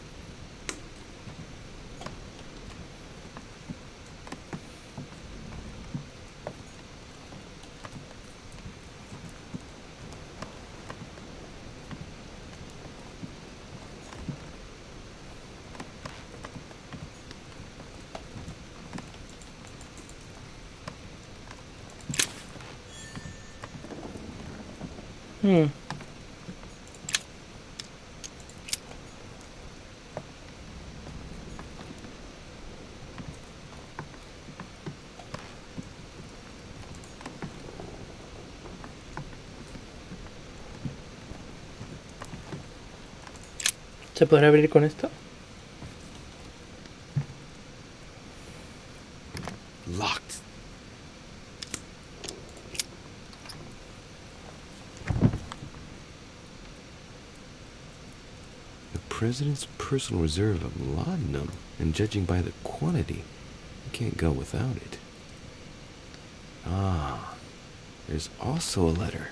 ¿Se podrá abrir con esto? Locked. The President's personal reserve of laudanum, and judging by the quantity, you can't go without it. Ah, there's also a letter.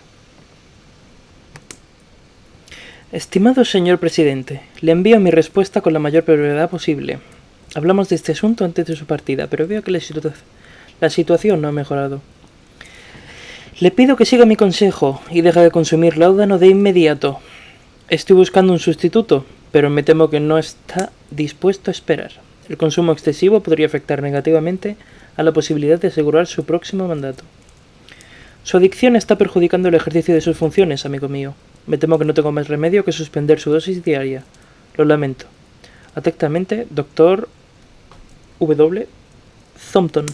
Estimado señor presidente, le envío mi respuesta con la mayor brevedad posible. Hablamos de este asunto antes de su partida, pero veo que la situación no ha mejorado. Le pido que siga mi consejo y deje de consumir láudano de inmediato. Estoy buscando un sustituto, pero me temo que no está dispuesto a esperar. El consumo excesivo podría afectar negativamente a la posibilidad de asegurar su próximo mandato. Su adicción está perjudicando el ejercicio de sus funciones, amigo mío. Me temo que no tengo más remedio que suspender su dosis diaria. Lo lamento. Atentamente, Dr. W. Thompson.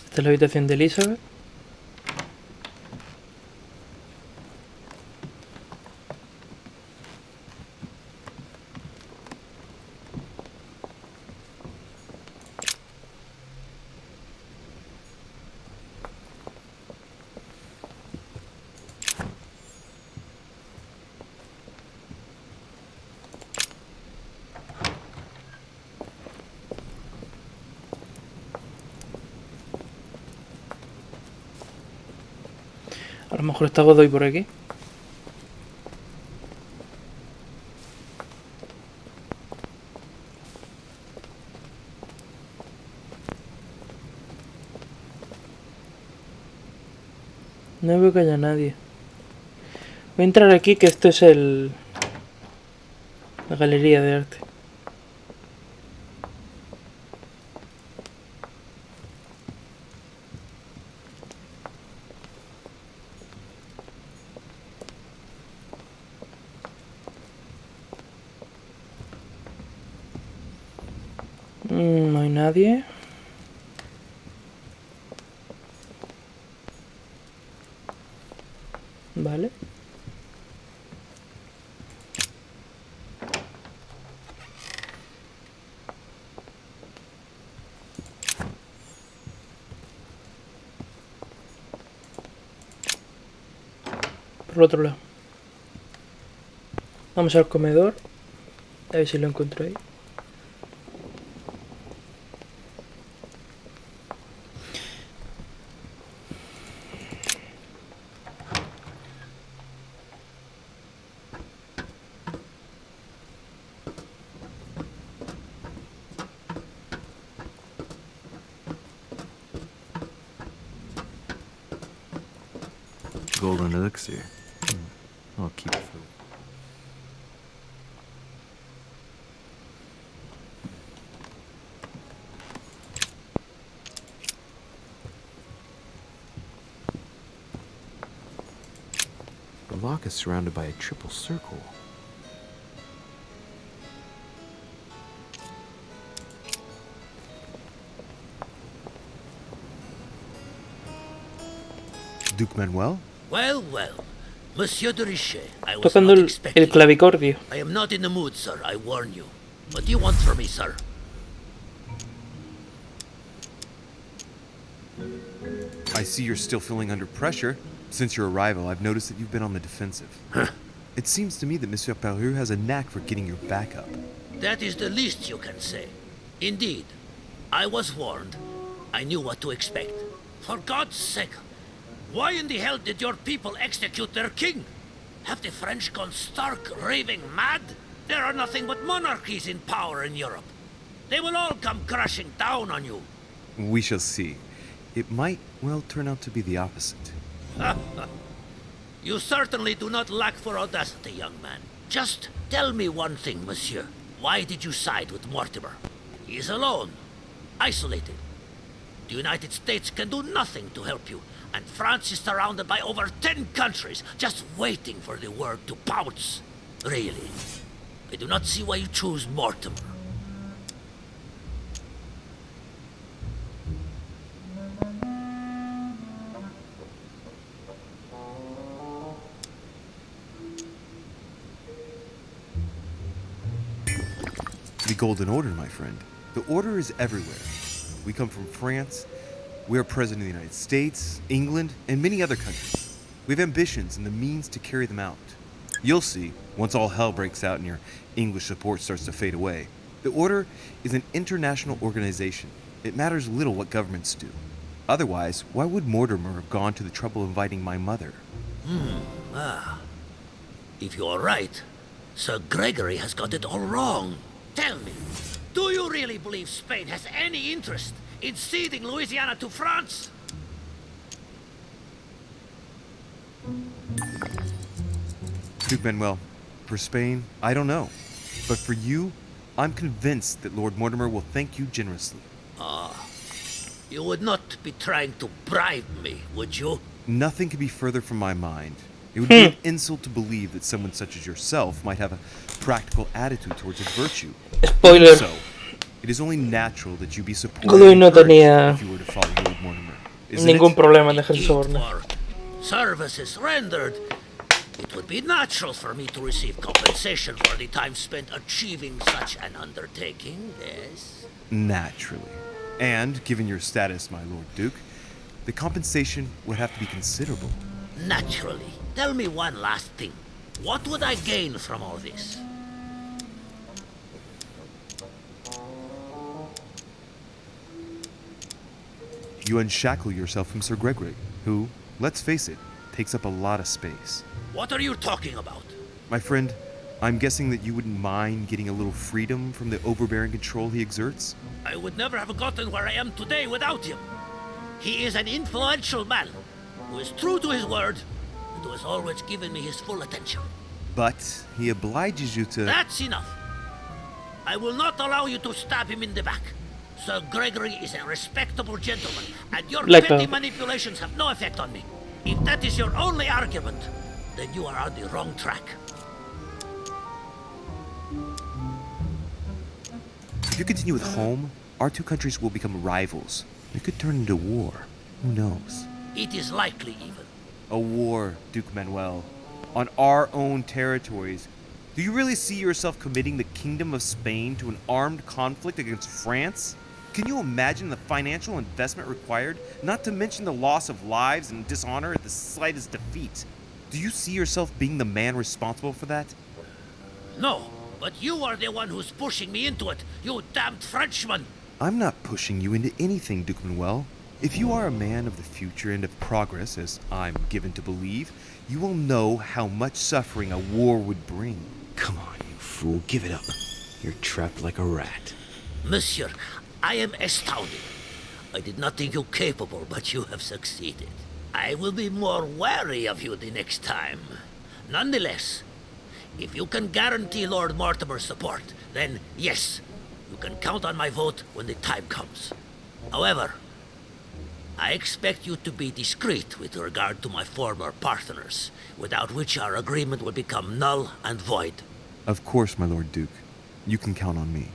Esta es la habitación de Elizabeth. A lo mejor está Godoy por aquí. No veo que haya nadie. Voy a entrar aquí, que esto es la galería de arte. No hay nadie. Vale. Por el otro lado. Vamos al comedor. A ver si lo encuentro ahí. Golden elixir. I'll keep it for... The lock is surrounded by a triple circle. Duke Manuel? Well, well. Monsieur de Richet, I was Tocando not el expecting. clavicordio. I am not in the mood, sir, I warn you. What do you want from me, sir? I see you're still feeling under pressure. Since your arrival, I've noticed that you've been on the defensive. It seems to me that Monsieur Peru has a knack for getting your back up. That is the least you can say. Indeed, I was warned. I knew what to expect. For God's sake, why in the hell did your people execute their king? Have the French gone stark, raving mad? There are nothing but monarchies in power in Europe. They will all come crashing down on you. We shall see. It might, well, turn out to be the opposite. You certainly do not lack for audacity, young man. Just tell me one thing, monsieur. Why did you side with Mortimer? He is alone, isolated. The United States can do nothing to help you, and France is surrounded by over 10 countries just waiting for the word to pounce. Really, I do not see why you choose Mortimer. The Golden Order, my friend. The Order is everywhere. We come from France. We are President of the United States, England, and many other countries. We have ambitions and the means to carry them out. You'll see, once all hell breaks out and your English support starts to fade away. The Order is an international organization. It matters little what governments do. Otherwise, why would Mortimer have gone to the trouble of inviting my mother? If you are right, Sir Gregory has got it all wrong. Tell me, do you really believe Spain has any interest in ceding Louisiana to France? Duke Manuel, for Spain, I don't know. But for you, I'm convinced that Lord Mortimer will thank you generously. You would not be trying to bribe me, would you? Nothing could be further from my mind. It would be an insult to believe that someone such as yourself might have a practical attitude towards a virtue. Spoiler. So, it is only natural that you be supported Godoy no and encouraged tenía if you were to follow Lord Mortimer. Isn't ningún it? problema en dejar su soborno. For services rendered, it would be natural for me to receive compensation for the time spent achieving such an undertaking, yes? Naturally. And, given your status, my Lord Duke, the compensation would have to be considerable. Naturally. Tell me one last thing. What would I gain from all this? You unshackle yourself from Sir Gregory, who, let's face it, takes up a lot of space. What are you talking about? My friend, I'm guessing that you wouldn't mind getting a little freedom from the overbearing control he exerts? I would never have gotten where I am today without him. He is an influential man who is true to his word and who has always given me his full attention. But he obliges you to... That's enough. I will not allow you to stab him in the back. Sir Gregory is a respectable gentleman, and your petty manipulations have no effect on me. If that is your only argument, then you are on the wrong track. If you continue with home, our two countries will become rivals. It could turn into war. Who knows? It is likely, even. A war, Duke Manuel. On our own territories. Do you really see yourself committing the Kingdom of Spain to an armed conflict against France? Can you imagine the financial investment required, not to mention the loss of lives and dishonor at the slightest defeat? Do you see yourself being the man responsible for that? No, but you are the one who's pushing me into it, you damned Frenchman! I'm not pushing you into anything, Duke Manuel. If you are a man of the future and of progress, as I'm given to believe, you will know how much suffering a war would bring. Come on, you fool, give it up. You're trapped like a rat. Monsieur, I am astounded. I did not think you capable, but you have succeeded. I will be more wary of you the next time. Nonetheless, if you can guarantee Lord Mortimer's support, then yes, you can count on my vote when the time comes. However, I expect you to be discreet with regard to my former partners, without which our agreement will become null and void. Of course, my Lord Duke. You can count on me.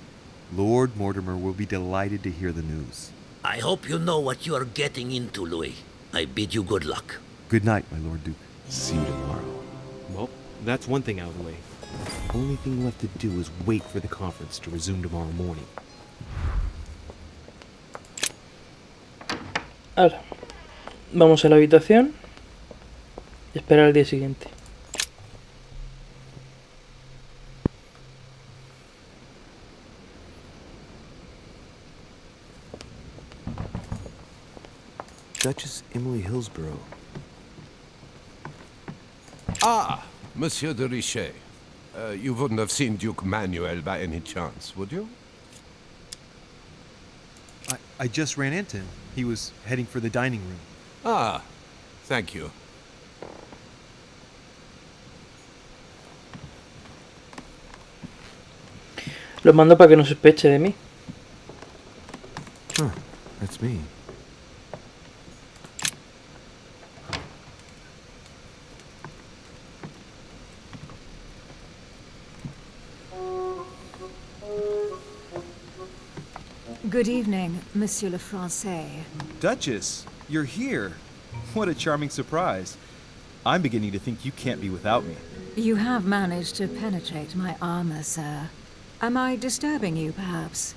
Lord Mortimer will be delighted to hear the news. I hope you know what you are getting into, Louis. I bid you good luck. Good night, my Lord Duke. See you tomorrow. Well, that's one thing out of the way. Only thing left to do is wait for the conference to resume tomorrow morning. Ahora, vamos a la habitación y esperar al día siguiente. Duchess Emily Hillsborough. Ah, Monsieur de Richet. You wouldn't have seen Duke Manuel by any chance, would you? I just ran into him. He was heading for the dining room. Ah, thank you. Lo mando para que no sospeche de mí. Huh, that's me. Good evening, Monsieur le Français. Duchess, you're here. What a charming surprise. I'm beginning to think you can't be without me. You have managed to penetrate my armor, sir. Am I disturbing you, perhaps?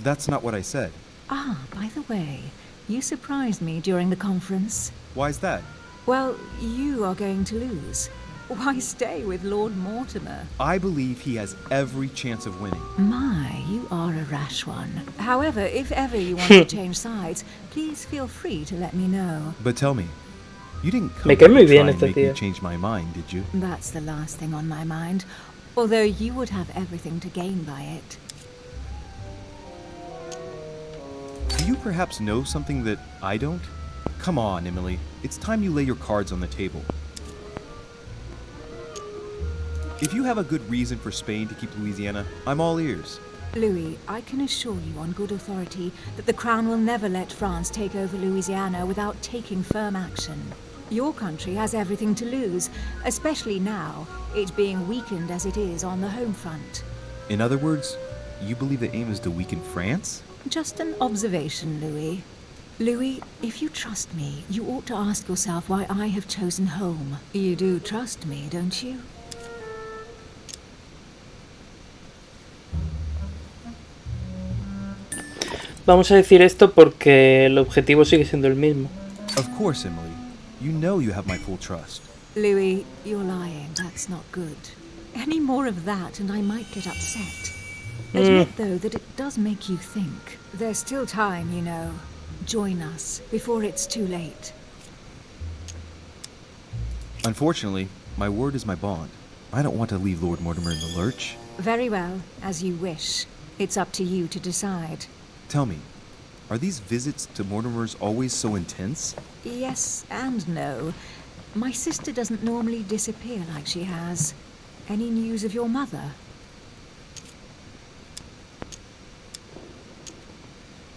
That's not what I said. Ah, by the way, you surprised me during the conference. Why's that? Well, you are going to lose. Why stay with Lord Mortimer? I believe he has every chance of winning. My, you are a rash one. However, if ever you want to change sides, please feel free to let me know. But tell me, you didn't come Me here cae muy to bien try and esta make me tía. change my mind, did you? That's the last thing on my mind. Although you would have everything to gain by it. Do you perhaps know something that I don't? Come on, Emily. It's time you lay your cards on the table. If you have a good reason for Spain to keep Louisiana, I'm all ears. Louis, I can assure you on good authority that the Crown will never let France take over Louisiana without taking firm action. Your country has everything to lose, especially now, it being weakened as it is on the home front. In other words, you believe the aim is to weaken France? Just an observation, Louis. Louis, if you trust me, you ought to ask yourself why I have chosen home. You do trust me, don't you? Vamos a decir esto porque el objetivo sigue siendo el mismo. Of course, Emily. You know you have my full trust. Louis, you're lying. That's not good. Any more of that and I might get upset. Admit, though, that it does make you think. There's still time, you know. Join us before it's too late. Unfortunately, my word is my bond. I don't want to leave Lord Mortimer in the lurch. Very well, as you wish. It's up to you to decide. Tell me, are these visits to Mortimer's always so intense? Yes and no. My sister doesn't normally disappear like she has. Any news of your mother?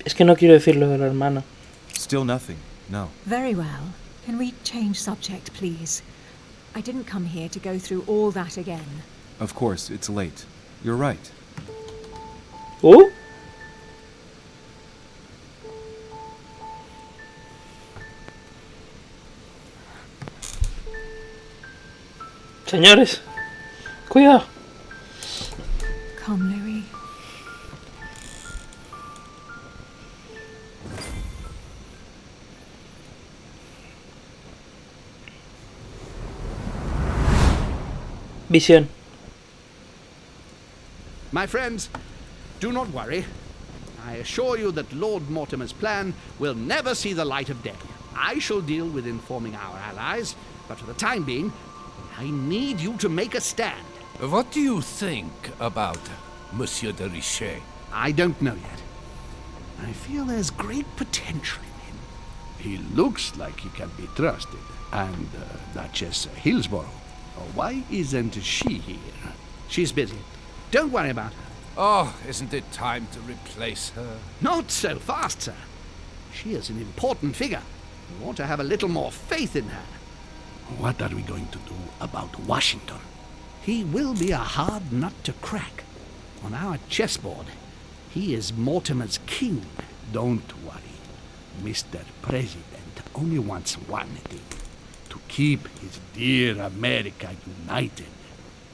Es que no quiero decir lo de la hermana. Still nothing, no. Very well. Can we change subject, please? I didn't come here to go through all that again. Of course, it's late. You're right. ¿Oh? Señores, cuidado. Come, Louis. Visión. My friends, do not worry. I assure you that Lord Mortimer's plan will never see the light of day. I shall deal with informing our allies, but for the time being, I need you to make a stand. What do you think about Monsieur de Richet? I don't know yet. I feel there's great potential in him. He looks like he can be trusted. And Duchess Hillsborough. Why isn't she here? She's busy. Don't worry about her. Oh, isn't it time to replace her? Not so fast, sir. She is an important figure. You ought to have a little more faith in her. What are we going to do about Washington? He will be a hard nut to crack. On our chessboard, he is Mortimer's king. Don't worry. Mr. President only wants one thing. To keep his dear America united.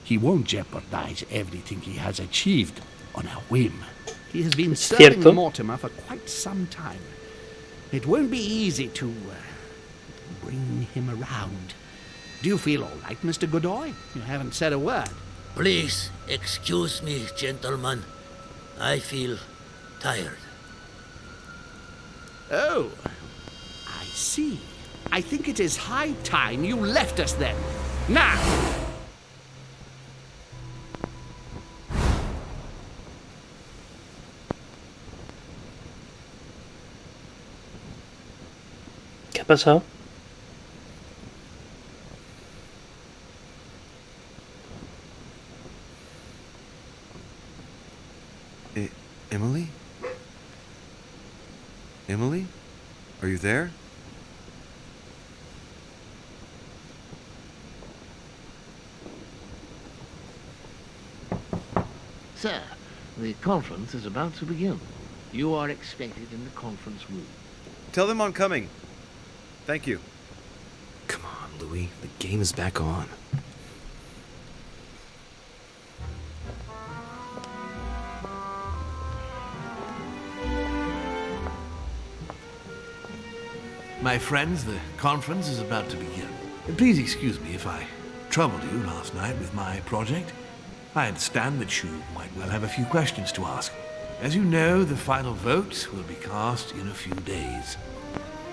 He won't jeopardize everything he has achieved on a whim. He has been serving Mortimer for quite some time. It won't be easy to bring him around. Do you feel all right, Mr. Godoy? You haven't said a word. Please excuse me, gentlemen. I feel tired. Oh, I see. I think it is high time you left us then. Now! ¿Qué ha pasado? Emily? Emily? Are you there? Sir, the conference is about to begin. You are expected in the conference room. Tell them I'm coming. Thank you. Come on, Louis. The game is back on. My friends, the conference is about to begin. Please excuse me if I troubled you last night with my project. I understand that you might well have a few questions to ask. As you know, the final vote will be cast in a few days.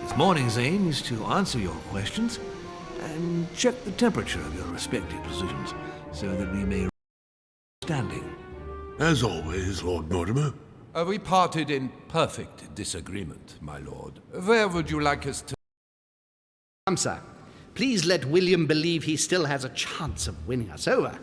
This morning's aim is to answer your questions and check the temperature of your respective positions so that we may standing. As always, Lord Mortimer. We parted in perfect disagreement, my lord. Where would you like us to... Sir, please let William believe he still has a chance of winning us over.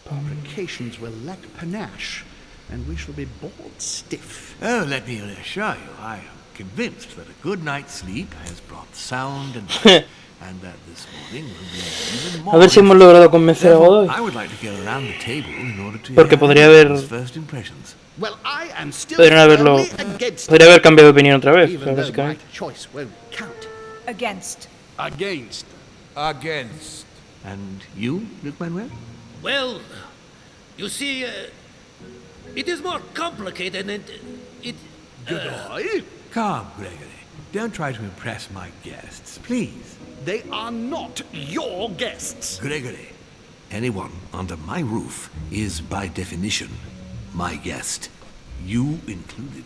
Fabrications will lack panache, and we shall be bored stiff. Oh, let me assure you, I am convinced that a good night's sleep has brought sound and rest, and that this morning will be even more. A ver si hemos logrado convencer a Godoy. I would like to go around the table in order to Porque podría haber... first impressions. Well, I am still podría haber cambiado de opinión otra vez, básicamente. Choice won't count. Against. Against. Against. And you, Luke Manuel? Well, you see, it is more complicated and it... Godoy? Come, Gregory. Don't try to impress my guests, please. They are not your guests. Gregory, anyone under my roof is by definition my guest. You included.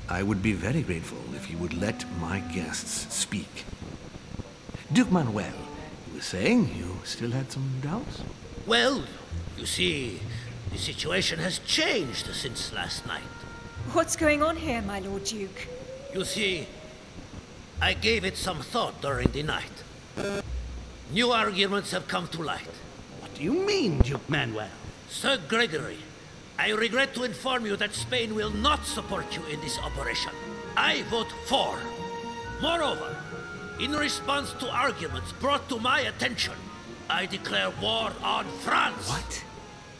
I would be very grateful if you would let my guests speak. Duke Manuel, you were saying you still had some doubts? Well, you see, the situation has changed since last night. What's going on here, my Lord Duke? You see, I gave it some thought during the night. New arguments have come to light. What do you mean, Duke Manuel? Sir Gregory, I regret to inform you that Spain will not support you in this operation. I vote for. Moreover, in response to arguments brought to my attention, I declare war on France. What?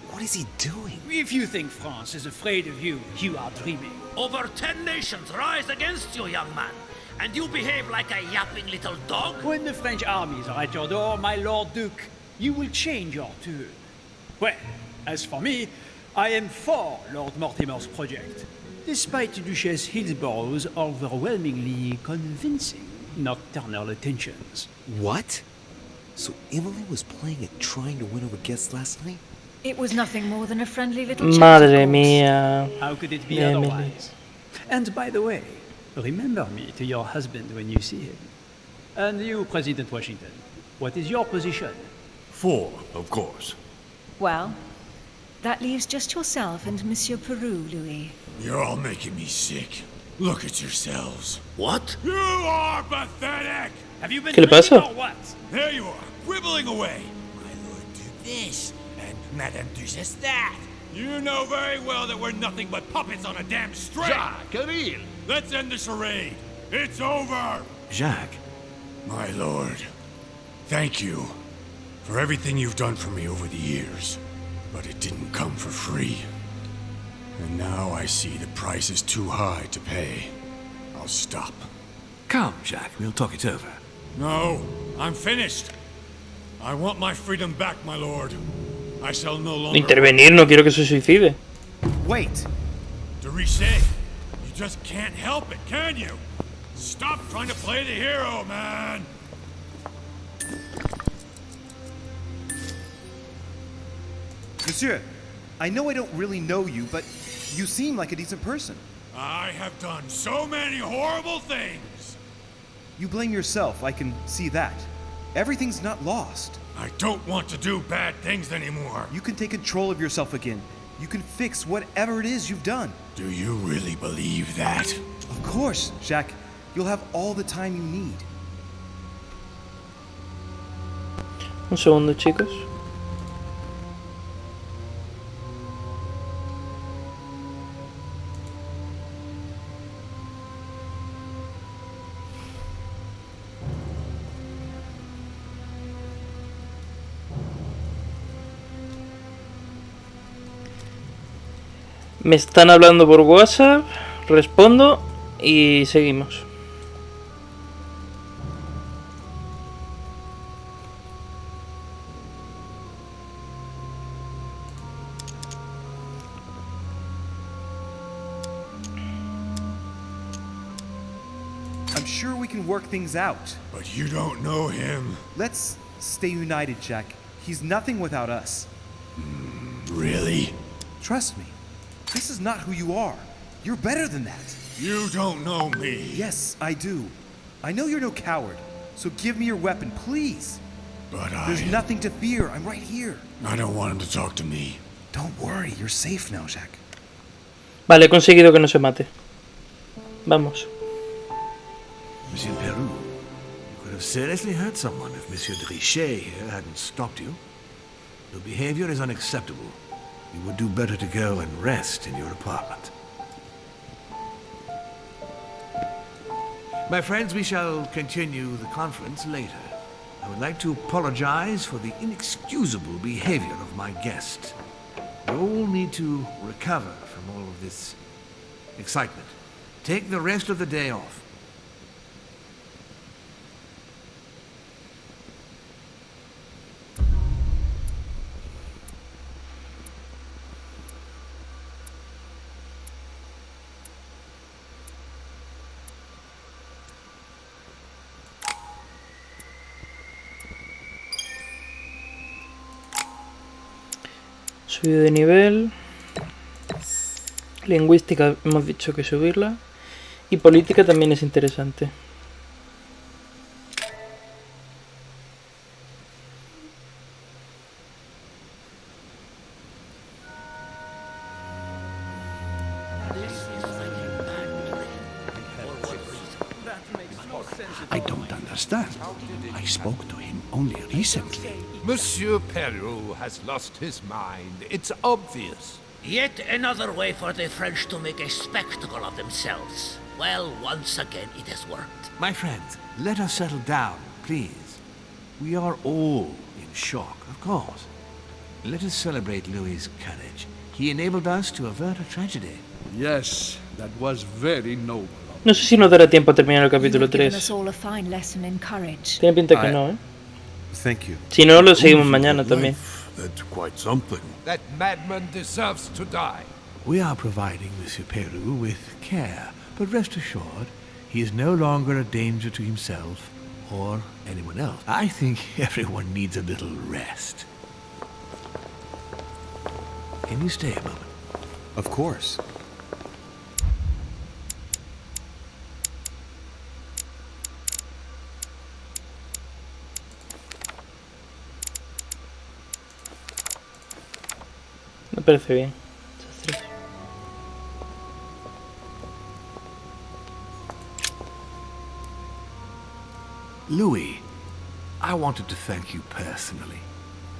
What is he doing? If you think France is afraid of you, you are dreaming. Over 10 nations rise against you, young man, and you behave like a yapping little dog? When the French armies are at your door, my Lord Duke, you will change your tune. Well, as for me, I am for Lord Mortimer's project, despite Duchess Hillsborough's overwhelmingly convincing nocturnal attentions. What? So Emily was playing at trying to win over guests last night? It was nothing more than a friendly little chat. Madre mía. How could it be otherwise? And by the way, remember me to your husband when you see him. And you, President Washington, what is your position? For, of course. Well, that leaves just yourself and Monsieur Peru, Louis. You're all making me sick. Look at yourselves. What? You are pathetic! Have you been ¿Qué le drinking pasa? or what? There you are, quibbling away. My lord did this, and Madame does that. You know very well that we're nothing but puppets on a damn string. Jacques, Camille! Let's end the charade. It's over. Jacques, My lord, thank you for everything you've done for me over the years. But it didn't come for free. And now I see the price is too high to pay. I'll stop. come, Jacques, we'll talk it over. No, I'm finished. I want my freedom back, my lord. I shall no longer... Intervenir, no quiero que se suicide. Wait! De Richet, you just can't help it, can you? Stop trying to play the hero, man! Monsieur, I know I don't really know you, but you seem like a decent person. I have done so many horrible things! You blame yourself, I can see that. Everything's not lost. I don't want to do bad things anymore. You can take control of yourself again. You can fix whatever it is you've done. Do you really believe that? Of course, Jacques. You'll have all the time you need. Un segundo, chicos. Me están hablando por WhatsApp, respondo y seguimos. I'm sure we can work things out. But you don't know him. Let's stay united, Jacques. He's nothing without us. Really? Trust me. This is not who you are. You're better than that. You don't know me. Yes, I do. I know you're no coward, so give me your weapon, please. But There's nothing to fear. I'm right here. I don't want him to talk to me. Don't worry, you're safe now, Jacques. Vale, he conseguido que no se mate. Vamos. Monsieur Peru, you could have seriously hurt someone if Monsieur de Richet here hadn't stopped you. Your behavior is unacceptable. You would do better to go and rest in your apartment. My friends, we shall continue the conference later. I would like to apologize for the inexcusable behavior of my guest. We all need to recover from all of this excitement. Take the rest of the day off. Subido de nivel. Lingüística hemos dicho que subirla. Y política también es interesante. I don't understand. I spoke to him only recently. Monsieur Peru has lost his mind. It's obvious. Yet another way for the French to make a spectacle of themselves. Well, once again it has worked. My friends, let us settle down, please. We are all in shock, of course. Let us celebrate Louis's courage. He enabled us to avert a tragedy. Yes, that was very noble. No sé si nos dará tiempo a terminar el capítulo You've given 3. us all a fine lesson in courage. Tiene pinta que no, ¿eh? Thank you. Si no, lo seguimos mañana también. That's quite something. That madman deserves to die. We are providing Monsieur Peru with care, but rest assured, he is no longer a danger to himself or anyone else. I think everyone needs a little rest. Can you stay a moment? Of course. Me parece bien. Louis, I wanted to thank you personally.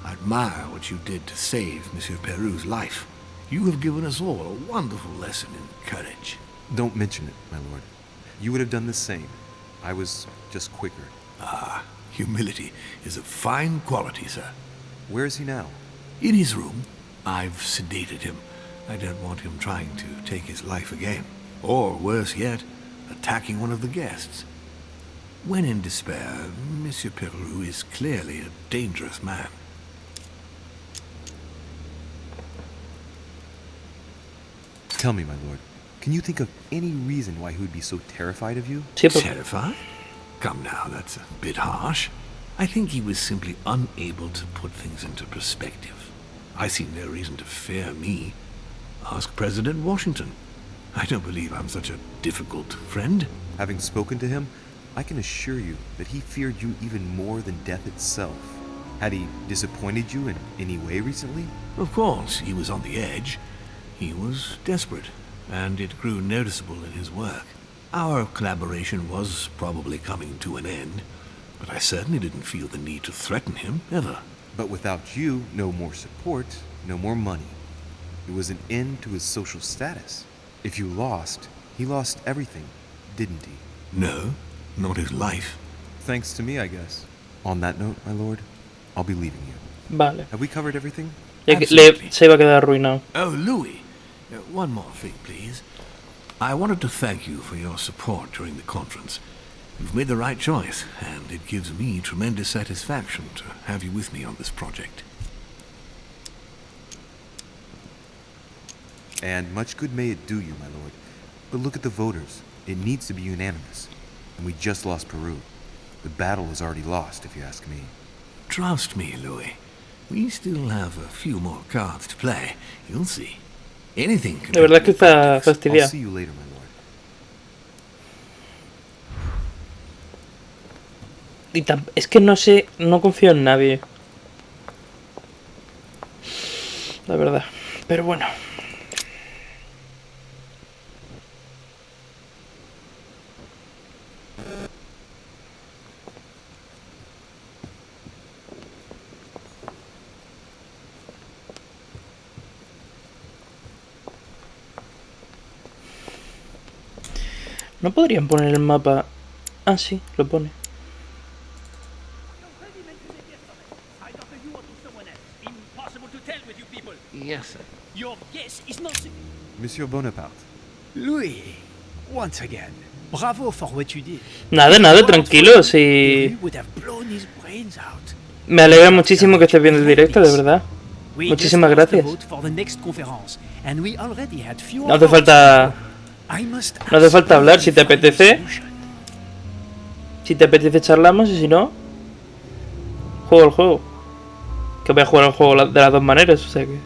I admire what you did to save Monsieur Peru's life. You have given us all a wonderful lesson in courage. Don't mention it, my lord. You would have done the same. I was just quicker. Ah, humility is a fine quality, sir. Where is he now? In his room. I've sedated him. I don't want him trying to take his life again. Or, worse yet, attacking one of the guests. When in despair, Monsieur Peru is clearly a dangerous man. Tell me, my lord, can you think of any reason why he would be so terrified of you? Terrified? Come now, that's a bit harsh. I think he was simply unable to put things into perspective. I see no reason to fear me. Ask President Washington. I don't believe I'm such a difficult friend. Having spoken to him, I can assure you that he feared you even more than death itself. Had he disappointed you in any way recently? Of course, he was on the edge. He was desperate, and it grew noticeable in his work. Our collaboration was probably coming to an end, but I certainly didn't feel the need to threaten him, ever. But without you, no more support, no more money. It was an end to his social status. If you lost, he lost everything, didn't he? No, not his life. Thanks to me, I guess. On that note, my lord, I'll be leaving you. Vale. Have we covered everything? Se iba a quedar arruinado. Oh, Louis, one more thing, please. I wanted to thank you for your support during the conference. You've made the right choice, and it gives me tremendous satisfaction to have you with me on this project. And much good may it do you, my lord. But look at the voters. It needs to be unanimous. And we just lost Peru. The battle is already lost, if you ask me. Trust me, Louis. We still have a few more cards to play. You'll see. Anything can De verdad que está fastidiado. I'll see you later, my lord. Es que no sé, no confío en nadie. La verdad. Pero bueno. ¿No podrían poner el mapa? Ah, sí, lo pone. Yes, sir. Your guess is not... Monsieur Bonaparte. Louis, once again, bravo for what you did. Nada, tranquilo, si... Me alegra muchísimo que estés viendo el directo, de verdad. Muchísimas gracias. No hace falta... No hace falta hablar, si te apetece. Si te apetece charlamos y si no... Juego el juego. Que voy a jugar el juego de las dos maneras, o sea que...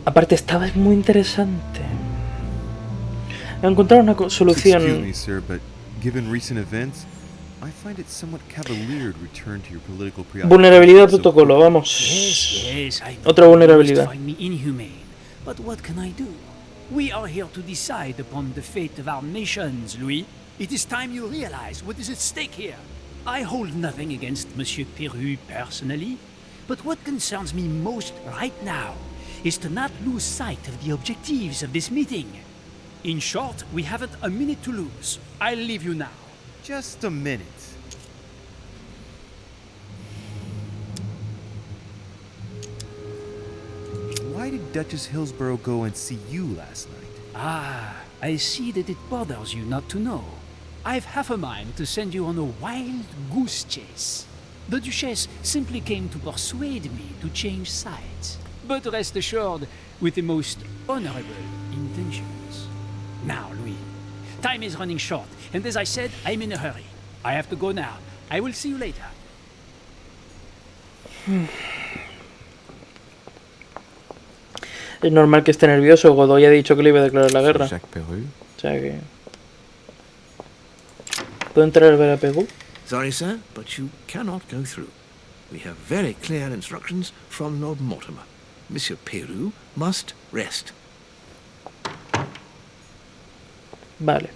Aparte estaba muy interesante. Encontrar una solución... Excuse me, sir, but given recent events, I find it somewhat cavalier to return to your political preoccupation. Vulnerabilidad protocolo, vamos. Otra vulnerabilidad. But what can I do? We are here to decide upon the fate of our nations, Louis. It is time you realize what is at stake here. I hold nothing against Monsieur Peru personally, but what concerns me most right now is to not lose sight of the objectives of this meeting. In short, we haven't a minute to lose. I'll leave you now. Just a minute. Why did Duchess Hillsborough go and see you last night? Ah, I see that it bothers you not to know. I've half a mind to send you on a wild goose chase. The Duchess simply came to persuade me to change sides. But rest assured, with the most honorable intentions. Now, Louis, time is running short, and as I said, I'm in a hurry. I have to go now. I will see you later. Es normal que esté nervioso. Godoy ha dicho que le iba a declarar la guerra. O sea que... ¿Puedo entrar a ver a Pegu? Sorry, sir, but you cannot go through. We have very clear instructions from Lord Mortimer. Monsieur Peru must rest. Vale.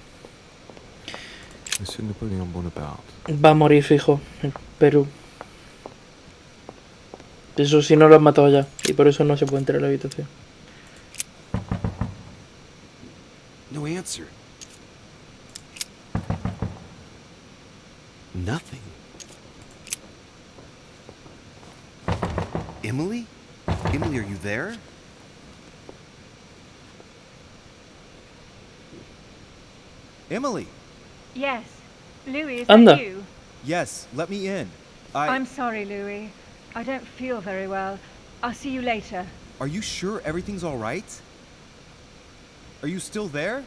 Monsieur Napoleon Bonaparte. Va a morir fijo en Perú. Eso si no lo han matado ya. Y por eso no se puede entrar a la habitación. No answer. Nothing. Emily? Emily, are you there? Emily! Yes. Louis, is Anda. that you? Yes, let me in. I'm sorry, Louis. I don't feel very well. I'll see you later. Are you sure everything's all right? Are you still there?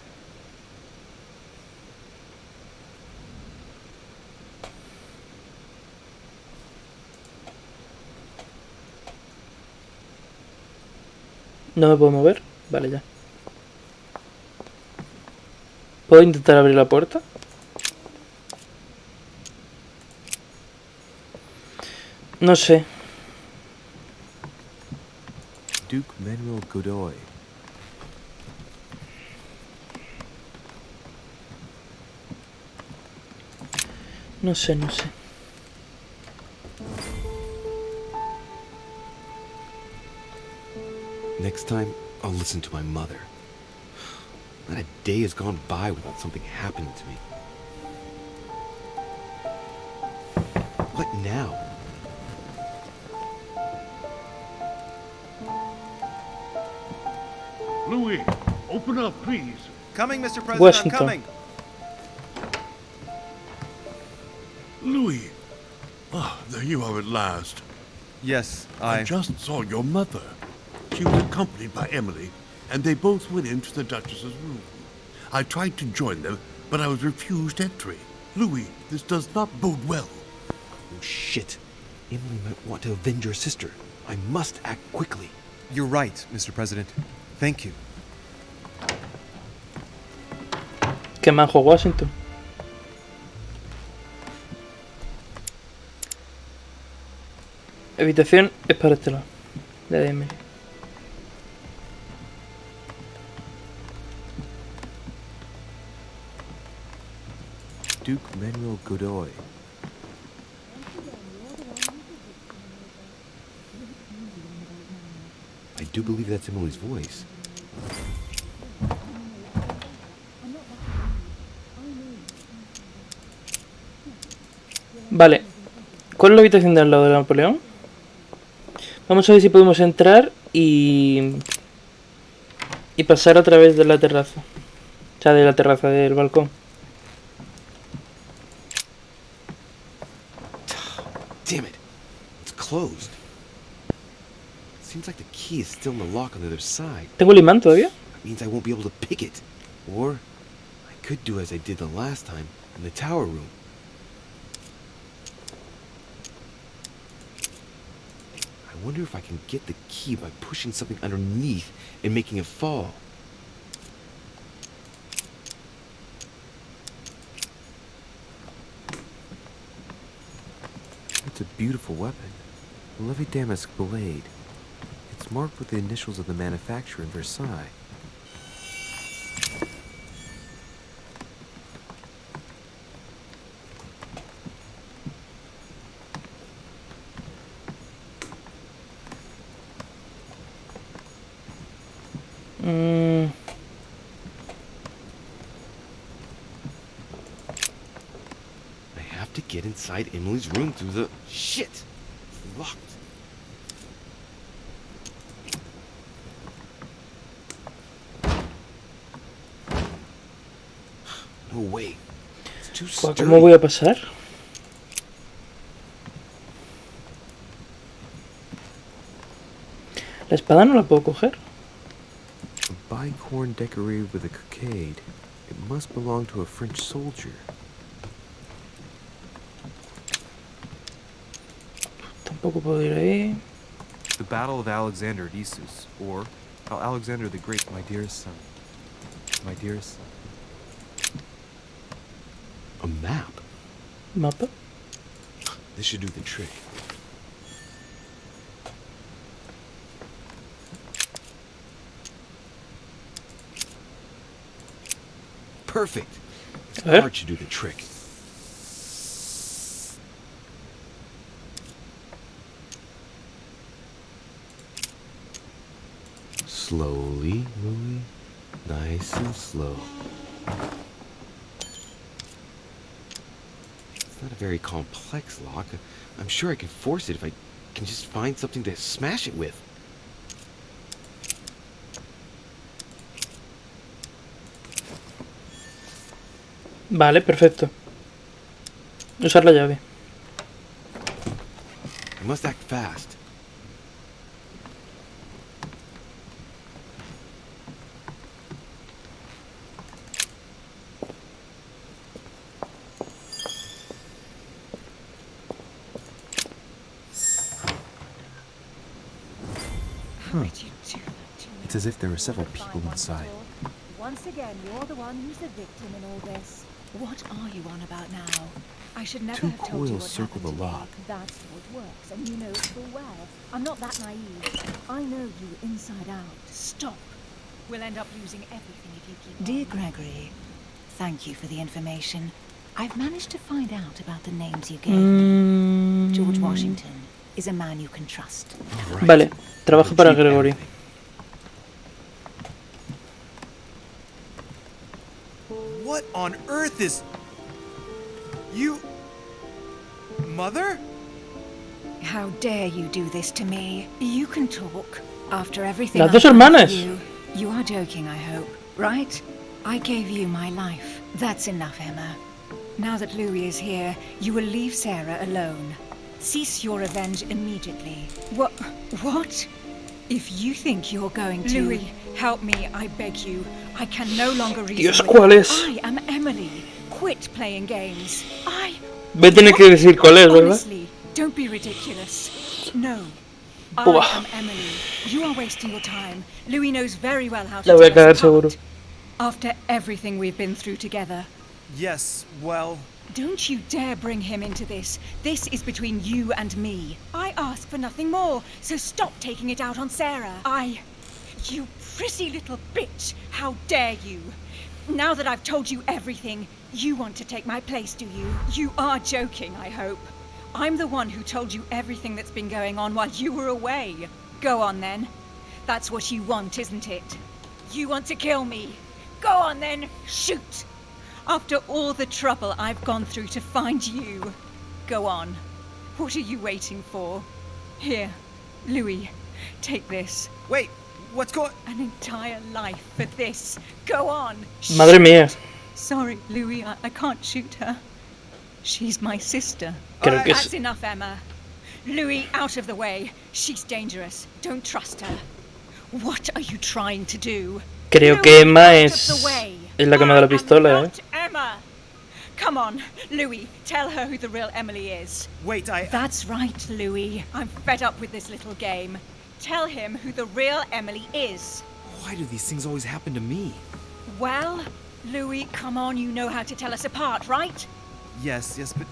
No me puedo mover. Vale, ya. ¿Puedo intentar abrir la puerta? No sé. Duke Manuel Godoy. No sé, no sé. Next time, I'll listen to my mother. Not a day has gone by without something happening to me. What now? Louis, open up, please. Coming, Mr. President, Washington. I'm coming. Louis. Ah, there you are at last. Yes, I just saw your mother. She was accompanied by Emily, and they both went into the Duchess's room. I tried to join them, but I was refused entry. Louis, this does not bode well. Oh, shit. Emily might want to avenge her sister. I must act quickly. You're right, Mr. President. Thank you. Qué majo Washington. Habitación es para este lado. La de Emily. Duke Manuel Godoy. I do believe that's Emily's voice. Vale. ¿Cuál es la habitación de al lado de Napoleón? Vamos a ver si podemos entrar y pasar a través de la terraza. O sea, de la terraza del balcón. Damn it. It's closed. Seems like the key is still in the lock on the other side. ¿Tengo el imán todavía? That means I won't be able to pick it. Or I could do as I did the last time in the tower room. I wonder if I can get the key by pushing something underneath and making it fall. It's a beautiful weapon. A Levy Damask blade. It's marked with the initials of the manufacturer in Versailles. I have to get inside Emily's room through the... Shit! It's locked. No way. It's too sturdy. ¿Cómo voy a pasar? ¿La espada no la puedo coger? A bicorn decorated with a cockade. It must belong to a French soldier. Tampoco puedo ir ahí. The Battle of Alexander at Issus, or how Alexander the Great, My dearest son. My dearest son. A map? Mapa. This should do the trick. Perfect. This card should do the trick. Slowly, Louis. Nice and slow. It's not a very complex lock. I'm sure I can force it if I can just find something to smash it with. Vale, perfecto. Usar la llave. I must act fast. It's as if there are several people inside. Once again, you're the one who's the victim in all this. What are you on about now? I should never Two have told you coils what circle happened the to me. lock. That's how it works, and you know it full well. I'm not that naive. I know you inside out. Stop. We'll end up losing everything if you keep Dear on. Gregory, thank you for the information. I've managed to find out about the names you gave me. George Washington is a man you can trust. Vale, trabajo para Gregory. What on earth is... You... Mother? How dare you do this to me? You can talk. After everything Las I've dos done for hermanas. you are joking, I hope, right? I gave you my life. That's enough, Emma. Now that Louis is here, you will leave Sarah alone. Cease your revenge immediately. What? If you think you're going to... Louis, help me, I beg you. I can no longer reason Dios, with ¿cuál you. es? I am Emily. Quit playing games. Me tiene que decir cuál es, ¿verdad? Honestly, don't be ridiculous. No. Buah. I am Emily. You are wasting your time. Louis knows very well how to La voy a tell cagar us apart. seguro. After everything we've been through together. Yes, well... Don't you dare bring him into this. This is between you and me. I ask for nothing more, so stop taking it out on Sarah. You prissy little bitch! How dare you! Now that I've told you everything, you want to take my place, do you? You are joking, I hope. I'm the one who told you everything that's been going on while you were away. Go on then. That's what you want, isn't it? You want to kill me. Go on then, shoot! After all the trouble I've gone through to find you. Go on. What are you waiting for? Here, Louis, take this. Wait, what's going... An entire life for this. Go on. Madre mía. Sorry, Louis, I can't shoot her. She's my sister. Creo que That's es... enough, Emma. Louis, out of the way. She's dangerous. Don't trust her. What are you trying to do? Creo que Emma es la que me da la pistola, ¿eh? Emma! Come on, Louis, tell her who the real Emily is. Wait, That's right, Louis. I'm fed up with this little game. Tell him who the real Emily is. Why do these things always happen to me? Well, Louis, come on, you know how to tell us apart, right? Yes, but...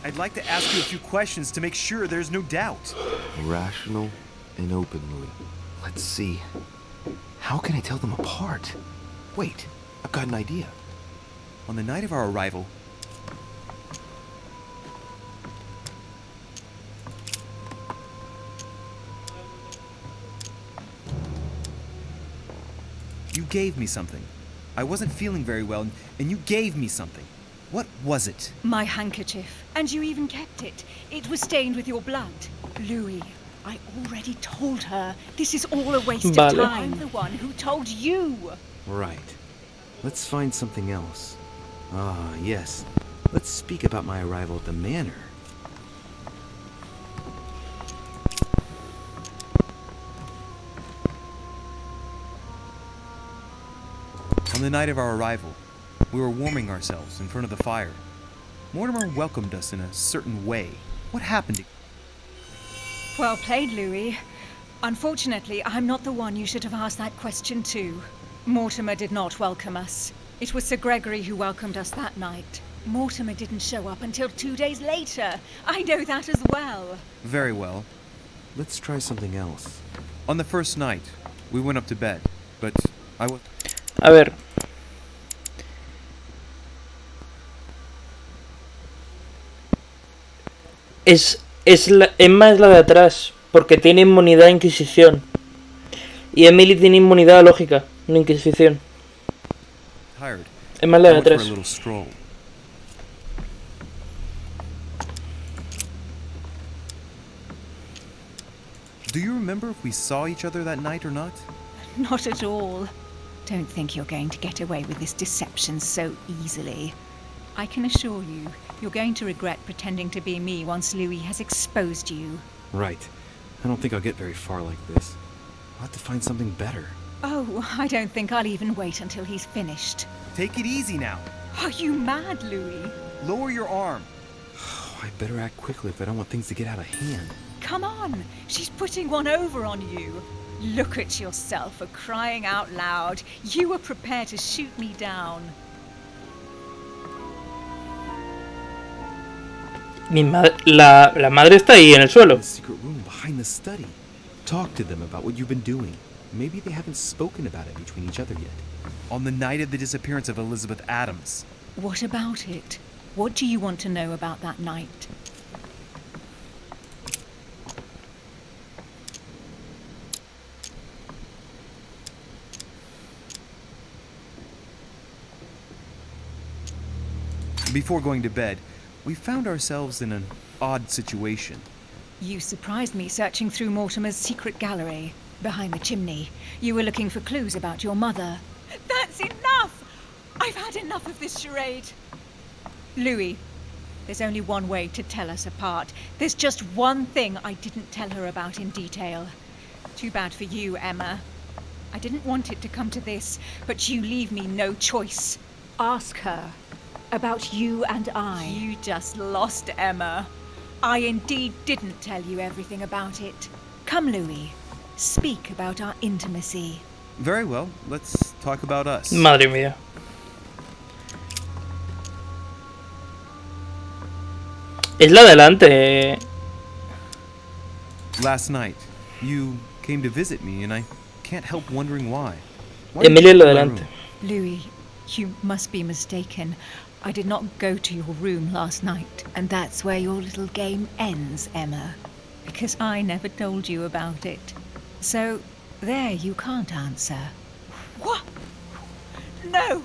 I'd like to ask you a few questions to make sure there's no doubt. Rational and open, Louis. Let's see. How can I tell them apart? Wait, I've got an idea. On the night of our arrival... You gave me something. I wasn't feeling very well, and you gave me something. What was it? My handkerchief. And you even kept it. It was stained with your blood. Louis, I already told her. This is all a waste of time. I'm the one who told you. Right. Let's find something else. Ah, yes. Let's speak about my arrival at the manor. On the night of our arrival, we were warming ourselves in front of the fire. Mortimer welcomed us in a certain way. What happened? Well played, Louis. Unfortunately, I'm not the one you should have asked that question to. Mortimer did not welcome us. It was Sir Gregory who welcomed us that night. Mortimer didn't show up until 2 days later. I know that as well. Very well. Let's try something else. On the first night, we went up to bed, but I was... A ver. Emma es la de atrás, porque tiene inmunidad a Inquisición. Y Emily tiene inmunidad lógica, una Inquisición. Tired. Es más la I de went for a 3. little stroll. Do you remember if we saw each other that night or not? Not at all. Don't think you're going to get away with this deception so easily. I can assure you, you're going to regret pretending to be me once Louis has exposed you. Right. I don't think I'll get very far like this. I'll have to find something better. Oh, I don't think I'll even wait until he's finished. Take it easy now. Are you mad, Louis? Lower your arm. I better act quickly if I don't want things to get out of hand. Come on, she's putting one over on you. Look at yourself for crying out loud. You were prepared to shoot me down. La madre está ahí en el suelo. The secret room behind the study. Talk to them about what you've been doing. Maybe they haven't spoken about it between each other yet. On the night of the disappearance of Elizabeth Adams. What about it? What do you want to know about that night? Before going to bed, we found ourselves in an odd situation. You surprised me searching through Mortimer's secret gallery. Behind the chimney. You were looking for clues about your mother. That's enough! I've had enough of this charade. Louis, there's only one way to tell us apart. There's just one thing I didn't tell her about in detail. Too bad for you, Emma. I didn't want it to come to this, but you leave me no choice. Ask her about you and I. You just lost, Emma. I indeed didn't tell you everything about it. Come, Louis. Speak about our intimacy. Very well, let's talk about us. Madre mía. Es la delante. Last night, you came to visit me, and I can't help wondering why. Emilia es la delante. Louis, you must be mistaken. I did not go to your room last night, and that's where your little game ends, Emma. Because I never told you about it. So, there you can't answer. What? No!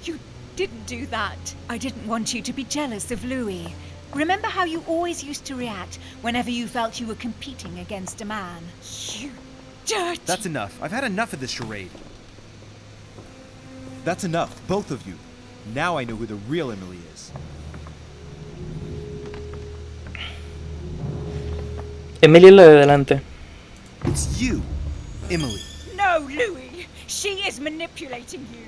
You didn't do that. I didn't want you to be jealous of Louis. Remember how you always used to react whenever you felt you were competing against a man? You dirty... That's enough. I've had enough of this charade. That's enough, both of you. Now I know who the real Emily is. Emilia es la de delante. It's you, Emily. No, Louis! She is manipulating you!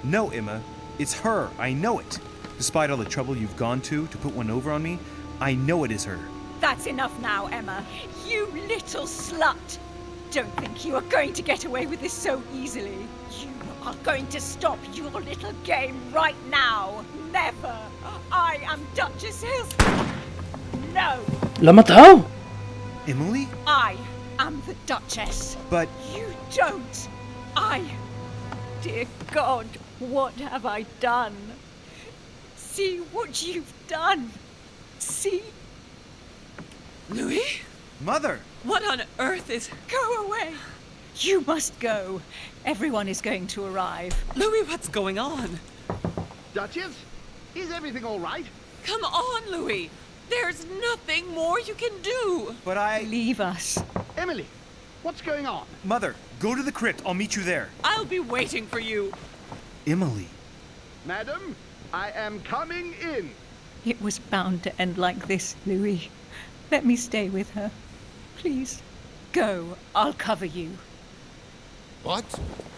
No, Emma. It's her. I know it. Despite all the trouble you've gone to put one over on me, I know it is her. That's enough now, Emma. You little slut! Don't think you are going to get away with this so easily. You are going to stop your little game right now. Never! I am Duchess Hills... No! ¿La ha matado? Emily? I am the Duchess. But... You don't. Dear God, what have I done? See what you've done. See? Louis? Mother! What on earth is... Go away. You must go. Everyone is going to arrive. Louis, what's going on? Duchess? Is everything all right? Come on, Louis. There's nothing more you can do. But I... Leave us. Emily, what's going on? Mother, go to the crypt. I'll meet you there. I'll be waiting for you. Emily. Madam, I am coming in. It was bound to end like this, Louis. Let me stay with her. Please, go. I'll cover you. What?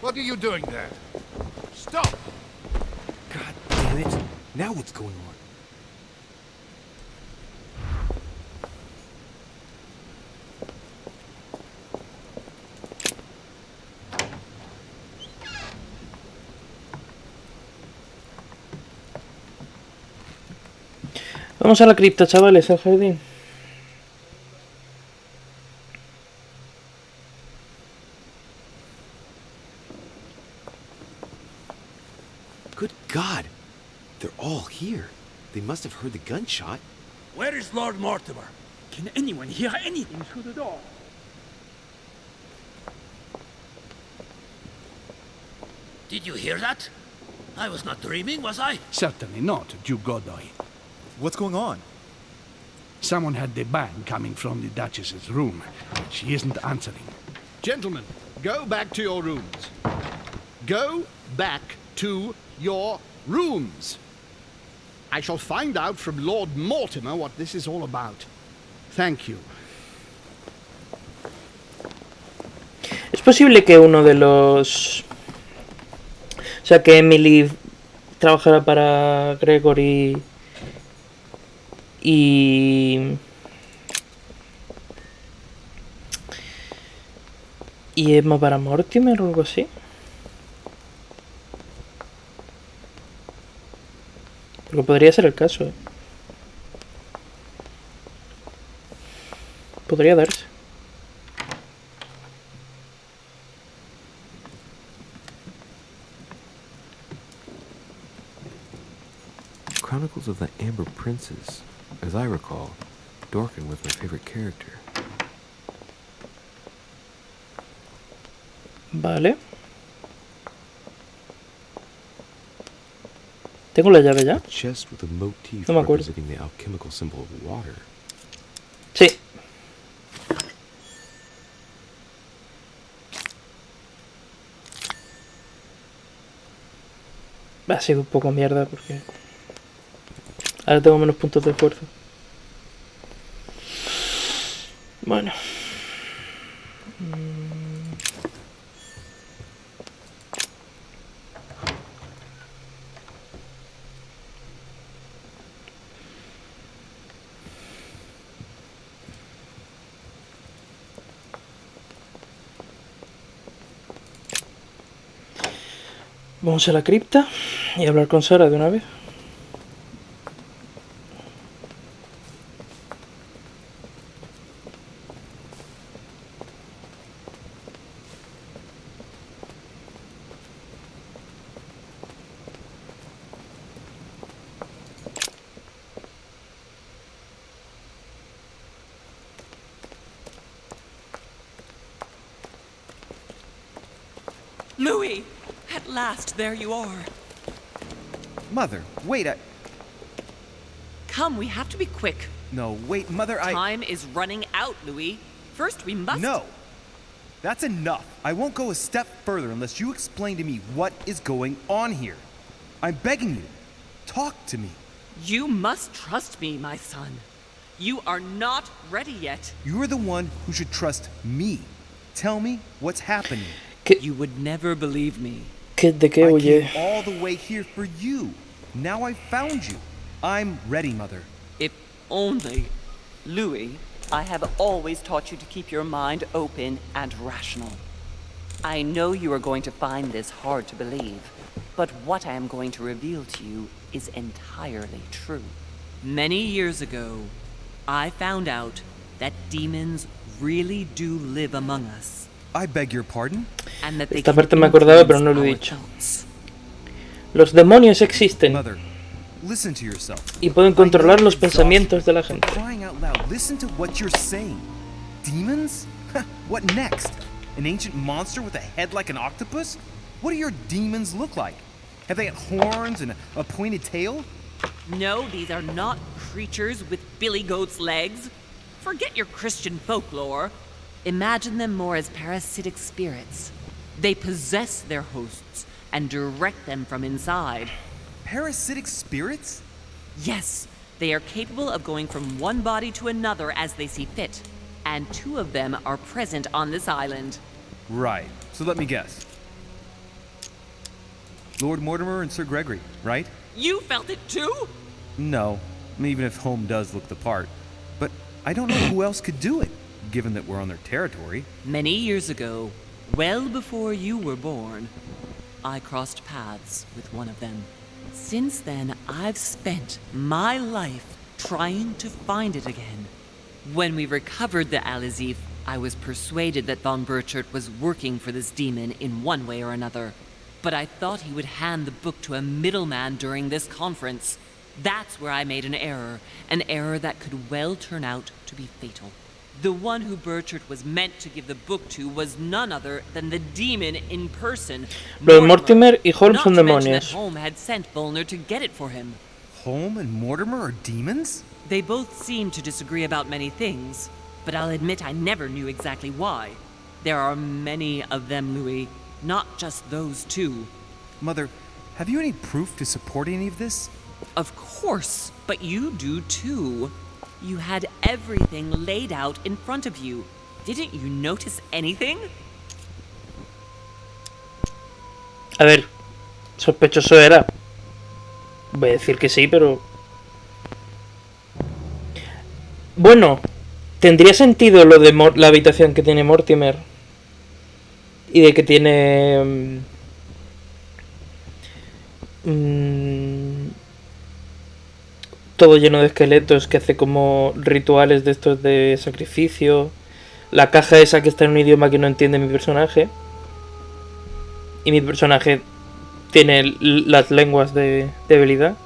What are you doing there? Stop! God damn it. Now what's going on? Vamos a la cripta, chavales, al jardín. Good God! They're all here. They must have heard the gunshot. Where is Lord Mortimer? Can anyone hear anything through the door? Did you hear that? I was not dreaming, was I? Certainly not, Duke Godoy. What's going on? Someone had the bang coming from the Duchess's room. She isn't answering. Gentlemen, go back to your rooms. Go back to your rooms. I shall find out from Lord Mortimer what this is all about. Thank you. Es posible que uno de los... O sea, que Emily trabajara para Gregory y Emma para Mortimer o algo así. Porque podría ser el caso, ¿eh? Podría darse. Chronicles of the Amber Princes. As I recall, Dorkin was my favorite character. Vale. ¿Tengo la llave ya? Chest with a motif No me acuerdo. representing the alchemical symbol of water. Sí. Ha sido un poco mierda porque ahora tengo menos puntos de fuerza. Bueno. Vamos a la cripta y hablar con Sara de una vez. Louis! At last, there you are. Mother, wait, Come, we have to be quick. No, wait, Mother, Time is running out, Louis. First, we must... No! That's enough. I won't go a step further unless you explain to me what is going on here. I'm begging you. Talk to me. You must trust me, my son. You are not ready yet. You're the one who should trust me. Tell me what's happening. You would never believe me. ¿De qué I huye? came all the way here for you. Now I've found you. I'm ready, Mother. If only... Louis, I have always taught you to keep your mind open and rational. I know you are going to find this hard to believe, but what I am going to reveal to you is entirely true. Many years ago, I found out that demons really do live among us. I beg your pardon? And that they Esta can parte me acordaba, pero no lo he influence dicho. our thoughts. Los demonios existen Mother, listen to yourself. y pueden controlar los pensamientos de la gente. Crying out loud, listen to what you're saying. Demons? What next? An ancient monster with a head like an octopus? What do your demons look like? Have they got horns and a pointed tail? No, these are not creatures with billy goat's legs. Forget your Christian folklore. Imagine them more as parasitic spirits. They possess their hosts and direct them from inside. Parasitic spirits? Yes, they are capable of going from one body to another as they see fit. And 2 of them are present on this island. Right. So let me guess. Lord Mortimer and Sir Gregory, right? You felt it too? No, even if Home does look the part. But I don't know who else could do it, given that we're on their territory. Many years ago, well before you were born, I crossed paths with one of them. Since then, I've spent my life trying to find it again. When we recovered the Alizif, I was persuaded that von Burchard was working for this demon in one way or another. But I thought he would hand the book to a middleman during this conference. That's where I made an error that could well turn out to be fatal. The one who Burchard was meant to give the book to was none other than the demon in person. Lo de Mortimer y Holmes son Not to mention that demonios. Holmes had sent Volner to get it for him. Holmes and Mortimer are demons? They both seem to disagree about many things, but I'll admit I never knew exactly why. There are many of them, Louis, not just those two. Mother, have you any proof to support any of this? Of course, but you do too. You had everything laid out in front of you. Didn't you notice anything? A ver, sospechoso era. Voy a decir que sí, pero... Bueno, tendría sentido lo de la habitación que tiene Mortimer. Y de que tiene... todo lleno de esqueletos, que hace como rituales de estos de sacrificio. La caja esa que está en un idioma que no entiende mi personaje. Y mi personaje tiene las lenguas de debilidad.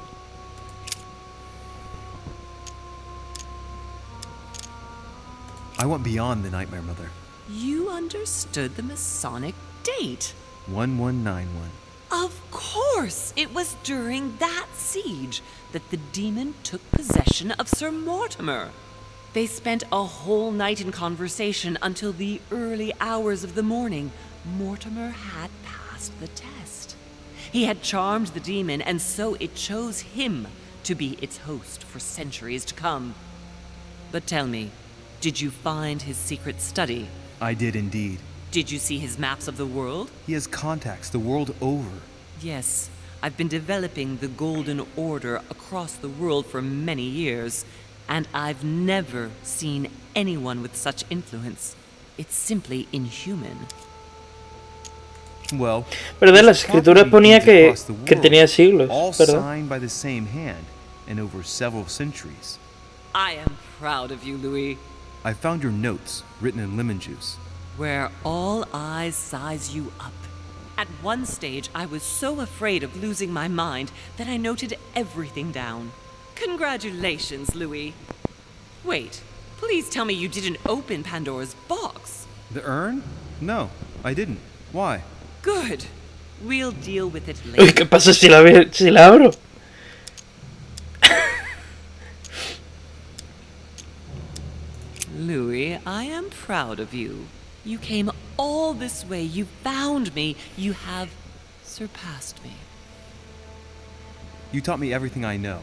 I went beyond the nightmare, Mother. You understood the Masonic date. 1191. Of course! It was during that siege that the demon took possession of Sir Mortimer. They spent a whole night in conversation until the early hours of the morning. Mortimer had passed the test. He had charmed the demon, and so it chose him to be its host for centuries to come. But tell me, did you find his secret study? I did indeed. Did you see his maps of the world? He has contacts the world over. Yes, I've been developing the Golden Order across the world for many years, and I've never seen anyone with such influence. It's simply inhuman. Well, pero de las escrituras ponía que tenía siglos, all ¿verdad? signed by the same hand and over several centuries. I am proud of you, Louis. I found your notes written in lemon juice. Where all eyes size you up. At one stage, I was so afraid of losing my mind that I noted everything down. Congratulations, Louis. Wait, please tell me you didn't open Pandora's box. The urn? No, I didn't. Why? Good. We'll deal with it Uy, later. ¿qué pasa si la abro? Louis, I am proud of you. You came all this way. You found me. You have surpassed me. You taught me everything I know.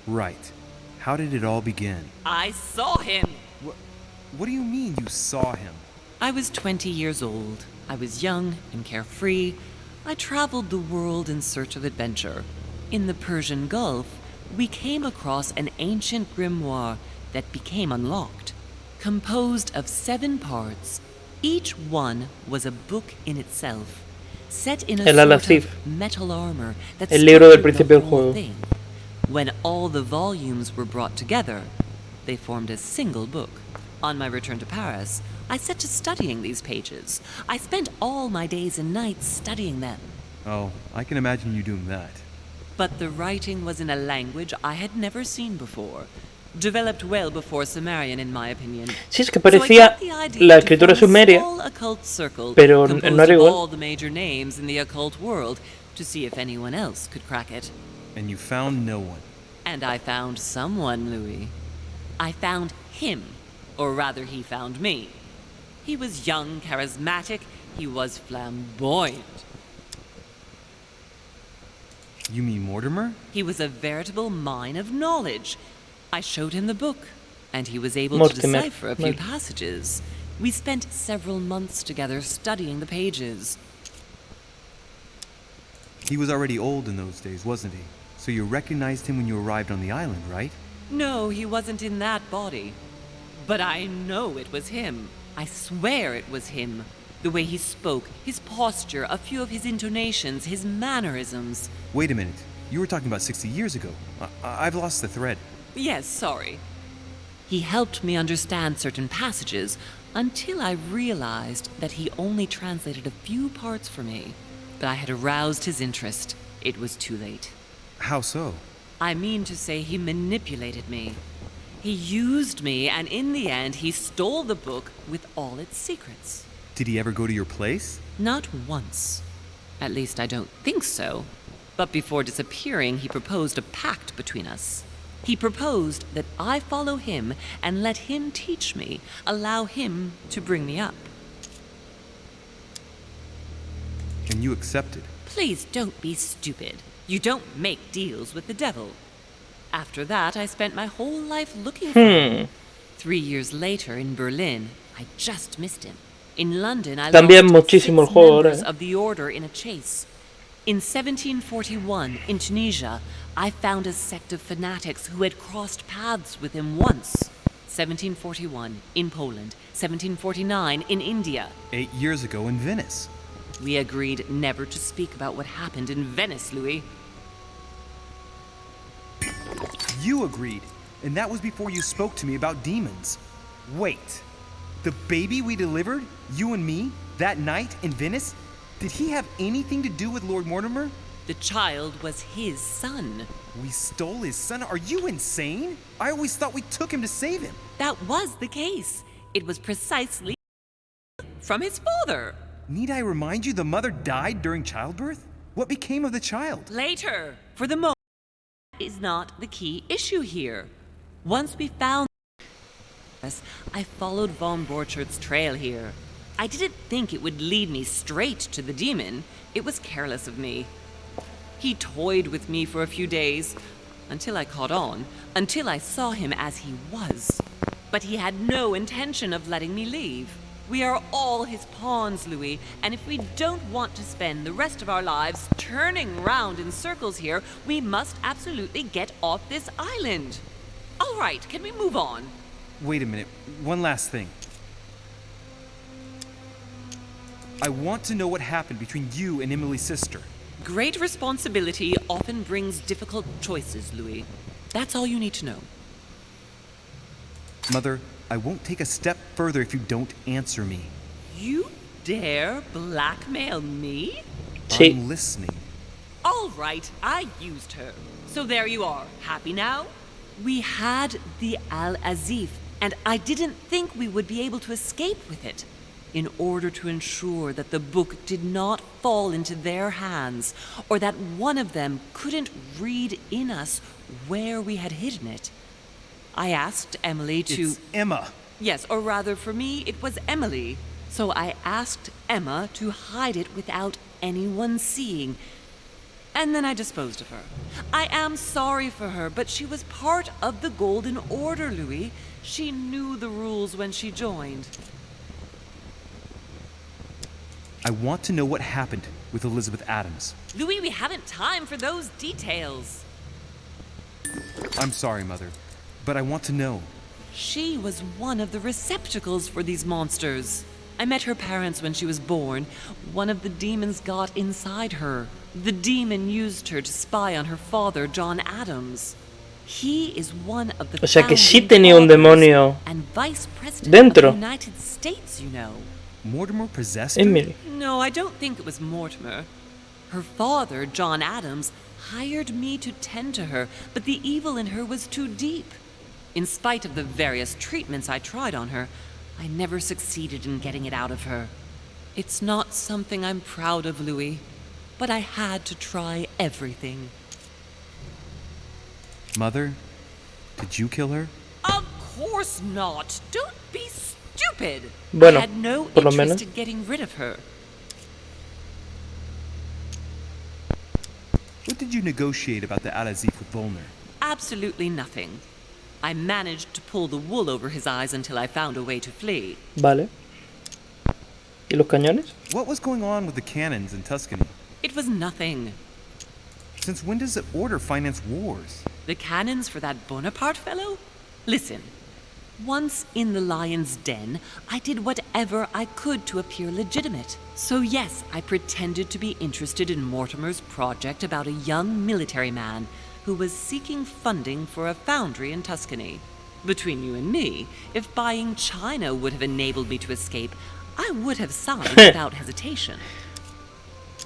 Right. How did it all begin? I saw him. What do you mean you saw him? I was 20 years old. I was young and carefree. I traveled the world in search of adventure. In the Persian Gulf, we came across an ancient grimoire that became unlocked. Composed of 7 parts, each one was a book in itself, set in a sort of metal armor that El libro del structured principio the del whole juego. thing. When all the volumes were brought together, they formed a single book. On my return to Paris, I set to studying these pages. I spent all my days and nights studying them. Oh, I can imagine you doing that. But the writing was in a language I had never seen before. Developed well before Sumerian, in my opinion. Sí, es que parecía la escritura sumeria, pero no era igual. All the major names in the occult world to see if anyone else could crack it. And you found no one. And I found someone, Louis. I found him, or rather, he found me. He was young, charismatic. He was flamboyant. You mean Mortimer? He was a veritable mine of knowledge. I showed him the book, and he was able Mortimer. to decipher a few passages. We spent several months together studying the pages. He was already old in those days, wasn't he? So you recognized him when you arrived on the island, right? No, he wasn't in that body. But I know it was him. I swear it was him. The way he spoke, his posture, a few of his intonations, his mannerisms. Wait a minute. You were talking about 60 years ago. I've lost the thread. Yes, sorry. He helped me understand certain passages until I realized that he only translated a few parts for me. But I had aroused his interest. It was too late. How so? I mean to say he manipulated me. He used me, and in the end, he stole the book with all its secrets. Did he ever go to your place? Not once. At least I don't think so. But before disappearing, he proposed a pact between us. He proposed that I follow him and let him teach me, allow him to bring me up. And you accepted? Please don't be stupid. You don't make deals with the devil. After that, I spent my whole life looking for him. 3 years later, in Berlin, I just missed him. In London, I También lost muchísimo el 6 juego ahora, members of the order in a chase. In 1741, in Tunisia, I found a sect of fanatics who had crossed paths with him once. 1741, in Poland. 1749, in India. 8 years ago in Venice. We agreed never to speak about what happened in Venice, Louis. You agreed, and that was before you spoke to me about demons. Wait, the baby we delivered, you and me, that night in Venice, did he have anything to do with Lord Mortimer? The child was his son. We stole his son? Are you insane? I always thought we took him to save him. That was the case. It was precisely from his father. Need I remind you the mother died during childbirth? What became of the child? Later. For the moment, that is not the key issue here. Once we found us, I followed von Borchart's trail here. I didn't think it would lead me straight to the demon. It was careless of me. He toyed with me for a few days, until I caught on, until I saw him as he was. But he had no intention of letting me leave. We are all his pawns, Louis, and if we don't want to spend the rest of our lives turning round in circles here, we must absolutely get off this island. All right, can we move on? Wait a minute, one last thing. I want to know what happened between you and Emily's sister. Great responsibility often brings difficult choices, Louis. That's all you need to know. Mother, I won't take a step further if you don't answer me. You dare blackmail me? Sí. I'm listening. All right, I used her. So there you are. Happy now? We had the Al-Azif, and I didn't think we would be able to escape with it. In order to ensure that the book did not fall into their hands, or that one of them couldn't read in us where we had hidden it, I asked Emily to... It's Emma. Yes, or rather for me, it was Emily. So I asked Emma to hide it without anyone seeing. And then I disposed of her. I am sorry for her, but she was part of the Golden Order, Louis. She knew the rules when she joined. I want to know what happened with Elizabeth Adams. Louis, we haven't time for those details. I'm sorry, Mother, but I want to know. She was one of the receptacles for these monsters. I met her parents when she was born. One of the demons got inside her. The demon used her to spy on her father, John Adams. He is one of the O sea que sí founding tenía un fathers demonio and vice president dentro. of the United States, you know. Mortimer possessed her? Emily. No, I don't think it was Mortimer. Her father, John Adams, hired me to tend to her, but the evil in her was too deep. In spite of the various treatments I tried on her, I never succeeded in getting it out of her. It's not something I'm proud of, Louis, but I had to try everything. Mother, did you kill her? Of course not. Don't be stupid. Bueno, I had no por lo interest menos. in getting rid of her. What did you negotiate about the Al-Azif with Volner? Absolutely nothing. I managed to pull the wool over his eyes until I found a way to flee. Vale. ¿Y los cañones? What was going on with the cannons in Tuscany? It was nothing. Since when does the Order finance wars? The cannons for that Bonaparte fellow? Listen. Once in the lion's den, I did whatever I could to appear legitimate. So yes, I pretended to be interested in Mortimer's project about a young military man who was seeking funding for a foundry in Tuscany. Between you and me, if buying China would have enabled me to escape, I would have signed without hesitation.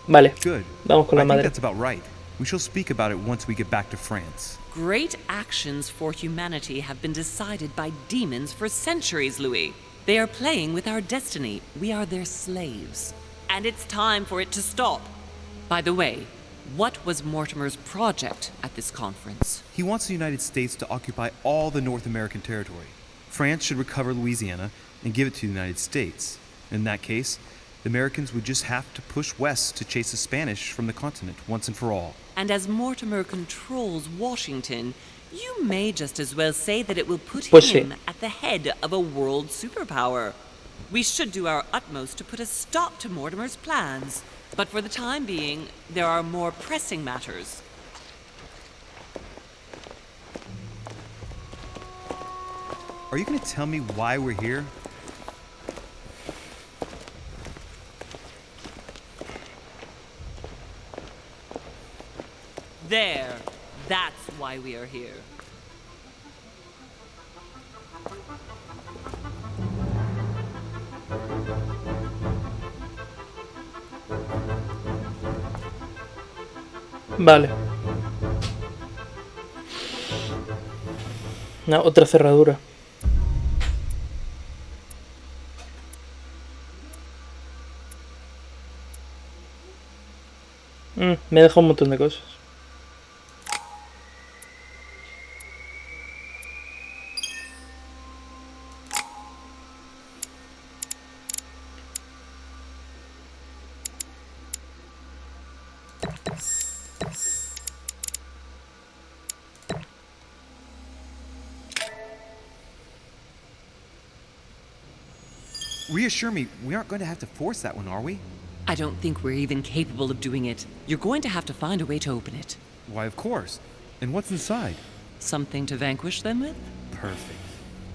Vale. Good. Vamos con la I think madre. that's about right. We shall speak about it once we get back to France. Great actions for humanity have been decided by demons for centuries, Louis. They are playing with our destiny. We are their slaves. And it's time for it to stop. By the way, what was Mortimer's project at this conference? He wants the United States to occupy all the North American territory. France should recover Louisiana and give it to the United States. In that case, the Americans would just have to push west to chase the Spanish from the continent once and for all. And as Mortimer controls Washington, you may just as well say that it will put him at the head of a world superpower. We should do our utmost to put a stop to Mortimer's plans. But for the time being, there are more pressing matters. Are you going to tell me why we're here? There. That's why we are here. Vale. Otra cerradura. Me deja un montón de cosas. Reassure me, we aren't going to have to force that one, are we? I don't think we're even capable of doing it. You're going to have to find a way to open it. Why, of course. And what's inside? Something to vanquish them with? Perfect.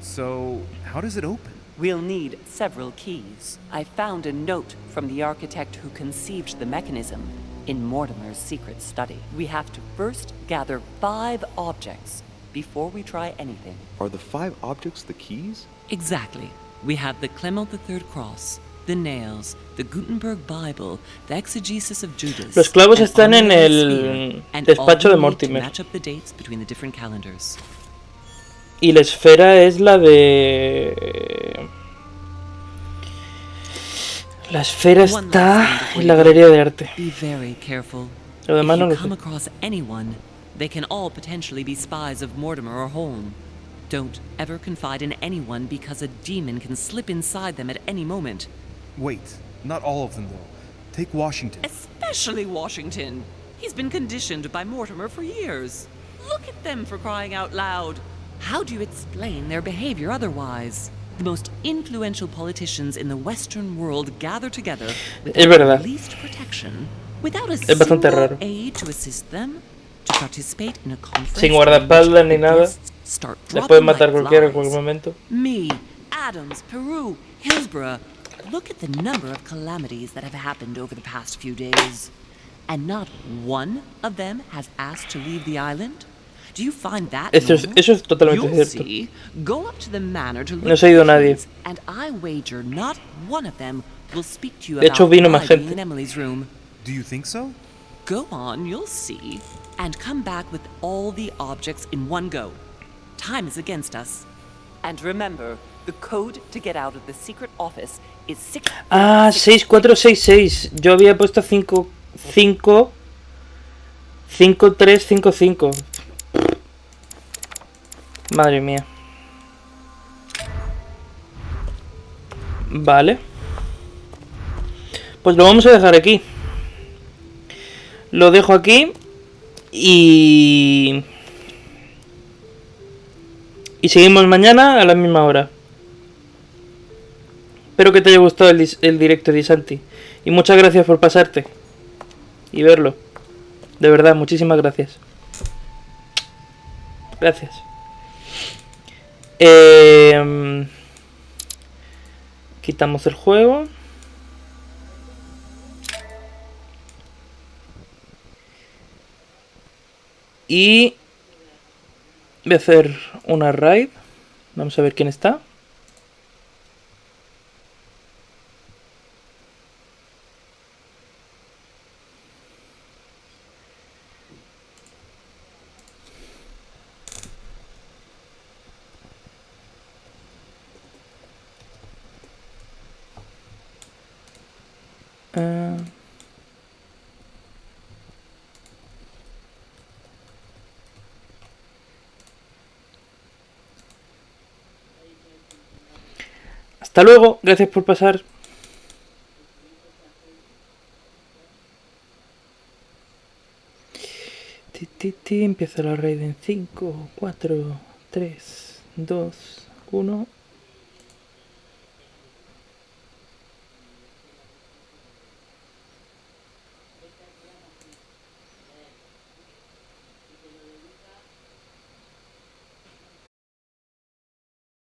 So, how does it open? We'll need several keys. I found a note from the architect who conceived the mechanism in Mortimer's secret study. We have to first gather 5 objects before we try anything. Are the 5 objects the keys? Exactly. We have the Clement III cross, the nails, the Gutenberg Bible, the exegesis of Judas. Los clavos están en el despacho de Mortimer. Match up the dates between the different calendars. Y la esfera es la de... La esfera está en la galería de arte. Be very careful. Lo demás no lo If you come sé. across anyone, they can all potentially be spies of Mortimer or Holm. Don't ever confide in anyone because a demon can slip inside them at any moment. Wait, not all of them though. Take Washington. Especially Washington. He's been conditioned by Mortimer for years. Look at them, for crying out loud. How do you explain their behavior otherwise? The most influential politicians in the Western world gather together without the least protection, without a single aid to assist them, to participate in a conference. Sin guardaespaldas ni nada. Les pueden matar cualquiera en cualquier momento. Me, Adams, Peru, Hillsborough. Look at the number of calamities that have happened over the past few days. And not one of them has asked to leave the island? Do you find that Eso es totalmente You'll cierto. see. Go up to the manor to look No se ha ido nadie. and I wager not one of them will speak to you De hecho, about vino más hiding gente. in Emily's room. Do you think so? Go on, you'll see. And come back with all the objects in one go. Time is against us. And remember, the code to get out of the secret office is 6. Ah, 6466. Yo había puesto 5355. Madre mía. Vale. Pues lo vamos a dejar aquí. Lo dejo aquí. Y seguimos mañana a la misma hora. Espero que te haya gustado el directo de Santi. Y muchas gracias por pasarte y verlo. De verdad, muchísimas gracias. Gracias. Quitamos el juego. Y voy a hacer una raid. Vamos a ver quién está. Hasta luego, gracias por pasar. Empieza la raid en 5, 4, 3, 2, 1...